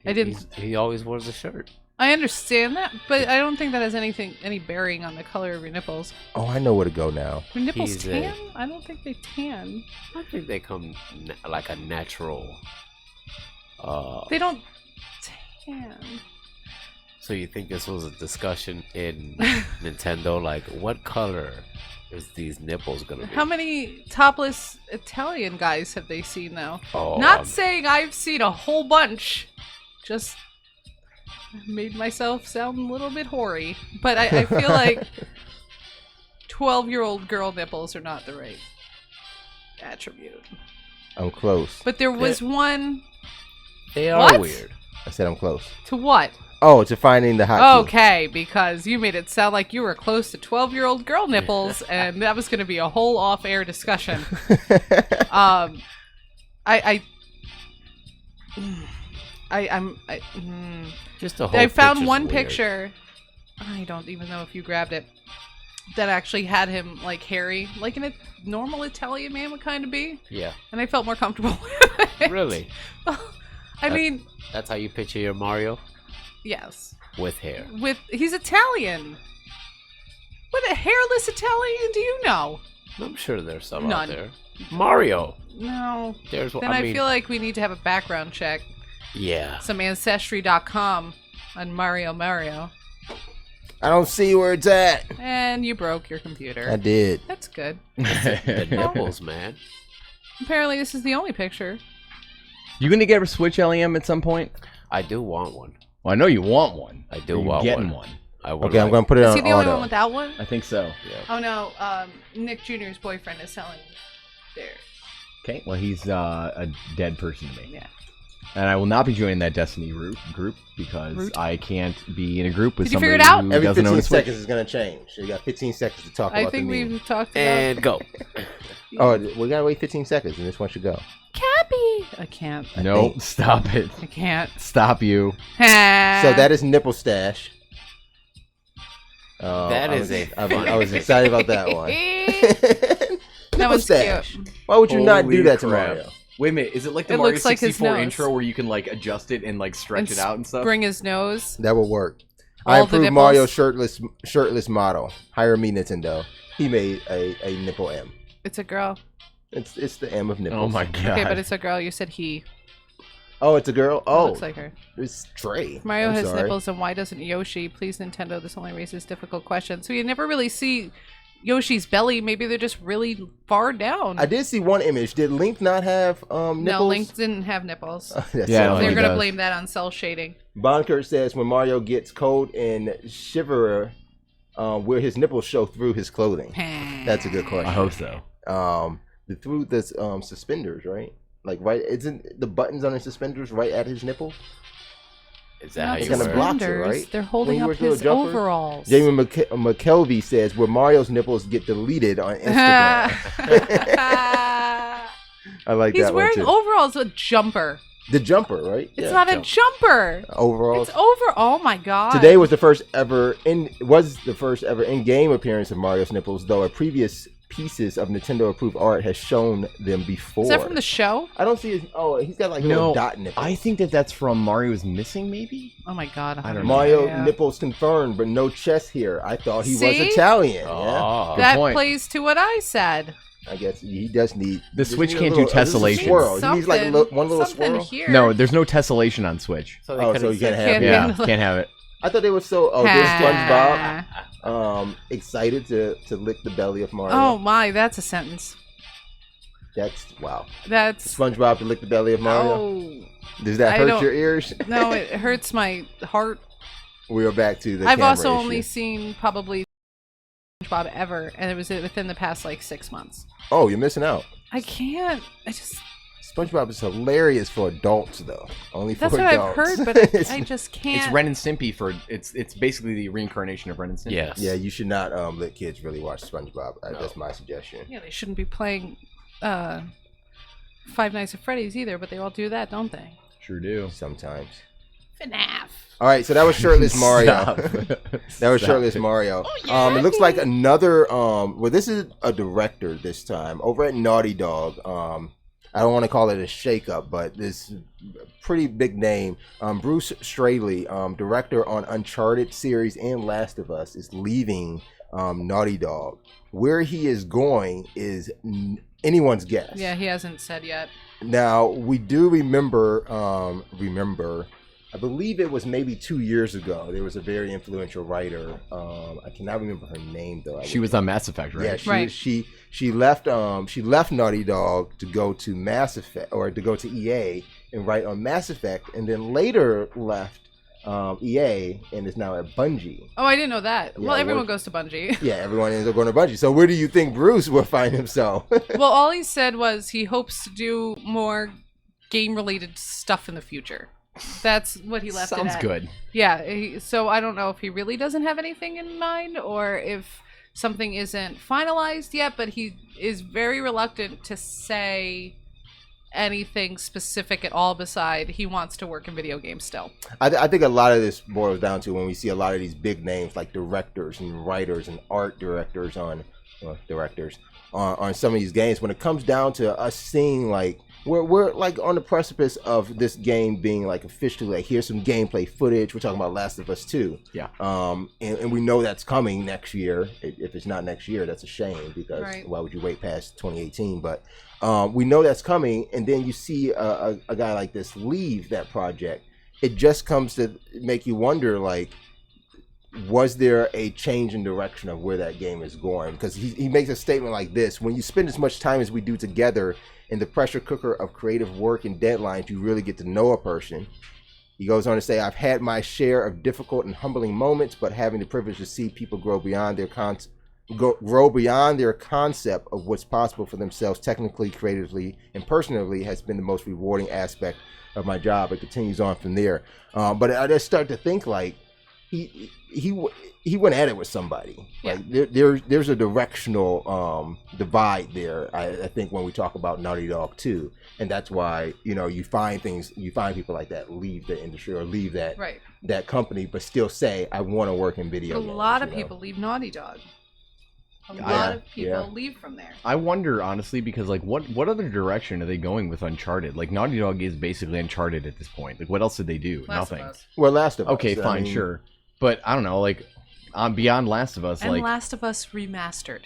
Speaker 6: He always wears a shirt.
Speaker 3: I understand that, but I don't think that has any bearing on the color of your nipples.
Speaker 5: Oh, I know where to go now.
Speaker 3: Your nipples
Speaker 6: He's
Speaker 3: tan? I don't think they tan.
Speaker 6: I think they come like a natural.
Speaker 3: They don't tan.
Speaker 6: So you think this was a discussion in Nintendo? Like, what color is these nipples gonna be?
Speaker 3: How many topless Italian guys have they seen though?
Speaker 6: Oh,
Speaker 3: Not saying I've seen a whole bunch. Just made myself sound a little bit hoary. But I feel like 12-year-old girl nipples are not the right attribute.
Speaker 5: I'm close.
Speaker 3: But there was one.
Speaker 6: They are
Speaker 3: What?
Speaker 6: weird.
Speaker 5: I said I'm close.
Speaker 3: To what?
Speaker 5: Oh, to finding the hot key.
Speaker 3: Okay, because you made it sound like you were close to 12-year-old girl nipples, and that was going to be a whole off-air discussion. I'm
Speaker 6: Just a whole
Speaker 3: I found
Speaker 6: picture's
Speaker 3: one
Speaker 6: weird.
Speaker 3: picture. I don't even know if you grabbed it. That actually had him like hairy, like a normal Italian man would kind of be.
Speaker 6: Yeah.
Speaker 3: And I felt more comfortable with it.
Speaker 6: Really?
Speaker 3: I mean,
Speaker 6: that's how you picture your Mario?
Speaker 3: yes.
Speaker 6: With hair.
Speaker 3: He's Italian. What a hairless Italian do you know?
Speaker 6: I'm sure there's some
Speaker 3: None.
Speaker 6: out there. Mario.
Speaker 3: No.
Speaker 6: There's
Speaker 3: Then I feel like we need to have a background check.
Speaker 6: Yeah.
Speaker 3: Some Ancestry.com on Mario.
Speaker 5: I don't see where it's at.
Speaker 3: And you broke your computer.
Speaker 5: I did.
Speaker 3: That's good.
Speaker 6: The nipples, man.
Speaker 3: Apparently this is the only picture.
Speaker 4: You gonna get a Switch LEM at some point?
Speaker 6: I do want one.
Speaker 4: Well, I know you want one.
Speaker 6: I do
Speaker 4: You're
Speaker 6: want
Speaker 4: getting
Speaker 6: one.
Speaker 4: one.
Speaker 6: I would
Speaker 5: Okay, I'm going to put it
Speaker 3: Is
Speaker 5: on
Speaker 3: he the only
Speaker 5: auto.
Speaker 3: one without one?
Speaker 4: I think so.
Speaker 6: Yeah.
Speaker 3: Oh no, Nick Jr.'s boyfriend is selling there.
Speaker 4: Okay. Well, he's a dead person to me.
Speaker 3: Yeah.
Speaker 4: And I will not be joining that Destiny group because I can't be in a group with
Speaker 3: Did you
Speaker 4: somebody
Speaker 3: figure it out?
Speaker 4: who
Speaker 5: Every
Speaker 4: doesn't own
Speaker 5: 15
Speaker 4: a Switch.
Speaker 5: seconds is going to change. So you got 15 seconds to talk
Speaker 3: I
Speaker 5: about
Speaker 3: think
Speaker 5: the meme.
Speaker 3: we've talked about
Speaker 6: And go.
Speaker 5: Oh, we got to wait 15 seconds and this one should go.
Speaker 3: Cappy. I can't.
Speaker 4: No, stop it.
Speaker 3: I can't.
Speaker 4: Stop you.
Speaker 5: So that is Nipple Stash.
Speaker 6: That
Speaker 5: I
Speaker 6: is
Speaker 5: was,
Speaker 6: a
Speaker 5: I was excited about that one.
Speaker 3: That
Speaker 5: Nipple
Speaker 3: was
Speaker 5: Stash.
Speaker 3: cute.
Speaker 5: Why would you not
Speaker 4: Holy
Speaker 5: do that to
Speaker 4: crap.
Speaker 5: Mario?
Speaker 4: Wait a minute. Is it like the
Speaker 3: It
Speaker 4: Mario
Speaker 3: looks like his
Speaker 4: 64
Speaker 3: nose.
Speaker 4: intro where you can like adjust it and like stretch it out and stuff?
Speaker 3: Bring his nose.
Speaker 5: That will work.
Speaker 3: All
Speaker 5: I
Speaker 3: the
Speaker 5: improved
Speaker 3: nipples.
Speaker 5: Mario's shirtless model. Hire me, Nintendo. He made a nipple M.
Speaker 3: It's a girl.
Speaker 5: It's the M of nipples.
Speaker 4: Oh my god.
Speaker 3: Okay, but it's a girl. You said he.
Speaker 5: Oh, it's a girl. Oh,
Speaker 3: Looks like her.
Speaker 5: it's Trey.
Speaker 3: Mario
Speaker 5: I'm
Speaker 3: has
Speaker 5: sorry.
Speaker 3: nipples, and why doesn't Yoshi? Please, Nintendo. This only raises difficult questions. So you never really see Yoshi's belly. Maybe they're just really far down.
Speaker 5: I did see one image. Did Link not have nipples?
Speaker 3: No, Link didn't have nipples.
Speaker 5: That's
Speaker 4: Yeah, I don't
Speaker 5: so
Speaker 4: think
Speaker 3: They're
Speaker 4: he
Speaker 3: gonna
Speaker 4: does.
Speaker 3: blame that on cell shading.
Speaker 5: Bonkert says when Mario gets cold and shiverer, where his nipples show through his clothing. That's a good question.
Speaker 4: I hope so.
Speaker 5: Through the suspenders, right? Like right, isn't the buttons on his suspenders right at his nipple?
Speaker 6: Is that
Speaker 3: Not
Speaker 6: how
Speaker 5: It's
Speaker 6: you
Speaker 5: gonna
Speaker 6: wear
Speaker 5: block it,
Speaker 3: suspenders.
Speaker 5: right?
Speaker 3: They're
Speaker 5: When
Speaker 3: holding
Speaker 5: you
Speaker 3: up
Speaker 5: were doing a
Speaker 3: his
Speaker 5: jumper?
Speaker 3: overalls.
Speaker 5: Jamie McKelvey says where Mario's nipples get deleted on Instagram. I like
Speaker 3: He's
Speaker 5: that one
Speaker 3: wearing
Speaker 5: too.
Speaker 3: overalls, a jumper.
Speaker 5: The jumper, right?
Speaker 3: It's
Speaker 5: Yeah,
Speaker 3: not a jumper.
Speaker 5: overalls.
Speaker 3: It's over. Oh my god.
Speaker 5: Today was the first ever in-game appearance of Mario's nipples, though a previous pieces of Nintendo approved art has shown them before.
Speaker 3: Is that from the show?
Speaker 5: I don't see his. Oh, he's got like little
Speaker 4: No,
Speaker 5: dot nipples.
Speaker 4: I think that's from Mario's Missing, maybe?
Speaker 3: Oh my god.
Speaker 4: I don't know.
Speaker 5: Mario
Speaker 3: Yeah.
Speaker 5: nipples confirmed, but no chest here. I thought he was
Speaker 3: See?
Speaker 5: Italian.
Speaker 6: Oh.
Speaker 3: That
Speaker 4: point.
Speaker 3: plays to what I said.
Speaker 5: I guess he does need
Speaker 4: The
Speaker 5: just
Speaker 4: Switch
Speaker 5: need a
Speaker 4: can't do
Speaker 5: little- this is a
Speaker 4: tessellation.
Speaker 5: swirl. He needs like a
Speaker 3: Something-
Speaker 5: one little
Speaker 3: something
Speaker 5: swirl.
Speaker 3: here.
Speaker 4: No, there's no tessellation on Switch.
Speaker 6: So
Speaker 5: Oh, so you can't have
Speaker 3: Can't
Speaker 5: it.
Speaker 4: Yeah,
Speaker 3: handle it.
Speaker 4: can't have it.
Speaker 5: I thought they were so. Oh, there's
Speaker 3: Ah.
Speaker 5: SpongeBob. Excited to lick the belly of Mario.
Speaker 3: Oh my, that's a sentence.
Speaker 5: That's wow.
Speaker 3: That's
Speaker 5: SpongeBob to lick the belly of Mario.
Speaker 3: oh
Speaker 5: Does that
Speaker 3: I
Speaker 5: hurt
Speaker 3: don't-
Speaker 5: your ears?
Speaker 3: no, it hurts my heart.
Speaker 5: We are back to the.
Speaker 3: I've
Speaker 5: camera
Speaker 3: also
Speaker 5: issue.
Speaker 3: only seen probably SpongeBob ever, and it was within the past like 6 months.
Speaker 5: Oh, you're missing out.
Speaker 3: I can't. I just.
Speaker 5: SpongeBob is hilarious for adults, though. Only for
Speaker 3: That's what I've
Speaker 5: adults.
Speaker 3: heard, but I just can't.
Speaker 4: It's Ren and Stimpy for it's basically the reincarnation of Ren and Stimpy.
Speaker 6: Yes.
Speaker 5: Yeah, you should not let kids really watch SpongeBob. That's my suggestion.
Speaker 3: Yeah, they shouldn't be playing Five Nights at Freddy's either, but they all do that, don't they?
Speaker 4: Sure do.
Speaker 5: Sometimes.
Speaker 3: FNAF.
Speaker 5: All right, so that was shirtless Mario.
Speaker 4: Stop.
Speaker 5: That was
Speaker 4: Stop
Speaker 5: shirtless
Speaker 4: it.
Speaker 5: Mario. It looks like another. Well, this is a director this time over at Naughty Dog. I don't want to call it a shakeup, but this pretty big name. Bruce Straley, director on Uncharted series and Last of Us, is leaving Naughty Dog. Where he is going is anyone's guess.
Speaker 3: Yeah, he hasn't said yet.
Speaker 5: Now we do remember. I believe it was maybe 2 years ago. There was a very influential writer. I cannot remember her name though.
Speaker 4: She was on Mass Effect, right?
Speaker 5: Yeah, she left Naughty Dog to go to Mass Effect or to go to EA and write on Mass Effect, and then later left EA and is now at Bungie.
Speaker 3: Oh, I didn't know that.
Speaker 5: Yeah,
Speaker 3: well, everyone
Speaker 5: what-
Speaker 3: goes to Bungie.
Speaker 5: Yeah, everyone ends up going to Bungie. So where do you think Bruce will find himself?
Speaker 3: Well, all he said was he hopes to do more game-related stuff in the future. That's what he left it
Speaker 4: Sounds
Speaker 3: at.
Speaker 4: good.
Speaker 3: Yeah, so I don't know if he really doesn't have anything in mind or if something isn't finalized yet, but he is very reluctant to say anything specific at all beside he wants to work in video games still.
Speaker 5: I think a lot of this boils down to when we see a lot of these big names like directors and writers and art directors on some of these games. When it comes down to us seeing like we're like on the precipice of this game being like officially like here's some gameplay footage. We're talking about Last of Us 2.
Speaker 4: Yeah.
Speaker 5: And we know that's coming next year. If it's not next year, that's a shame because why would you wait past 2018? But we know that's coming, and then you see a guy like this leave that project. It just comes to make you wonder, like, was there a change in direction of where that game is going? Because he makes a statement like this: when you spend as much time as we do together in the pressure cooker of creative work and deadlines, you really get to know a person. He goes on to say, I've had my share of difficult and humbling moments, but having the privilege to see people grow beyond their concept of what's possible for themselves technically, creatively, and personally has been the most rewarding aspect of my job. It continues on from there. But I just start to think like he went at it with somebody.
Speaker 3: Yeah.
Speaker 5: Like there's a directional divide there. I think when we talk about Naughty Dog 2, and that's why you find people like that leave the industry or leave that company, but still say I want to work in video games.
Speaker 3: A lot of people leave Naughty Dog. A lot of people leave from there.
Speaker 4: I wonder honestly because like what other direction are they going with Uncharted? Like Naughty Dog is basically Uncharted at this point. Like what else did they do? Nothing.
Speaker 5: Well, Last of Us.
Speaker 4: Okay, fine, sure. But I don't know, like beyond Last of Us,
Speaker 3: and
Speaker 4: like
Speaker 3: Last of Us remastered.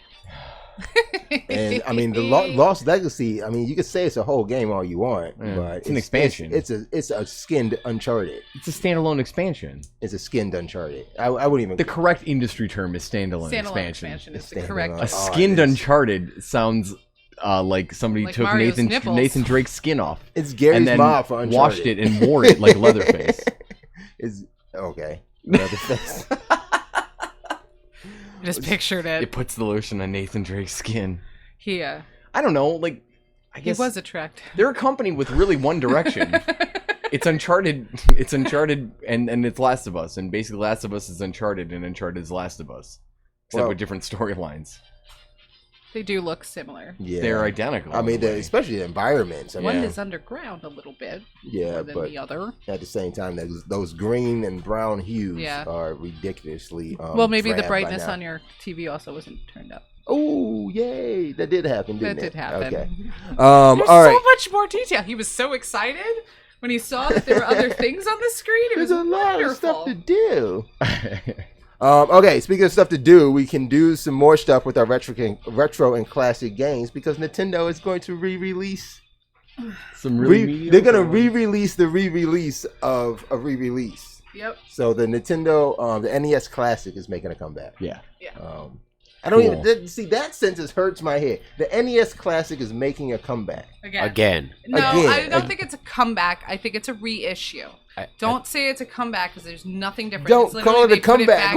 Speaker 5: And I mean the Lost Legacy. I mean you could say it's a whole game all you want, but
Speaker 4: it's an expansion.
Speaker 5: It's a skinned Uncharted.
Speaker 4: It's a standalone expansion.
Speaker 5: It's a skinned Uncharted. I wouldn't even.
Speaker 4: The correct industry term is standalone expansion.
Speaker 3: Is the correct.
Speaker 4: A skinned Uncharted sounds like somebody
Speaker 3: like
Speaker 4: took
Speaker 3: Mario's
Speaker 4: Nathan Drake's skin off.
Speaker 5: It's Gary's
Speaker 4: and then
Speaker 5: mom for Uncharted.
Speaker 4: Washed it and wore it like Leatherface.
Speaker 5: Is okay. Leatherface.
Speaker 3: I just pictured it.
Speaker 4: It puts the lotion on Nathan Drake's skin.
Speaker 3: Yeah.
Speaker 4: I don't know, like I guess
Speaker 3: he was attractive.
Speaker 4: They're a company with really one direction. It's Uncharted and it's Last of Us, and basically Last of Us is Uncharted and Uncharted is Last of Us. Except with different storylines.
Speaker 3: They do look similar.
Speaker 5: Yeah.
Speaker 4: They're identical.
Speaker 5: I mean, especially the environments.
Speaker 3: One is underground a little bit more than the other.
Speaker 5: At the same time, those green and brown hues
Speaker 3: Yeah.
Speaker 5: are ridiculously
Speaker 3: well, maybe the
Speaker 5: drab
Speaker 3: brightness
Speaker 5: by now.
Speaker 3: on your TV also wasn't turned up.
Speaker 5: Oh, yay. That did happen, didn't
Speaker 3: That
Speaker 5: it?
Speaker 3: did happen.
Speaker 5: Okay.
Speaker 3: There's
Speaker 5: all right.
Speaker 3: so much more detail. He was so excited when he saw that there were other things on the screen. It was
Speaker 5: There's a lot
Speaker 3: wonderful.
Speaker 5: of stuff to do. Okay, speaking of stuff to do, we can do some more stuff with our retro and classic games because Nintendo is going to re-release
Speaker 4: some really
Speaker 5: they're going to re-release the re-release of a re-release.
Speaker 3: Yep.
Speaker 5: So the Nintendo, the NES Classic is making a comeback.
Speaker 4: Yeah.
Speaker 3: Yeah.
Speaker 5: I don't even see that sentence hurts my head. The NES Classic is making a comeback
Speaker 6: Again.
Speaker 3: No, I don't think it's a comeback. I think it's a reissue. Don't say it's a comeback because there's nothing different.
Speaker 5: Don't call it a comeback.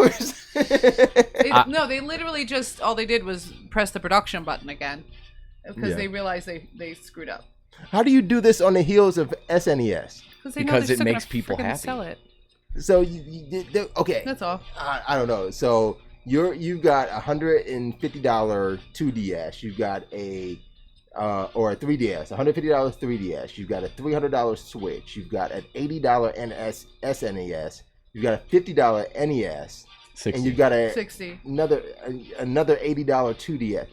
Speaker 3: No, they literally just all they did was press the production button again because they realized they screwed up.
Speaker 5: How do you do this on the heels of SNES?
Speaker 3: Because
Speaker 4: it makes people happy.
Speaker 3: Sell it.
Speaker 5: So okay.
Speaker 3: That's all.
Speaker 5: I don't know. So you've got $150 2DS. You've got or a 3DS, $150 3DS. You've got a $300 Switch. You've got an $80 SNES. You've got a $50 NES.
Speaker 4: 60.
Speaker 5: And you've got another $80 2DS.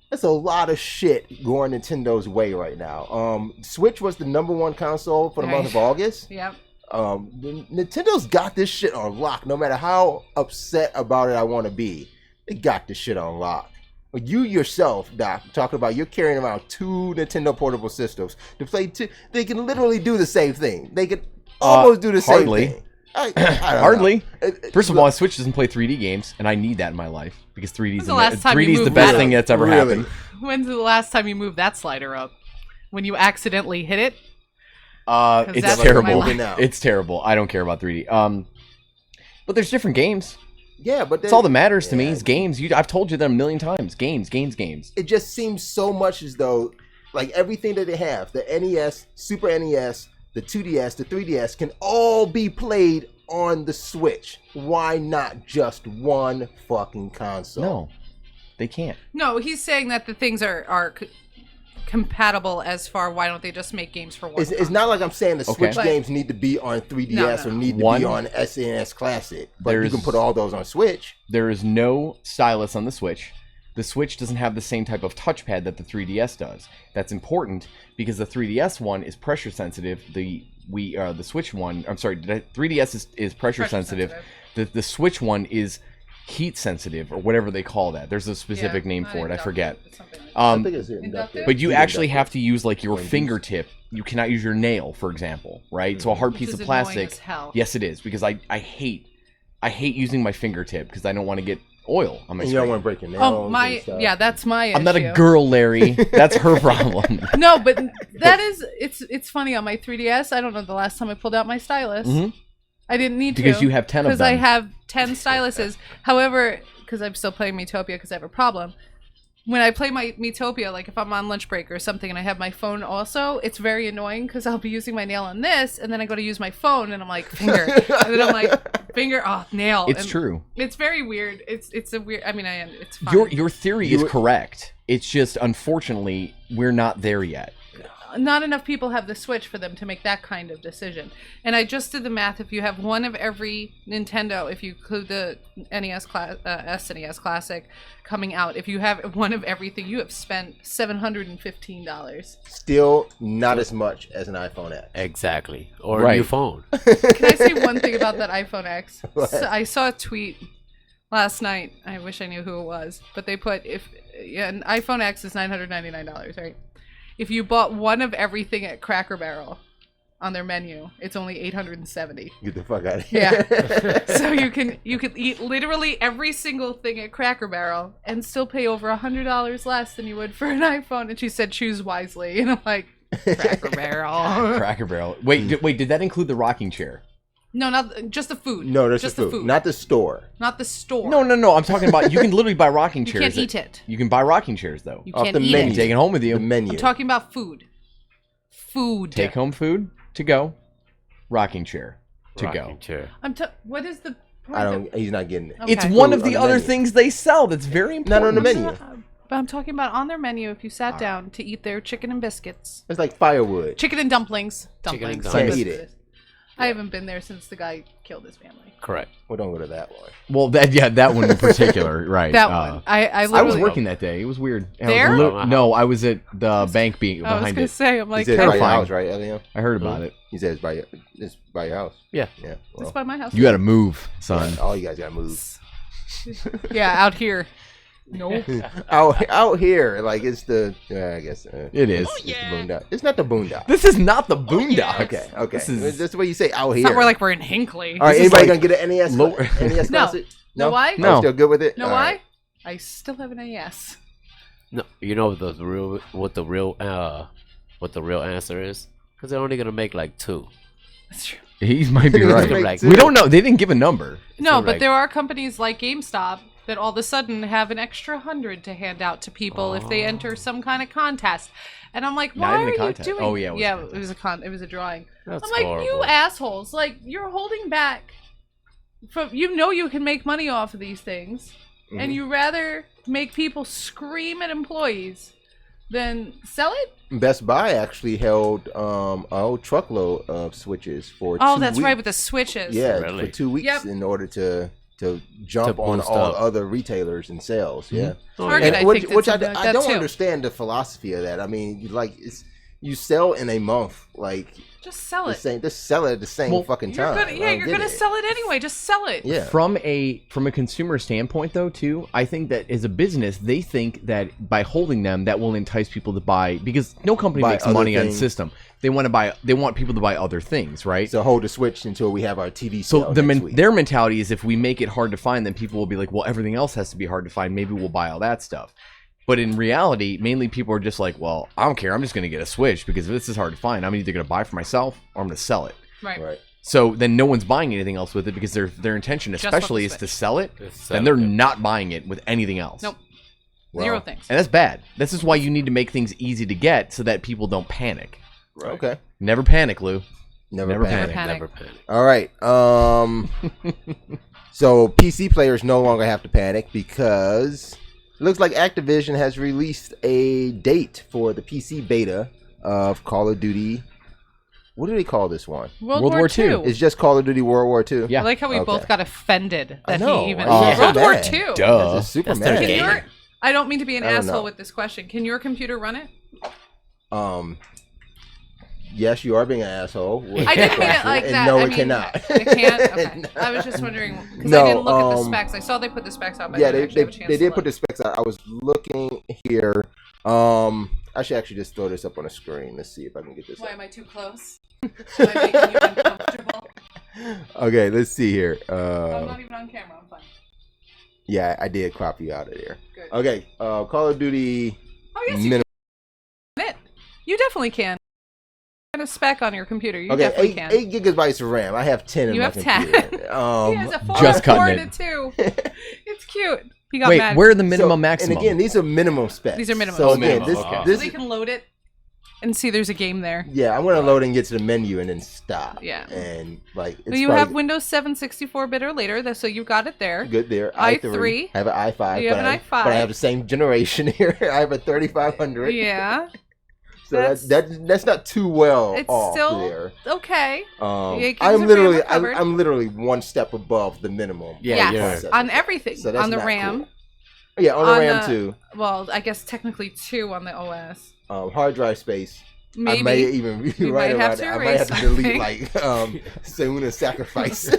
Speaker 5: That's a lot of shit going Nintendo's way right now. Switch was the #1 console for the month of August.
Speaker 3: Yep.
Speaker 5: Nintendo's got this shit on lock. No matter how upset about it I want to be, they got this shit on lock. You yourself, Doc, talking about you're carrying around 2 Nintendo portable systems to play 2. They can literally do the same thing. They could almost do the same thing. I don't
Speaker 4: Hardly.
Speaker 5: know.
Speaker 4: First of all, Switch doesn't play 3D games, and I need that in my life because 3D is
Speaker 3: the last time you
Speaker 4: 3D is the
Speaker 3: moved
Speaker 4: best
Speaker 3: that?
Speaker 4: thing that's ever happened.
Speaker 3: When's the last time you moved that slider up? When you accidentally hit it?
Speaker 4: It's
Speaker 3: that's
Speaker 4: terrible.
Speaker 3: my life.
Speaker 4: It's terrible. I don't care about 3D. But there's different games.
Speaker 5: Yeah, but
Speaker 4: that's all that matters to me is games. I've told you that a million times. Games.
Speaker 5: It just seems so much as though, like everything that they have, the NES, Super NES, the 2DS, the 3DS can all be played on the Switch. Why not just one fucking console?
Speaker 4: No, they can't.
Speaker 3: No, he's saying that the things are compatible as far. Why don't they just make games for one?
Speaker 5: It's not like I'm saying the Switch
Speaker 3: But-
Speaker 5: games need to be on 3DS or need to
Speaker 4: One-
Speaker 5: be on SNES Classic, but you
Speaker 4: There's-
Speaker 5: can put all those on Switch.
Speaker 4: There is no stylus on the Switch. The Switch doesn't have the same type of touchpad that the 3DS does. That's important because the 3DS one is pressure sensitive. The Switch one, I'm sorry, the 3DS is pressure sensitive. The Switch one is heat sensitive or whatever they call that. There's a specific name for it. I forget.
Speaker 5: I think it's inductive.
Speaker 4: But you
Speaker 5: Heat
Speaker 4: actually
Speaker 5: inductive.
Speaker 4: have to use like your fingertip. You cannot use your nail, for example, right? So a hard
Speaker 3: Which
Speaker 4: piece
Speaker 3: is
Speaker 4: of
Speaker 3: annoying
Speaker 4: plastic.
Speaker 3: as hell.
Speaker 4: Yes, it is because I hate using my fingertip because I don't want to get oil on my
Speaker 5: And you don't
Speaker 4: screen.
Speaker 5: want to break your nails.
Speaker 3: Oh
Speaker 5: and
Speaker 3: my,
Speaker 5: stuff.
Speaker 3: yeah, that's my issue.
Speaker 4: I'm not a girl, Larry. That's her problem.
Speaker 3: No, but that is it's funny on my 3DS. I don't know the last time I pulled out my stylus.
Speaker 4: Mhm.
Speaker 3: I didn't need to
Speaker 4: Because you have 10 of
Speaker 3: because I
Speaker 4: them.
Speaker 3: have 10 styluses. However, because I'm still playing Miitopia because I have a problem. When I play my Miitopia, like if I'm on lunch break or something and I have my phone also, it's very annoying because I'll be using my nail on this and then I go to use my phone and I'm like finger and then I'm like finger, oh nail.
Speaker 4: It's
Speaker 3: And
Speaker 4: true.
Speaker 3: It's very weird. It's a weird. I mean, it's fine.
Speaker 4: Your theory is correct. It's just unfortunately we're not there yet.
Speaker 3: Not enough people have the Switch for them to make that kind of decision. And I just did the math. If you have one of every Nintendo, if you include the SNES Classic coming out, if you have one of everything, you have spent $715.
Speaker 5: Still not as much as an iPhone X.
Speaker 6: Exactly. Or
Speaker 4: Right.
Speaker 6: a new phone.
Speaker 3: Can I say one thing about that iPhone X?
Speaker 5: What?
Speaker 3: So I saw a tweet last night. I wish I knew who it was, but they put an iPhone X is $999, right? If you bought one of everything at Cracker Barrel on their menu, it's only $870.
Speaker 5: Get the fuck out of here.
Speaker 3: Yeah. So you can eat literally every single thing at Cracker Barrel and still pay over $100 less than you would for an iPhone. And she said, choose wisely. And I'm like, Cracker Barrel.
Speaker 4: Cracker Barrel. Wait, did that include the rocking chair?
Speaker 3: No, not just the food.
Speaker 5: No, there's
Speaker 3: just
Speaker 5: the food. Not the store.
Speaker 3: Not the store.
Speaker 4: No. I'm talking about you can literally buy rocking
Speaker 3: You
Speaker 4: chairs.
Speaker 3: can't eat it.
Speaker 4: You can buy rocking chairs though.
Speaker 3: You
Speaker 5: Off
Speaker 3: can't
Speaker 5: the
Speaker 3: eat
Speaker 5: menu.
Speaker 3: it.
Speaker 4: Take it home with you.
Speaker 5: The menu.
Speaker 3: I'm talking about food. Food.
Speaker 4: Take home food to go. Rocking chair to go.
Speaker 6: Rocking chair.
Speaker 3: What is the?
Speaker 5: I don't. He's not getting it.
Speaker 3: Okay.
Speaker 4: It's one of
Speaker 5: Food
Speaker 4: the
Speaker 5: on the
Speaker 4: other
Speaker 5: menu.
Speaker 4: things they sell that's very
Speaker 5: Not
Speaker 4: important.
Speaker 5: on the menu.
Speaker 3: But I'm talking about on their menu. If you sat down to eat their chicken and biscuits,
Speaker 5: It's like firewood.
Speaker 3: chicken and dumplings.
Speaker 6: Chicken and
Speaker 3: Dumplings.
Speaker 5: Can't
Speaker 6: dumplings.
Speaker 5: eat it.
Speaker 3: I haven't been there since the guy killed his family.
Speaker 6: Correct.
Speaker 5: Well, don't go to that one.
Speaker 4: Well, that one in particular, right?
Speaker 3: That one. I
Speaker 4: I was
Speaker 3: literally.
Speaker 4: working that day. It was weird. I was
Speaker 3: There?
Speaker 4: no, I was at the bank being
Speaker 3: I was
Speaker 4: behind
Speaker 3: gonna
Speaker 4: it.
Speaker 3: say, I'm
Speaker 5: He
Speaker 3: like,
Speaker 5: said it's by your
Speaker 4: terrifying.
Speaker 5: house, right, Elliot?
Speaker 4: I heard about it.
Speaker 5: He says it's by your house.
Speaker 6: Yeah.
Speaker 5: Yeah.
Speaker 3: it's
Speaker 5: Well,
Speaker 3: by my house.
Speaker 4: You got to move, son.
Speaker 5: all you guys gotta move.
Speaker 3: Yeah, out here. Nope.
Speaker 5: out here, like it's the. I guess
Speaker 4: It is.
Speaker 5: It's the boondock. It's not the boondock.
Speaker 4: This is not the boondock.
Speaker 5: Okay.
Speaker 4: This is
Speaker 5: That's the way you say out
Speaker 3: It's
Speaker 5: here.
Speaker 3: not where like we're in Hinkley.
Speaker 5: All right,
Speaker 4: This is
Speaker 5: anybody
Speaker 4: like
Speaker 5: gonna get an NES?
Speaker 4: lower-
Speaker 5: NES
Speaker 3: No.
Speaker 5: Classic?
Speaker 3: Know why?
Speaker 4: No.
Speaker 5: Oh, still good with it?
Speaker 3: Know
Speaker 5: All
Speaker 3: why?
Speaker 5: right.
Speaker 3: I still have an AS.
Speaker 6: No, you know what the real answer is? Because they're only gonna make like 2.
Speaker 3: That's true.
Speaker 4: He might be
Speaker 5: He's
Speaker 4: right.
Speaker 5: right,
Speaker 6: Like,
Speaker 5: too.
Speaker 4: We don't know. They didn't give a number.
Speaker 3: No,
Speaker 6: So,
Speaker 3: but
Speaker 6: like-
Speaker 3: there are companies like GameStop that all of a sudden have an extra 100 to hand out to people if they enter some kind of contest. And I'm like,
Speaker 4: Not
Speaker 3: why
Speaker 4: even
Speaker 3: are
Speaker 4: a contest.
Speaker 3: you doing?
Speaker 4: Oh, yeah, it was a contest.
Speaker 3: it was a drawing.
Speaker 6: That's
Speaker 3: I'm like,
Speaker 6: horrible.
Speaker 3: you assholes! Like you're holding back from. You know you can make money off of these things, and you rather make people scream at employees than sell it.
Speaker 5: Best Buy actually held a whole truckload of switches for 2
Speaker 3: Oh,
Speaker 5: weeks.
Speaker 3: that's right with the switches.
Speaker 5: Yeah,
Speaker 6: Really?
Speaker 5: for 2 weeks
Speaker 3: Yep.
Speaker 5: in order to jump
Speaker 6: To
Speaker 5: on
Speaker 6: boost
Speaker 5: all
Speaker 6: up.
Speaker 5: other retailers and sales. Yeah,
Speaker 3: Target, I
Speaker 5: which,
Speaker 3: think, did
Speaker 5: which
Speaker 3: something like
Speaker 5: I
Speaker 3: that
Speaker 5: don't
Speaker 3: too.
Speaker 5: understand the philosophy of that. I mean, like you sell in a month, like
Speaker 3: Just sell
Speaker 5: the
Speaker 3: it.
Speaker 5: same. Just sell it at the same
Speaker 4: Well,
Speaker 5: fucking
Speaker 3: You're
Speaker 5: time.
Speaker 3: gonna,
Speaker 5: I
Speaker 3: yeah,
Speaker 5: don't
Speaker 3: you're
Speaker 5: get
Speaker 3: gonna
Speaker 5: it.
Speaker 3: sell it anyway. Just sell it.
Speaker 5: Yeah.
Speaker 4: From a consumer standpoint, though, too, I think that as a business, they think that by holding them, that will entice people to buy because no company
Speaker 5: Buy
Speaker 4: makes
Speaker 5: other
Speaker 4: money on
Speaker 5: things.
Speaker 4: system. They want people to buy other things, right?
Speaker 5: So hold the switch until we have our TV
Speaker 4: So
Speaker 5: sale next week.
Speaker 4: their mentality is if we make it hard to find, then people will be like, well, everything else has to be hard to find. Maybe we'll buy all that stuff. But in reality, mainly people are just like, well, I don't care. I'm just going to get a Switch because if this is hard to find, I'm either going to buy it for myself or I'm going to sell it.
Speaker 3: Right.
Speaker 5: Right.
Speaker 4: So then no one's buying anything else with it because their intention,
Speaker 3: Just want the
Speaker 4: especially, is to
Speaker 3: Switch.
Speaker 4: sell it.
Speaker 6: Just sell
Speaker 4: Then they're
Speaker 6: it.
Speaker 4: not buying it with anything else.
Speaker 3: Nope.
Speaker 5: Well,
Speaker 3: Zero things.
Speaker 4: And that's bad. This is why you need to make things easy to get so that people don't panic.
Speaker 5: Okay.
Speaker 4: Never panic, Lou.
Speaker 5: Never panic.
Speaker 6: Never panic.
Speaker 5: All right. So PC players no longer have to panic because it looks like Activision has released a date for the PC beta of Call of Duty. What do they call this one?
Speaker 3: World War II.
Speaker 5: It's just Call of Duty World War II.
Speaker 3: I like how we both got offended
Speaker 5: I
Speaker 3: that
Speaker 5: know.
Speaker 3: he even
Speaker 5: Yeah.
Speaker 3: World War
Speaker 5: Mad.
Speaker 3: II.
Speaker 4: Duh.
Speaker 5: That's super
Speaker 6: That's their
Speaker 5: mad.
Speaker 6: game.
Speaker 3: I don't mean to be an
Speaker 5: I don't
Speaker 3: asshole
Speaker 5: know.
Speaker 3: with this question. Can your computer run it?
Speaker 5: Yes, you are being an asshole. with
Speaker 3: I didn't
Speaker 5: that
Speaker 3: mean it
Speaker 5: question,
Speaker 3: like
Speaker 5: and
Speaker 3: that.
Speaker 5: No,
Speaker 3: I
Speaker 5: it
Speaker 3: mean,
Speaker 5: cannot.
Speaker 3: It can't. Okay. I was just wondering because
Speaker 5: No,
Speaker 3: I didn't look at the specs. I saw they put the specs out, but
Speaker 5: Yeah,
Speaker 3: I
Speaker 5: they
Speaker 3: didn't actually have a chance
Speaker 5: they
Speaker 3: to
Speaker 5: did
Speaker 3: look.
Speaker 5: put the specs out. I was looking here. I should actually just throw this up on the screen. Let's see if I can get this.
Speaker 3: Why
Speaker 5: up.
Speaker 3: am I too close? Am I making you uncomfortable?
Speaker 5: Okay, let's see here.
Speaker 3: I'm not even on camera. I'm fine.
Speaker 5: Yeah, I did crop you out of there.
Speaker 3: Good.
Speaker 5: Okay, Call of Duty.
Speaker 3: Oh yes, you can. You definitely can. A spec on your computer. You
Speaker 5: Okay,
Speaker 3: definitely can.
Speaker 5: 8 gigabytes of RAM. I have 10 in
Speaker 3: You
Speaker 5: my
Speaker 3: have 10.
Speaker 5: computer.
Speaker 3: He has a 4
Speaker 4: Just cutting
Speaker 3: and
Speaker 4: it.
Speaker 3: a 2. It's cute. He got
Speaker 4: Wait,
Speaker 3: mad.
Speaker 4: where are the minimum maximum?
Speaker 5: And again, these are minimum specs.
Speaker 3: These are minimum.
Speaker 5: So again,
Speaker 4: minimum,
Speaker 5: this,
Speaker 4: okay.
Speaker 5: this
Speaker 3: So they can load it and see there's a game there.
Speaker 5: yeah, I'm gonna load and get to the menu and then stop.
Speaker 3: Yeah.
Speaker 5: And like, it's
Speaker 3: Well, you
Speaker 5: probably
Speaker 3: have Windows 7 64-bit or later, so you got it there.
Speaker 5: good there.
Speaker 3: i3.
Speaker 5: I have an i5.
Speaker 3: You have
Speaker 5: but
Speaker 3: an
Speaker 5: But I
Speaker 3: i5.
Speaker 5: have the same generation here. I have a 3500.
Speaker 3: Yeah.
Speaker 5: So that's not too well
Speaker 3: It's
Speaker 5: off
Speaker 3: still
Speaker 5: there.
Speaker 3: okay. Yeah, it gives
Speaker 5: I'm
Speaker 3: a
Speaker 5: literally
Speaker 3: RAM recovered.
Speaker 5: I'm literally one step above the minimum.
Speaker 6: Yeah,
Speaker 3: Yes,
Speaker 6: you're
Speaker 3: on everything.
Speaker 5: So that's
Speaker 3: On the
Speaker 5: not
Speaker 3: RAM.
Speaker 5: cool. Yeah, on the RAM too.
Speaker 3: Well, I guess technically 2 on the OS.
Speaker 5: Hard drive space.
Speaker 3: Maybe.
Speaker 5: I may even be
Speaker 3: We
Speaker 5: right
Speaker 3: might have
Speaker 5: around
Speaker 3: to
Speaker 5: it. I might have to
Speaker 3: erase
Speaker 5: delete
Speaker 3: something.
Speaker 5: like Suna sacrifice.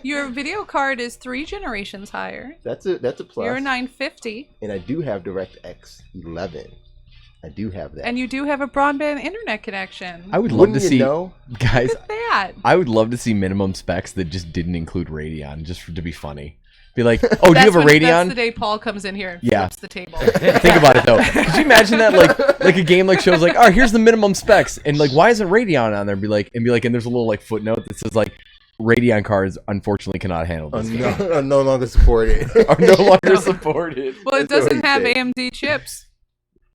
Speaker 3: Your video card is 3 generations higher.
Speaker 5: That's a plus.
Speaker 3: You're a 950.
Speaker 5: And I do have DirectX 11. I do have that.
Speaker 3: And you do have a broadband internet connection.
Speaker 4: I would love
Speaker 5: Wouldn't
Speaker 4: to
Speaker 5: you
Speaker 4: see,
Speaker 5: know?
Speaker 4: guys.
Speaker 3: Look at that.
Speaker 4: I would love to see minimum specs that just didn't include Radeon, just to be funny. Be like, oh, do you have a
Speaker 3: That's
Speaker 4: Radeon?
Speaker 3: the day Paul comes in here and
Speaker 4: Yeah.
Speaker 3: flips the table.
Speaker 4: Think about it though. Could you imagine that, like a game like shows like, oh, here's the minimum specs, and like, why isn't Radeon on there? Be like, and there's a little like footnote that says like, Radeon cards unfortunately cannot handle this game.
Speaker 5: Are no longer supported.
Speaker 4: Are no longer supported.
Speaker 3: Well, it
Speaker 5: That's what
Speaker 3: doesn't
Speaker 5: he
Speaker 3: have
Speaker 5: said.
Speaker 3: AMD chips.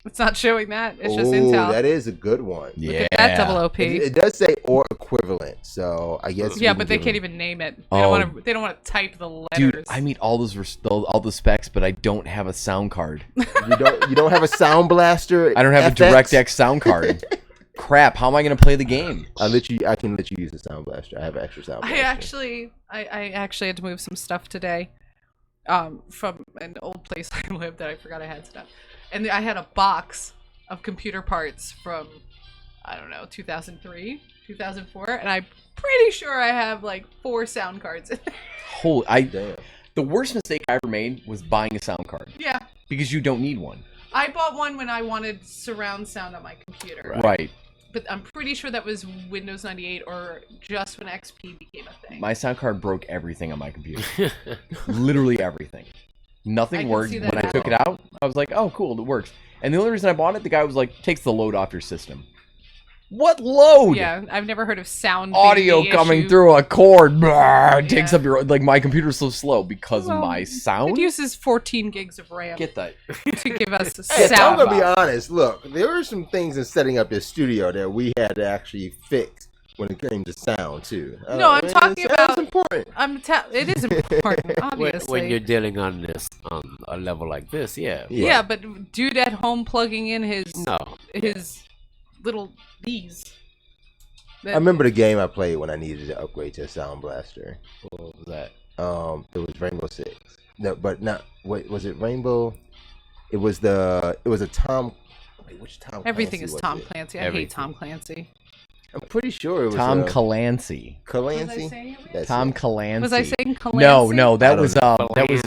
Speaker 3: It's not showing that. It's just
Speaker 5: Ooh,
Speaker 3: Intel.
Speaker 5: that is a good one.
Speaker 4: Yeah.
Speaker 3: Look at that double OP.
Speaker 5: It does say or equivalent, so I guess.
Speaker 3: Yeah,
Speaker 5: we
Speaker 3: but
Speaker 5: can
Speaker 3: they
Speaker 5: give
Speaker 3: can't
Speaker 5: them-
Speaker 3: even name it. They
Speaker 4: Oh.
Speaker 3: don't want to. They don't want to type the letters.
Speaker 4: Dude, I meet all those specs, but I don't have a sound card.
Speaker 5: You don't have a Sound Blaster.
Speaker 4: I don't have
Speaker 5: FX?
Speaker 4: a DirectX sound card. Crap! How am I gonna play the game?
Speaker 5: I can let you use the Sound Blaster. I have an extra Sound Blaster.
Speaker 3: I actually had to move some stuff today, from an old place I lived that I forgot I had stuff, and I had a box of computer parts from, I don't know, 2003, 2004, and I'm pretty sure I have like 4 sound cards in there.
Speaker 4: The worst mistake I ever made was buying a sound card.
Speaker 3: Yeah.
Speaker 4: Because you don't need one.
Speaker 3: I bought one when I wanted surround sound on my computer.
Speaker 4: Right.
Speaker 3: But I'm pretty sure that was Windows 98 or just when XP became a thing.
Speaker 4: My sound card broke everything on my computer. Literally everything.
Speaker 3: I
Speaker 4: Nothing
Speaker 3: can
Speaker 4: worked.
Speaker 3: see that
Speaker 4: When I
Speaker 3: now.
Speaker 4: took it out, I was like, oh, cool, it works. And the only reason I bought it, the guy was like, takes the load off your system. What load?
Speaker 3: Yeah, I've never heard of sound
Speaker 4: Audio
Speaker 3: baby
Speaker 4: coming
Speaker 3: issue.
Speaker 4: through a cord. It takes up your, like, my computer's so slow because of my sound.
Speaker 3: It uses 14 gigs of RAM.
Speaker 4: Get that.
Speaker 3: To give us a
Speaker 5: Hey, I'm
Speaker 3: sound.
Speaker 5: gonna be honest. Look, there were some things in setting up this studio that we had to actually fix when it came to sound too.
Speaker 3: No, I'm talking about.
Speaker 5: important.
Speaker 3: It is important, obviously.
Speaker 6: When you're dealing on this on a level like this, yeah.
Speaker 3: Yeah, but dude at home plugging in his little these.
Speaker 5: I remember the game I played when I needed to upgrade to a Sound Blaster.
Speaker 6: What was that?
Speaker 5: It was Rainbow Six. No, but not. Wait, was it Rainbow? It was a Tom. Wait, which Tom?
Speaker 3: Everything
Speaker 5: Clancy
Speaker 3: is
Speaker 5: was
Speaker 3: Tom
Speaker 5: it?
Speaker 3: Clancy. I hate Tom Clancy.
Speaker 5: I'm pretty sure it was
Speaker 4: Tom Clancy.
Speaker 5: Clancy. That's
Speaker 4: Tom
Speaker 5: it.
Speaker 4: Clancy.
Speaker 3: Was I saying Clancy?
Speaker 4: No, that
Speaker 5: I
Speaker 4: was
Speaker 5: don't know.
Speaker 4: that was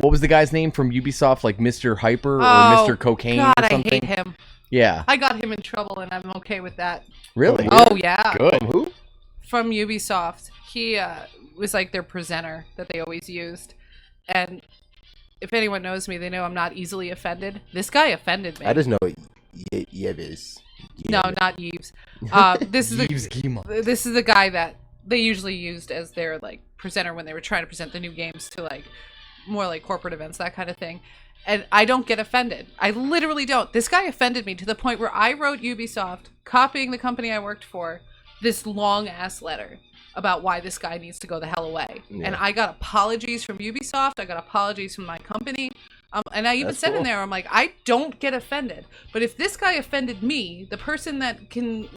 Speaker 4: what was the guy's name from Ubisoft, like Mr. Hyper or
Speaker 3: Oh,
Speaker 4: Mr. Cocaine
Speaker 3: God,
Speaker 4: or something?
Speaker 3: I hate him.
Speaker 4: Yeah.
Speaker 3: I got him in trouble, and I'm okay with that.
Speaker 4: Really?
Speaker 3: Oh yeah.
Speaker 4: Good.
Speaker 5: Who?
Speaker 3: From Ubisoft. He was like their presenter that they always used, and if anyone knows me, they know I'm not easily offended. This guy offended me.
Speaker 5: I just know Yebis.
Speaker 3: No, not Yves. This is
Speaker 4: Yves Guillemot.
Speaker 3: this is the guy that they usually used as their like presenter when they were trying to present the new games to like more like corporate events, that kind of thing. And I don't get offended. I literally don't. This guy offended me to the point where I wrote Ubisoft, copying the company I worked for, this long ass letter about why this guy needs to go the hell away.
Speaker 5: Yeah.
Speaker 3: And I got apologies from Ubisoft. I got apologies from my company. And I even
Speaker 5: That's
Speaker 3: said
Speaker 5: cool.
Speaker 3: in there, I'm like, I don't get offended. But if this guy offended me, the person that can,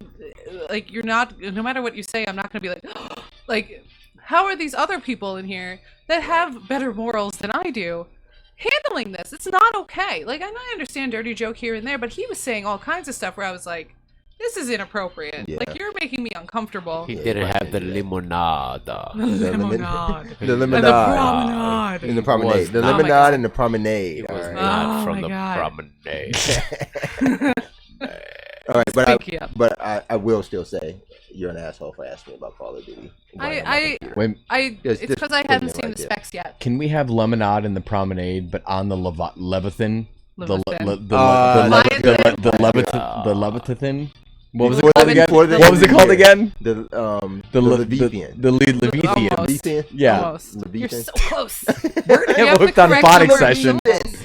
Speaker 3: like, you're not, no matter what you say, I'm not going to be like, like, how are these other people in here that have better morals than I do handling this? It's not okay. Like, I understand dirty joke here and there, but he was saying all kinds of stuff where I was like, this is inappropriate.
Speaker 5: Yeah.
Speaker 3: Like, you're making me uncomfortable.
Speaker 6: He didn't have the limonade.
Speaker 3: The limonade.
Speaker 5: The lemonade.
Speaker 3: And the promenade.
Speaker 5: In the promenade.
Speaker 6: Was
Speaker 5: The
Speaker 6: not-
Speaker 5: lemonade and the promenade.
Speaker 6: It was
Speaker 5: All right.
Speaker 6: not
Speaker 3: Oh
Speaker 6: from
Speaker 3: my
Speaker 6: the
Speaker 3: God.
Speaker 6: promenade.
Speaker 5: All right,
Speaker 3: Speak up.
Speaker 5: but I will still say you're an asshole for asking me about Call of Duty.
Speaker 3: Wait,
Speaker 5: Just
Speaker 3: it's because I
Speaker 5: putting
Speaker 3: haven't
Speaker 5: it
Speaker 3: seen
Speaker 5: right
Speaker 3: the
Speaker 5: there.
Speaker 3: specs yet.
Speaker 4: Can we have lemonade in the promenade, but on the Leviathan?
Speaker 3: Leviathan.
Speaker 4: The Leviathan. What was it
Speaker 5: What
Speaker 4: called
Speaker 5: are
Speaker 4: again?
Speaker 5: what are they
Speaker 4: What was it called
Speaker 5: here?
Speaker 4: again?
Speaker 5: The
Speaker 4: Leviathan. The Leviathan.
Speaker 3: Almost.
Speaker 4: Yeah.
Speaker 3: Almost. You're
Speaker 5: Leviathan.
Speaker 3: so close.
Speaker 4: We're gonna
Speaker 3: You
Speaker 4: have
Speaker 3: to
Speaker 4: hooked on
Speaker 3: correct
Speaker 4: phonics
Speaker 3: the word
Speaker 4: session.
Speaker 3: almost.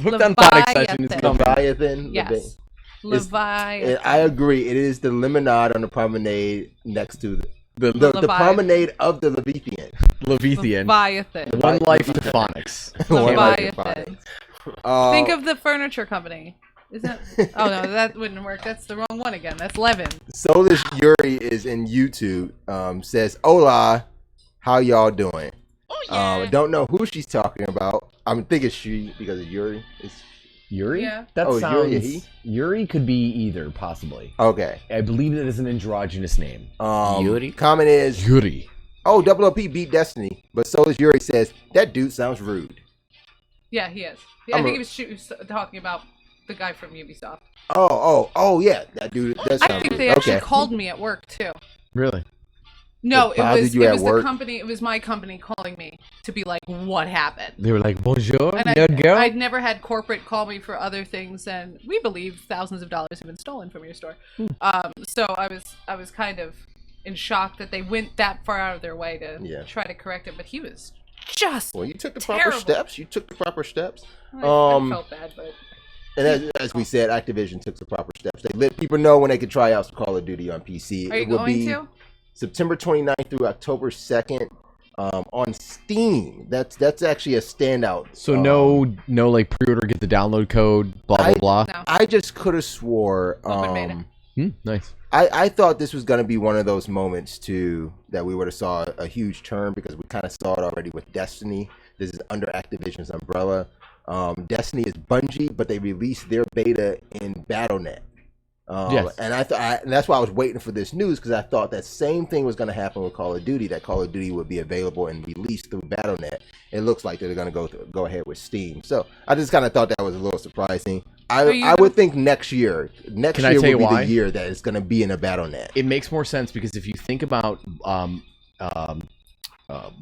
Speaker 4: Hooked on phonics session is
Speaker 3: Leviathan.
Speaker 4: coming.
Speaker 5: Leviathan.
Speaker 3: Yes.
Speaker 5: It's-
Speaker 3: Leviathan.
Speaker 5: I agree. It is the lemonade on the promenade next to the
Speaker 3: Leviathan.
Speaker 5: promenade of the Leviathan.
Speaker 4: Leviathan.
Speaker 3: Leviathan.
Speaker 4: One life to phonics.
Speaker 5: One life to
Speaker 3: Leviathan.
Speaker 5: phonics.
Speaker 3: Think of the furniture company. Is that? Oh no, that wouldn't work. That's the wrong one again. That's Levin.
Speaker 5: Soulish Yuri is in YouTube. Says, "Hola, how y'all doing?" Don't know who she's talking about. I'm thinking she because of Yuri. It's
Speaker 4: Yuri?
Speaker 3: Yeah.
Speaker 4: That
Speaker 5: Oh,
Speaker 4: sounds.
Speaker 5: Yuri, he?
Speaker 4: Yuri could be either, possibly.
Speaker 5: okay.
Speaker 4: I believe it is an androgynous name.
Speaker 6: Yuri?
Speaker 5: Comment is,
Speaker 4: Yuri.
Speaker 5: "Oh, Double OP beat Destiny," but Soulish Yuri says that dude sounds rude.
Speaker 3: Yeah, he is. I think he was talking about the guy from Ubisoft.
Speaker 5: Oh, yeah, that dude does
Speaker 3: I
Speaker 5: sound
Speaker 3: think
Speaker 5: rude.
Speaker 3: they actually
Speaker 5: Okay.
Speaker 3: called me at work too.
Speaker 4: Really?
Speaker 3: No,
Speaker 5: It
Speaker 3: it
Speaker 5: bothered
Speaker 3: was
Speaker 5: you
Speaker 3: it
Speaker 5: at
Speaker 3: was
Speaker 5: work?
Speaker 3: the company. It was my company calling me to be like, "What happened?"
Speaker 4: They were like, bonjour,
Speaker 3: And
Speaker 4: young girl.
Speaker 3: I'd never had corporate call me for other things than we believe thousands of dollars have been stolen from your store. So I was kind of in shock that they went that far out of their way to try to correct it, but he was just
Speaker 5: Well, you took the
Speaker 3: terrible.
Speaker 5: proper steps. You took the proper steps.
Speaker 3: I felt bad, but
Speaker 5: And as we said, Activision took the proper steps. They let people know when they could try out some Call of Duty on PC.
Speaker 3: are you
Speaker 5: It would
Speaker 3: going
Speaker 5: be
Speaker 3: to?
Speaker 5: September 29th through October 2nd on Steam. That's actually a standout.
Speaker 4: So no like pre-order, get the download code, blah blah blah.
Speaker 3: No.
Speaker 5: I just could have swore.
Speaker 3: Open beta.
Speaker 4: Nice.
Speaker 5: I thought this was going to be one of those moments too that we would have saw a huge turn because we kind of saw it already with Destiny. This is under Activision's umbrella. Destiny is Bungie, but they released their beta in Battle.net.
Speaker 4: Yes.
Speaker 5: And and that's why I was waiting for this news because I thought that same thing was going to happen with Call of Duty. That Call of Duty would be available and released through Battle.net. It looks like they're going to go ahead with Steam. So I just kind of thought that was a little surprising. I would think next year would be the year that it's going to be in a Battle.net.
Speaker 4: It makes more sense because if you think about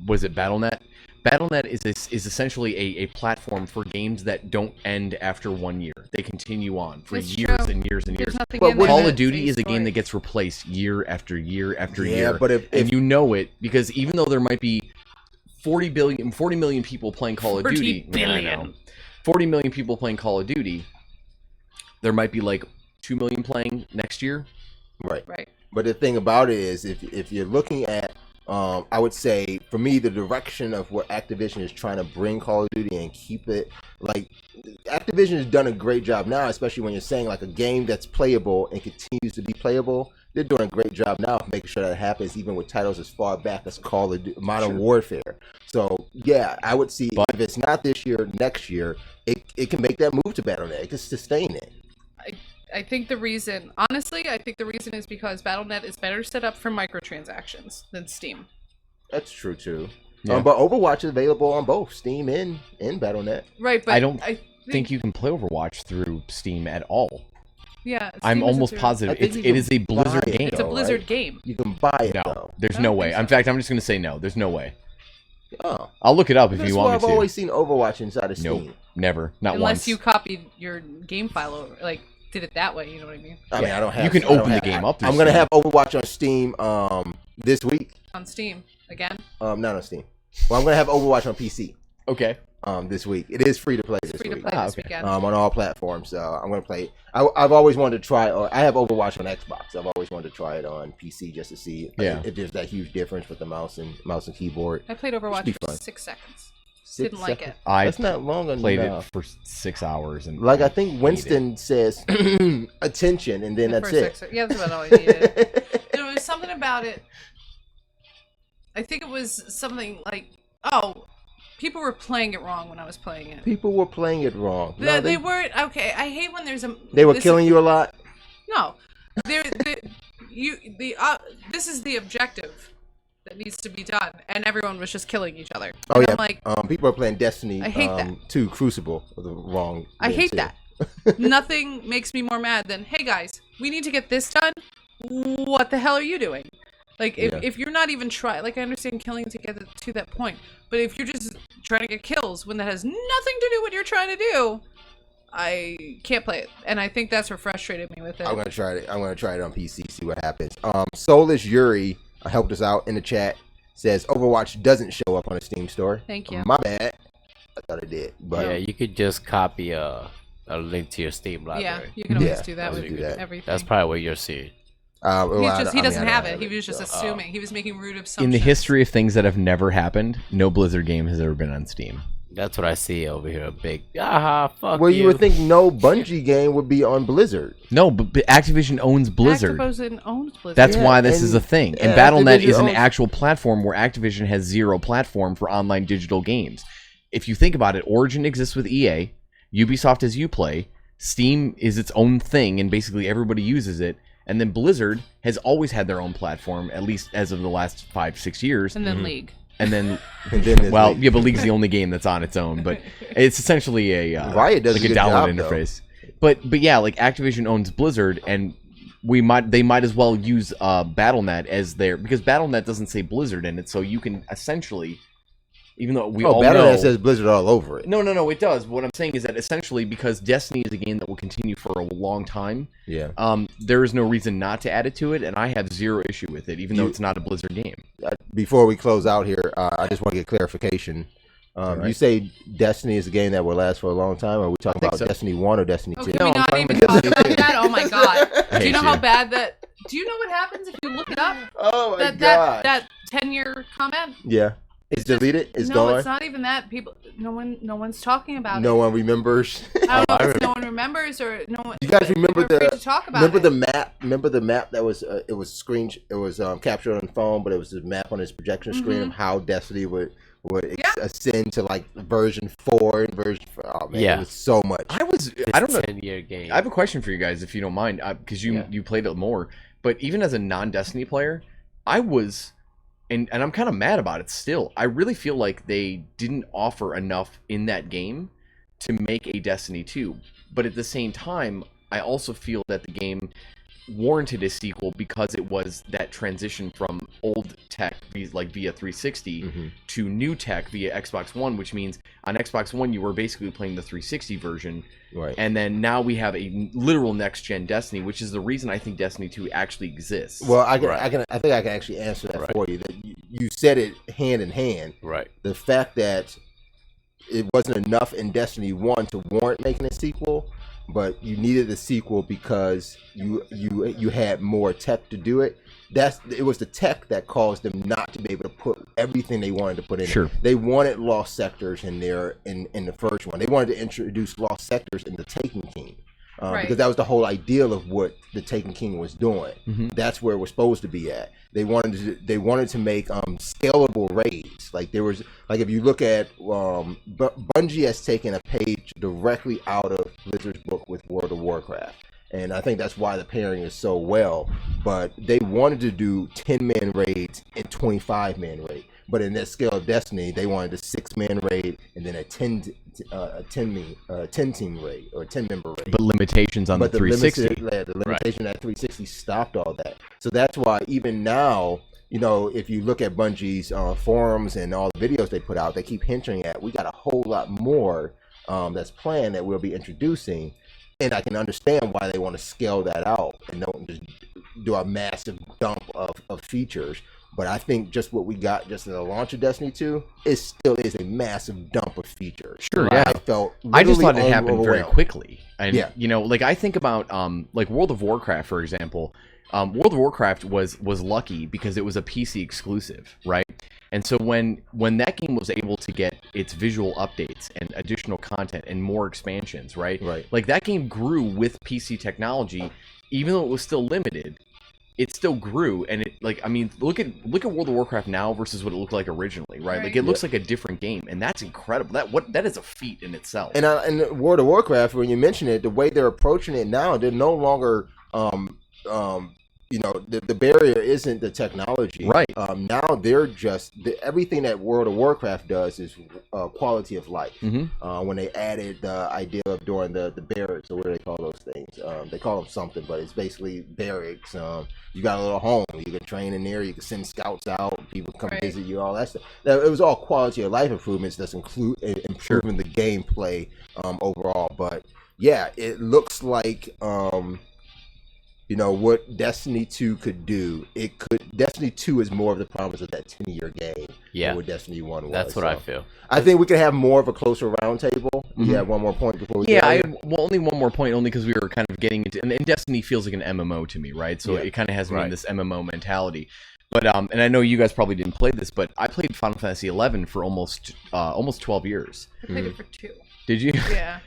Speaker 4: was it Battle.net? Battle.net is essentially a platform for games that don't end after 1 year. They continue on for
Speaker 3: It's
Speaker 4: years
Speaker 3: true.
Speaker 4: and years and years.
Speaker 3: There's nothing
Speaker 4: But
Speaker 3: in there
Speaker 4: Call of
Speaker 3: that
Speaker 4: Duty
Speaker 3: says
Speaker 4: is a game
Speaker 3: story.
Speaker 4: that gets replaced year after year after
Speaker 5: Yeah,
Speaker 4: year.
Speaker 5: but if
Speaker 4: you know it because even though there might be 40 million people playing Call of
Speaker 3: 40
Speaker 4: Duty,
Speaker 3: billion.
Speaker 4: 40 million people playing Call of Duty, there might be like 2 million playing next year.
Speaker 5: Right.
Speaker 3: Right.
Speaker 5: But the thing about it is, if you're looking at, I would say for me, the direction of what Activision is trying to bring Call of Duty and keep it like Activision has done a great job now, especially when you're saying like a game that's playable and continues to be playable. They're doing a great job now of making sure that happens, even with titles as far back as Call of Duty, Modern Warfare. So yeah, I would see if it's not this year, next year, it can make that move to Battle.net. It can sustain it.
Speaker 3: I think the reason, honestly, is because Battle.net is better set up for microtransactions than Steam.
Speaker 5: That's true too.
Speaker 4: Yeah.
Speaker 5: But Overwatch is available on both Steam and Battle.net.
Speaker 3: Right, but
Speaker 4: I don't think you can play Overwatch through Steam at all.
Speaker 3: Yeah,
Speaker 4: I'm
Speaker 3: Steam
Speaker 4: almost
Speaker 3: isn't through-
Speaker 4: positive
Speaker 5: I think
Speaker 4: it
Speaker 5: you
Speaker 4: is a
Speaker 5: can
Speaker 4: Blizzard
Speaker 5: buy it,
Speaker 4: game.
Speaker 3: It's a
Speaker 5: though,
Speaker 3: Blizzard
Speaker 5: right?
Speaker 3: game.
Speaker 5: You can buy it
Speaker 4: No,
Speaker 5: though.
Speaker 4: there's
Speaker 3: I
Speaker 4: no
Speaker 3: don't
Speaker 4: way.
Speaker 3: think
Speaker 4: In
Speaker 3: so.
Speaker 4: fact, I'm just gonna say no. There's no way.
Speaker 5: Oh,
Speaker 4: I'll look it up if
Speaker 5: that's
Speaker 4: you
Speaker 5: why
Speaker 4: want
Speaker 5: I've
Speaker 4: me to.
Speaker 5: always seen Overwatch inside of
Speaker 4: Nope,
Speaker 5: Steam.
Speaker 4: never, not
Speaker 3: Unless
Speaker 4: once.
Speaker 3: you copied your game file over, like did it that way. You know what I mean?
Speaker 5: I mean, I don't have.
Speaker 4: You can
Speaker 5: I don't
Speaker 4: open the
Speaker 5: have-
Speaker 4: game up through
Speaker 5: I'm gonna
Speaker 4: Steam.
Speaker 5: have Overwatch on Steam this week.
Speaker 3: On Steam again.
Speaker 5: Not on Steam. Well, I'm gonna have Overwatch on PC.
Speaker 4: Okay.
Speaker 5: this week. It is free to play this
Speaker 3: Free to
Speaker 5: week.
Speaker 3: play this weekend.
Speaker 5: On all platforms. So I'm gonna play it. I've always wanted to try. Or I have Overwatch on Xbox. I've always wanted to try it on PC just to see if there's that huge difference with the mouse and keyboard.
Speaker 3: I played Overwatch for
Speaker 5: fun.
Speaker 3: 6 seconds.
Speaker 5: 6
Speaker 3: Didn't like it.
Speaker 5: That's not long enough.
Speaker 4: Played it for 6 hours and
Speaker 5: like I think Winston says attention, and then that's it.
Speaker 3: Yeah, that's about all I needed. There was something about it. I think it was something like, people were playing it wrong when I was playing it.
Speaker 5: People were playing it wrong.
Speaker 3: They weren't okay. I hate when there's a.
Speaker 5: They were killing you a lot.
Speaker 3: No, this is the objective that needs to be done, and everyone was just killing each other.
Speaker 5: Oh
Speaker 3: and
Speaker 5: yeah,
Speaker 3: I'm like,
Speaker 5: people are playing Destiny.
Speaker 3: I hate that.
Speaker 5: 2 Crucible, the wrong.
Speaker 3: I hate that. Nothing makes me more mad than, hey guys, we need to get this done. What the hell are you doing? Like, if you're not even trying, like, I understand killing to get to that point, but if you're just trying to get kills when that has nothing to do with what you're trying to do, I can't play it. And I think that's what frustrated me with it.
Speaker 5: I'm gonna try it. I'm gonna try it on PC, see what happens. Soulless Yuri helped us out in the chat. Says Overwatch doesn't show up on the Steam store.
Speaker 3: Thank you.
Speaker 5: My bad. I thought it did, but
Speaker 6: yeah, you could just copy a link to your Steam library.
Speaker 3: Yeah, you can always do that with everything.
Speaker 6: That's probably what you're seeing.
Speaker 3: He doesn't have it. He was just assuming. He was making rude assumptions.
Speaker 4: in the history of things that have never happened, no Blizzard game has ever been on Steam.
Speaker 6: That's what I see over here. A big fuck
Speaker 5: well, you would think no Bungie game would be on Blizzard.
Speaker 4: No, but Activision owns Blizzard.
Speaker 3: Activision owns Blizzard.
Speaker 4: That's why this is a thing. And Battle.net is an
Speaker 5: owns...
Speaker 4: actual platform where Activision has zero platform for online digital games. If you think about it, Origin exists with EA, Ubisoft has Uplay, Steam is its own thing, and basically everybody uses it. And then Blizzard has always had their own platform, at least as of the last 5-6 years.
Speaker 3: And then League.
Speaker 4: And then,
Speaker 5: well,
Speaker 4: yeah, but League's the only game that's on its own. But it's essentially a
Speaker 5: Riot does
Speaker 4: like
Speaker 5: a good
Speaker 4: download
Speaker 5: job,
Speaker 4: interface. But yeah, like Activision owns Blizzard, and they might as well use Battle.net as their, because Battle.net doesn't say Blizzard in it, so you can essentially. Even though we all
Speaker 5: Battle.net
Speaker 4: know,
Speaker 5: says Blizzard all over it.
Speaker 4: No, it does. What I'm saying is that essentially, because Destiny is a game that will continue for a long time, there is no reason not to add it to it, and I have zero issue with it, even though it's not a Blizzard game.
Speaker 5: Before we close out here, I just want to get clarification. You say Destiny is a game that will last for a long time? Or are we talking about Destiny 1 or Destiny 2?
Speaker 3: Can we not even talk about that? Oh my god. Do you know how bad that... Do you know what happens if you look it up?
Speaker 5: Oh my god.
Speaker 3: That 10-year comment?
Speaker 5: Yeah. It's deleted? It's
Speaker 3: no,
Speaker 5: gone?
Speaker 3: No, it's not even that. People, no one's talking about it.
Speaker 5: No one remembers?
Speaker 3: I don't know if no one remembers or no one...
Speaker 5: You guys remember
Speaker 3: to talk about
Speaker 5: the map? Remember the map that was captured on the phone, but it was a map on his projection screen of how Destiny would ascend to like version 4 and version 5. Oh man, it was so much.
Speaker 4: I don't know.
Speaker 6: 10-year game.
Speaker 4: I have a question for you guys, if you don't mind, because you played it more. But even as a non-Destiny player, I was... And I'm kind of mad about it still. I really feel like they didn't offer enough in that game to make a Destiny 2. But at the same time, I also feel that the game warranted a sequel because it was that transition from old tech, like via 360, to new tech via Xbox One, which means on Xbox One you were basically playing the 360 version.
Speaker 5: Right.
Speaker 4: And then now we have a literal next-gen Destiny, which is the reason I think Destiny 2 actually exists.
Speaker 5: Well, I think I can actually answer that for you. That you said it hand in hand.
Speaker 6: Right.
Speaker 5: The fact that it wasn't enough in Destiny 1 to warrant making a sequel, but you needed a sequel because you had more tech to do it. It was the tech that caused them not to be able to put everything they wanted to put in.
Speaker 4: Sure.
Speaker 5: It. They wanted lost sectors in there in the first one. They wanted to introduce lost sectors in the Taken King. Because that was the whole ideal of what the Taken King was doing. That's where it was supposed to be at. They wanted to make scalable raids. Like there was, like if you look at Bungie has taken a page directly out of Blizzard's book with World of Warcraft. And I think that's why the pairing is so well. But they wanted to do 10-man raids and 25-man raid. But in that scale of Destiny, they wanted a 6-man raid and then a 10-team raid or a 10-member raid.
Speaker 4: But limitations on the 360.
Speaker 5: The limitation at 360 stopped all that. So that's why even now, if you look at Bungie's forums and all the videos they put out, they keep hinting at we got a whole lot more that's planned that we'll be introducing. And I can understand why they want to scale that out and don't just do a massive dump of features But I think just what we got just in the launch of Destiny 2, it still is a massive dump of features.
Speaker 4: Sure, yeah. I just thought it happened very quickly. And, you know, like I think about like World of Warcraft, for example. World of Warcraft was lucky because it was a PC exclusive, right? And so when that game was able to get its visual updates and additional content and more expansions, right? Like that game grew with PC technology, even though it was still limited. It still grew, and it like I mean, look at World of Warcraft now versus what it looked like originally, right? Like it looks like a different game, and that's incredible. That is a feat in itself.
Speaker 5: And World of Warcraft, when you mention it, the way they're approaching it now, they're no longer you know, the barrier isn't the technology.
Speaker 4: Right.
Speaker 5: Now they're just everything that World of Warcraft does is quality of life. When they added the idea of doing the barracks, or what do they call those things? They call them something, but it's basically barracks. You got a little home. You can train in there. You can send scouts out. People come visit you. All that stuff. Now, it was all quality of life improvements that's improving the gameplay overall. But yeah, it looks like. You know what Destiny 2 could do. Destiny 2 is more of the promise of that 10-year game than what Destiny 1 was.
Speaker 6: That's what I feel.
Speaker 5: I think we could have more of a closer roundtable. You have one more point before we get
Speaker 4: only one more point, only because we were kind of getting into, and Destiny feels like an MMO to me, right? So it kind of has me in this MMO mentality. But and I know you guys probably didn't play this, but I played Final Fantasy 11 for almost 12 years.
Speaker 3: I played it for 2.
Speaker 4: Did you?
Speaker 3: Yeah.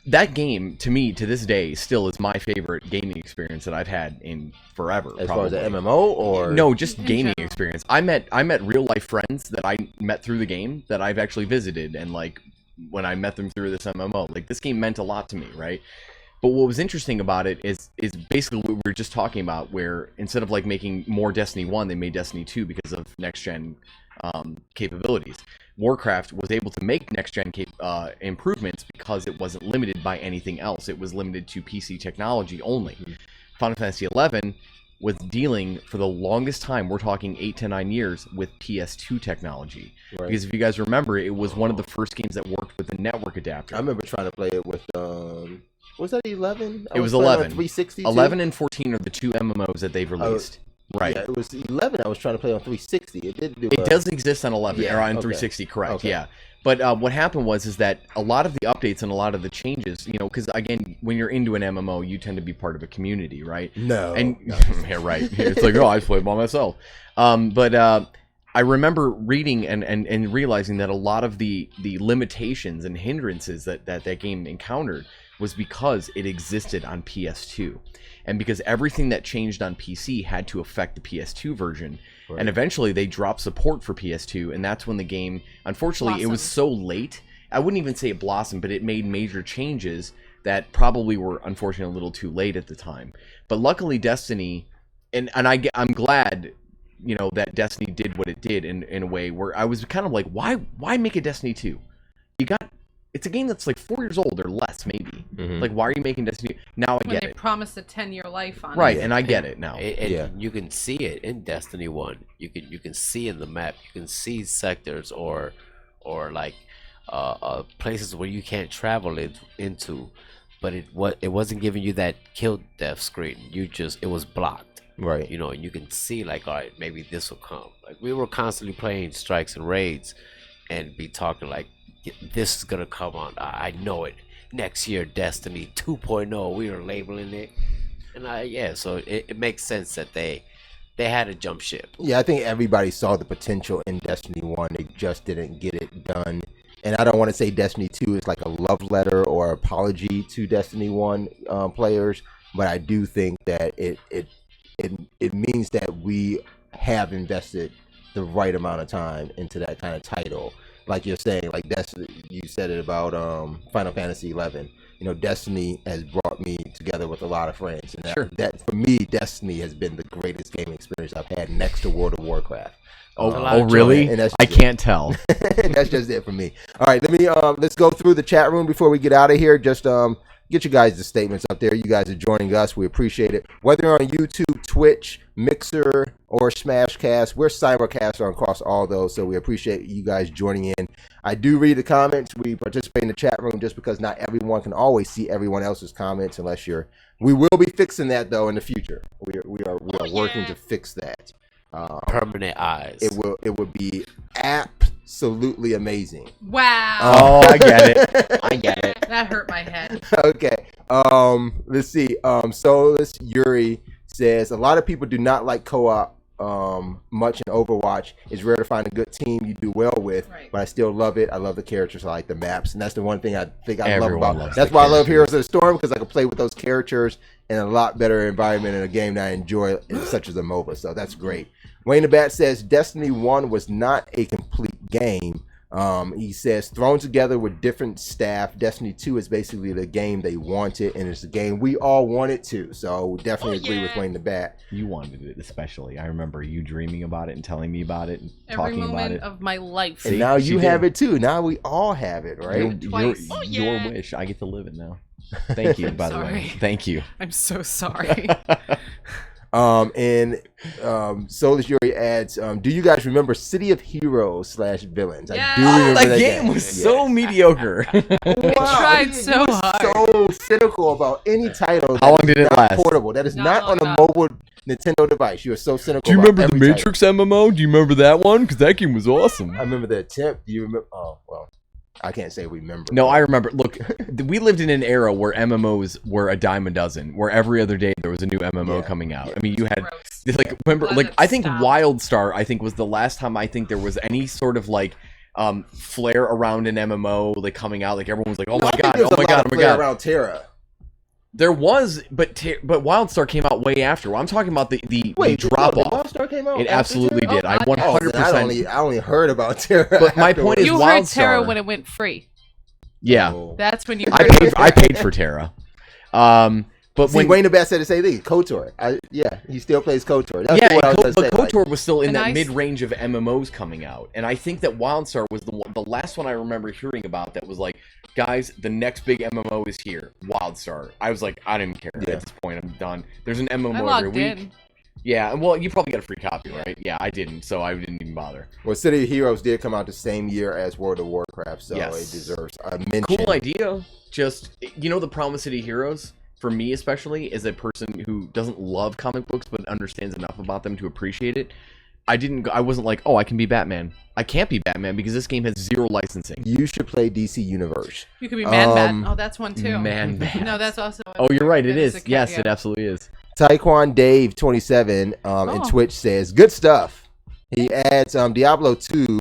Speaker 4: That game, to me, to this day, still is my favorite gaming experience that I've had in forever.
Speaker 5: As far as the MMO, or
Speaker 4: no, just gaming experience. I met real life friends that I met through the game that I've actually visited, and like when I met them through this MMO, like this game meant a lot to me, right? But what was interesting about it is basically what we were just talking about, where instead of like making more Destiny 1, they made Destiny 2 because of next gen capabilities. Warcraft was able to make next-gen improvements because it wasn't limited by anything else. It was limited to PC technology only. Final Fantasy XI was dealing, for the longest time, we're talking 8 to 9 years, with PS2 technology. Because if you guys remember, it was one of the first games that worked with the network adapter.
Speaker 5: I remember trying to play it with... was that 11?
Speaker 4: It was 11.
Speaker 5: 360.
Speaker 4: 11 and 14 are the two MMOs that they've released. Right.
Speaker 5: Yeah, it was 11 I was trying to play on 360. It did do
Speaker 4: It does exist on 11, or on 360, correct,
Speaker 5: Okay.
Speaker 4: yeah. But what happened is that a lot of the updates and a lot of the changes, you know, because again, when you're into an MMO, you tend to be part of a community, right?
Speaker 5: No.
Speaker 4: Yeah, right. It's like, oh, I play by myself. But I remember reading and realizing that a lot of the limitations and hindrances that game encountered was because it existed on PS2. And because everything that changed on PC had to affect the PS2 version. Right. And eventually they dropped support for PS2, and that's when the game, unfortunately, it was so late. I wouldn't even say it blossomed, but it made major changes that probably were, unfortunately, a little too late at the time. But luckily, Destiny, and I'm glad, you know, that Destiny did what it did in a way where I was kind of like, why make a Destiny 2? It's a game that's like 4 years old or less, maybe. Like, why are you making Destiny? Now I get it.
Speaker 3: They promised a 10-year life on it.
Speaker 4: Right, and I get it now.
Speaker 6: You can see it in Destiny 1. You can see in the map. You can see sectors or like places where you can't travel into, but it wasn't giving you that kill death screen. It was blocked.
Speaker 5: Right.
Speaker 6: You know, and you can see like, all right, maybe this will come. Like we were constantly playing strikes and raids, and be talking like, this is gonna come on. I know it. Next year, Destiny 2.0. We are labeling it, and so it makes sense that they had to jump ship.
Speaker 5: Yeah, I think everybody saw the potential in Destiny 1. They just didn't get it done. And I don't want to say Destiny 2 is like a love letter or apology to Destiny 1 players, but I do think that it means that we have invested the right amount of time into that kind of title. Like you're saying, like you said it about Final Fantasy 11. You know, Destiny has brought me together with a lot of friends, and that for me, Destiny has been the greatest gaming experience I've had next to World of Warcraft.
Speaker 4: Oh, really?
Speaker 5: And
Speaker 4: I can't tell.
Speaker 5: And that's just it for me. All right, let's go through the chat room before we get out of here. Just get you guys the statements up there. You guys are joining us. We appreciate it. Whether you're on YouTube, Twitch, Mixer, or Smashcast, we're simulcast across all those, so we appreciate you guys joining in. I do read the comments. We participate in the chat room just because not everyone can always see everyone else's comments unless we will be fixing that, though, in the future. We are working to fix that.
Speaker 6: Permanent eyes.
Speaker 5: It would be absolutely amazing.
Speaker 3: Wow.
Speaker 4: Oh, I get it. I get it.
Speaker 3: That hurt my head.
Speaker 5: Okay. Let's see. Soulless Yuri says a lot of people do not like co-op much in Overwatch. It's rare to find a good team you do well with, but I still love it. I love the characters. I like the maps, and that's the one thing I think I love about. That's why I love Heroes of the Storm, because I can play with those characters in a lot better environment in a game that I enjoy, such as a MOBA. So that's great. Wayne the Bat says Destiny 1 was not a complete game. He says thrown together with different staff. Destiny 2 is basically the game they wanted, and it's a game we all wanted to. So definitely agree with Wayne the Bat.
Speaker 4: You wanted it, especially. I remember you dreaming about it and telling me about it and
Speaker 3: Every
Speaker 4: talking about
Speaker 3: moment
Speaker 4: it.
Speaker 3: of my life.
Speaker 5: And now you have it too. Now we all have it, right?
Speaker 4: Your wish. I get to live it now. Thank you, by the way. Thank you.
Speaker 3: I'm so sorry.
Speaker 5: Soulless Yuri adds, do you guys remember City of Heroes /Villains?
Speaker 3: Yeah.
Speaker 5: I do remember
Speaker 4: that game was so mediocre.
Speaker 3: I tried so hard.
Speaker 5: So cynical about any title.
Speaker 4: How long did it last?
Speaker 5: Portable. That is not on a mobile Nintendo device. You are so cynical.
Speaker 4: Do you remember the
Speaker 5: every
Speaker 4: Matrix MMO? Do you remember that one? Because that game was awesome.
Speaker 5: I remember the attempt. Do you remember? Oh, well. I can't say remember.
Speaker 4: No, I remember. Look, we lived in an era where MMOs were a dime a dozen, where every other day there was a new MMO coming out. I mean, you had remember, I think WildStar, I think, was the last time I think there was any sort of flare around an MMO coming out. Like everyone was like, oh my god, oh my god, oh my god.
Speaker 5: Around Terra.
Speaker 4: There was, but WildStar came out way after. Well, I'm talking about the drop off.
Speaker 5: WildStar came out.
Speaker 4: It absolutely did. I 100%.
Speaker 5: I only heard about Terra.
Speaker 4: But my point is,
Speaker 3: you heard Terra when it went free.
Speaker 4: Yeah,
Speaker 3: that's when you. Heard
Speaker 4: I paid for Terra. But
Speaker 5: see, Wayne the Bat said the same thing. KOTOR. He still plays KOTOR. That's
Speaker 4: yeah,
Speaker 5: what I was gonna say,
Speaker 4: KOTOR was still in that mid-range of MMOs coming out, and I think that WildStar was the last one I remember hearing about that was like, guys, the next big MMO is here, WildStar. I was like, I didn't care at this point. I'm done. There's an MMO every week. Yeah, well, you probably got a free copy, right? Yeah, I didn't, so I didn't even bother.
Speaker 5: Well, City of Heroes did come out the same year as World of Warcraft, so it deserves a mention.
Speaker 4: Cool idea. Just, the problem with City of Heroes, for me especially, as a person who doesn't love comic books but understands enough about them to appreciate it, I wasn't like, oh, I can be Batman. I can't be Batman because this game has zero licensing.
Speaker 5: You should play DC Universe.
Speaker 3: You could be Man-Bat. Oh, that's one too.
Speaker 4: Man-Bat.
Speaker 3: No, that's also.
Speaker 4: Oh, you're right. It is. Yes, it absolutely is.
Speaker 5: Taekwon Dave 27 in Twitch says, good stuff. He adds, Diablo 2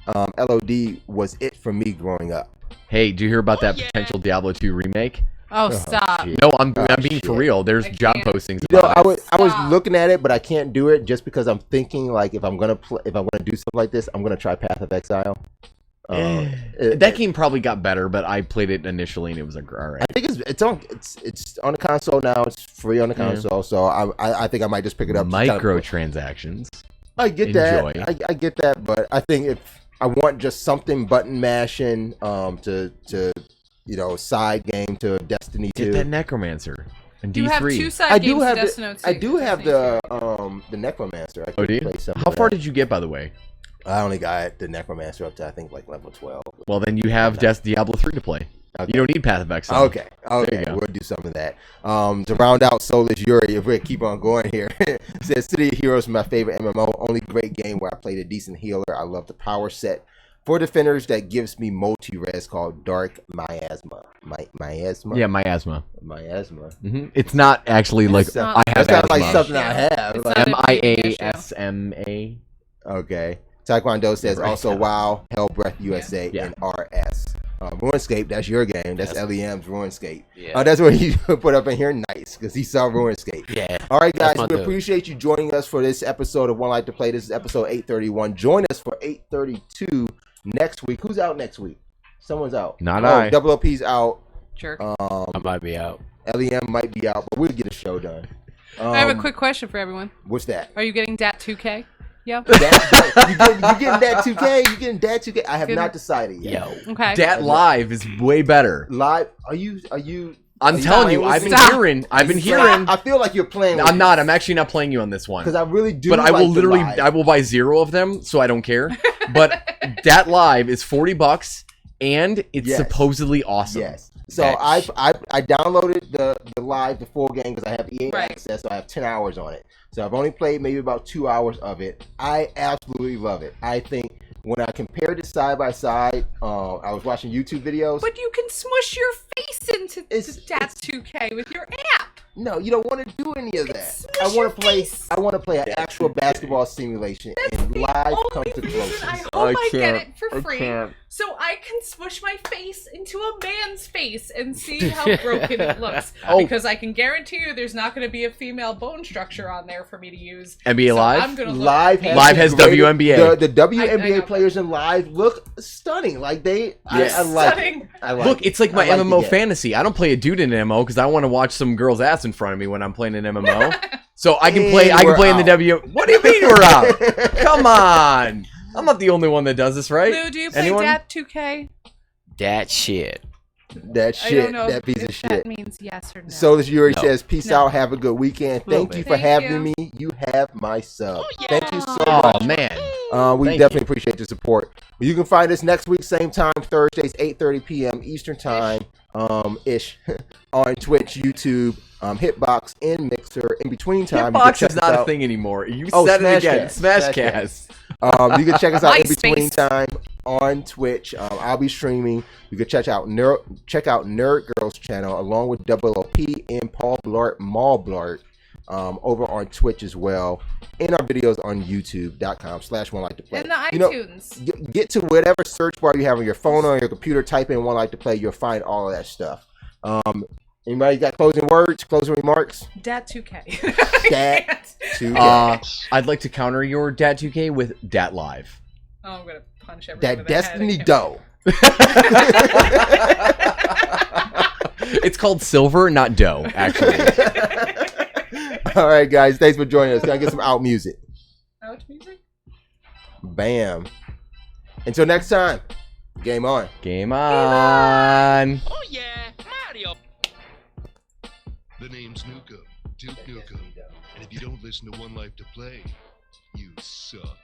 Speaker 5: LOD was it for me growing up.
Speaker 4: Hey, do you hear about that potential Diablo 2 remake?
Speaker 3: Oh, stop.
Speaker 4: No, I'm being for real. There's job postings.
Speaker 5: I was looking at it, but I can't do it just because I'm thinking if I'm gonna do something like this, I'm gonna try Path of Exile.
Speaker 4: That game probably got better, but I played it initially and it was like, all right.
Speaker 5: I think it's on the console now. It's free on the console, so I think I might just pick it up.
Speaker 4: Microtransactions.
Speaker 5: I get that. I get that, but I think if I want just something button mashing to side game to Destiny 2.
Speaker 4: Get that Necromancer and D3.
Speaker 3: You have two side games to Destiny 2.
Speaker 5: I do have the Necromancer.
Speaker 4: Oh, do you? How far did you get, by the way?
Speaker 5: I only got the Necromancer up to, I think, level 12.
Speaker 4: Well, then you have Diablo 3 to play. Okay. You don't need Path of Exile.
Speaker 5: Okay. We'll do some of that. To round out Soulless Yuri, if we keep on going here, says City of Heroes is my favorite MMO. Only great game where I played a decent healer. I love the power set for defenders that gives me multi-res called Dark Miasma. Miasma?
Speaker 4: Yeah, Miasma.
Speaker 5: Miasma.
Speaker 4: Mm-hmm. It's not actually I have asthma.
Speaker 5: Like something I have.
Speaker 4: MIASMA.
Speaker 5: Okay. Taekwondo says also WoW, Hellbreath USA, and RS. RuneScape, that's your game. That's LEM's RuneScape. Yeah. That's what he put up in here. Nice, because he saw RuneScape.
Speaker 6: Yeah.
Speaker 5: All right, guys, we appreciate you joining us for this episode of One Life to Play. This is episode 831. Join us for 832 next week. Who's out next week? Someone's out.
Speaker 4: Not I.
Speaker 5: Double OP's out.
Speaker 3: Jerk.
Speaker 6: I might be out.
Speaker 5: LEM might be out, but we'll get a show done.
Speaker 3: I have a quick question for everyone.
Speaker 5: What's that?
Speaker 3: Are you getting DAT 2K? Yeah.
Speaker 5: You getting that 2K? You getting that 2K? I have not decided yet.
Speaker 3: Okay.
Speaker 4: Dat Live is way better.
Speaker 5: Live? Are you?
Speaker 4: I'm telling you, I've been hearing.
Speaker 5: I feel like you're playing.
Speaker 4: I'm not. I'm actually not playing you on this one
Speaker 5: because I really do.
Speaker 4: But I will literally, I will buy 0 of them, so I don't care. But Dat Live is $40, and it's supposedly awesome.
Speaker 5: Yes. So I downloaded the live, the full game because I have EA access, so I have 10 hours on it. So I've only played maybe about 2 hours of it. I absolutely love it. I think when I compared it side by side, I was watching YouTube videos.
Speaker 3: But you can smush your face into Stats 2K with your app.
Speaker 5: No, you don't want to do any of that. I want to play an actual basketball simulation, and live comes the closest.
Speaker 3: I hope I get it for free, so I can smush my face into a man's face and see how broken it looks. Because I can guarantee you, there's not going to be a female bone structure on there for me to use.
Speaker 4: NBA Live?
Speaker 3: I'm gonna
Speaker 5: Live
Speaker 4: has WNBA.
Speaker 5: The WNBA players in Live look stunning. Like I like it.
Speaker 4: Look, it's like my MMO fantasy. I don't play a dude in an MMO because I want to watch some girl's ass in front of me when I'm playing an MMO. So I can play. I can play in the W. What do you mean we're out? Come on, I'm not the only one that does this, right?
Speaker 3: Lou, do you play
Speaker 4: Anyone?
Speaker 3: Dat 2K?
Speaker 6: That shit.
Speaker 5: That shit.
Speaker 3: I don't know
Speaker 5: that piece of shit.
Speaker 3: That means yes or no.
Speaker 5: So this Yuri says, "Peace out. Have a good weekend. Thank you for having me. You have my sub. Thank you so much.
Speaker 4: Oh man,
Speaker 5: we definitely appreciate your support. You can find us next week, same time, Thursdays, 8:30 p.m. Eastern time, ish, on Twitch, YouTube, Hitbox, and Mixer. In between time,
Speaker 4: Hitbox is not a thing anymore. You said it again. Smashcast.
Speaker 5: You can check us out in between time on Twitch. I'll be streaming. You can check out Nerd Girls channel along with Double OP and Paul Blart, Maul Blart, over on Twitch as well. And our videos on YouTube.com/OneLikeToPlay.
Speaker 3: And the iTunes.
Speaker 5: Get to whatever search bar you have on your phone or your computer. Type in One Like to Play. You'll find all of that stuff. Anybody got closing words, closing remarks?
Speaker 3: Dat 2K.
Speaker 5: Dat 2K.
Speaker 4: I'd like to counter your Dat 2K with Dat Live.
Speaker 3: Oh, I'm gonna punch everyone.
Speaker 5: That Destiny Doe.
Speaker 4: It's called Silver, not Doe, actually.
Speaker 5: All right, guys. Thanks for joining us. Can I get some out music?
Speaker 3: Out music?
Speaker 5: Bam. Until next time, game on.
Speaker 4: Game on.
Speaker 8: Oh yeah, Mario. The name's Nuka, Duke Nukem. And if you don't listen to One Life to Play, you suck.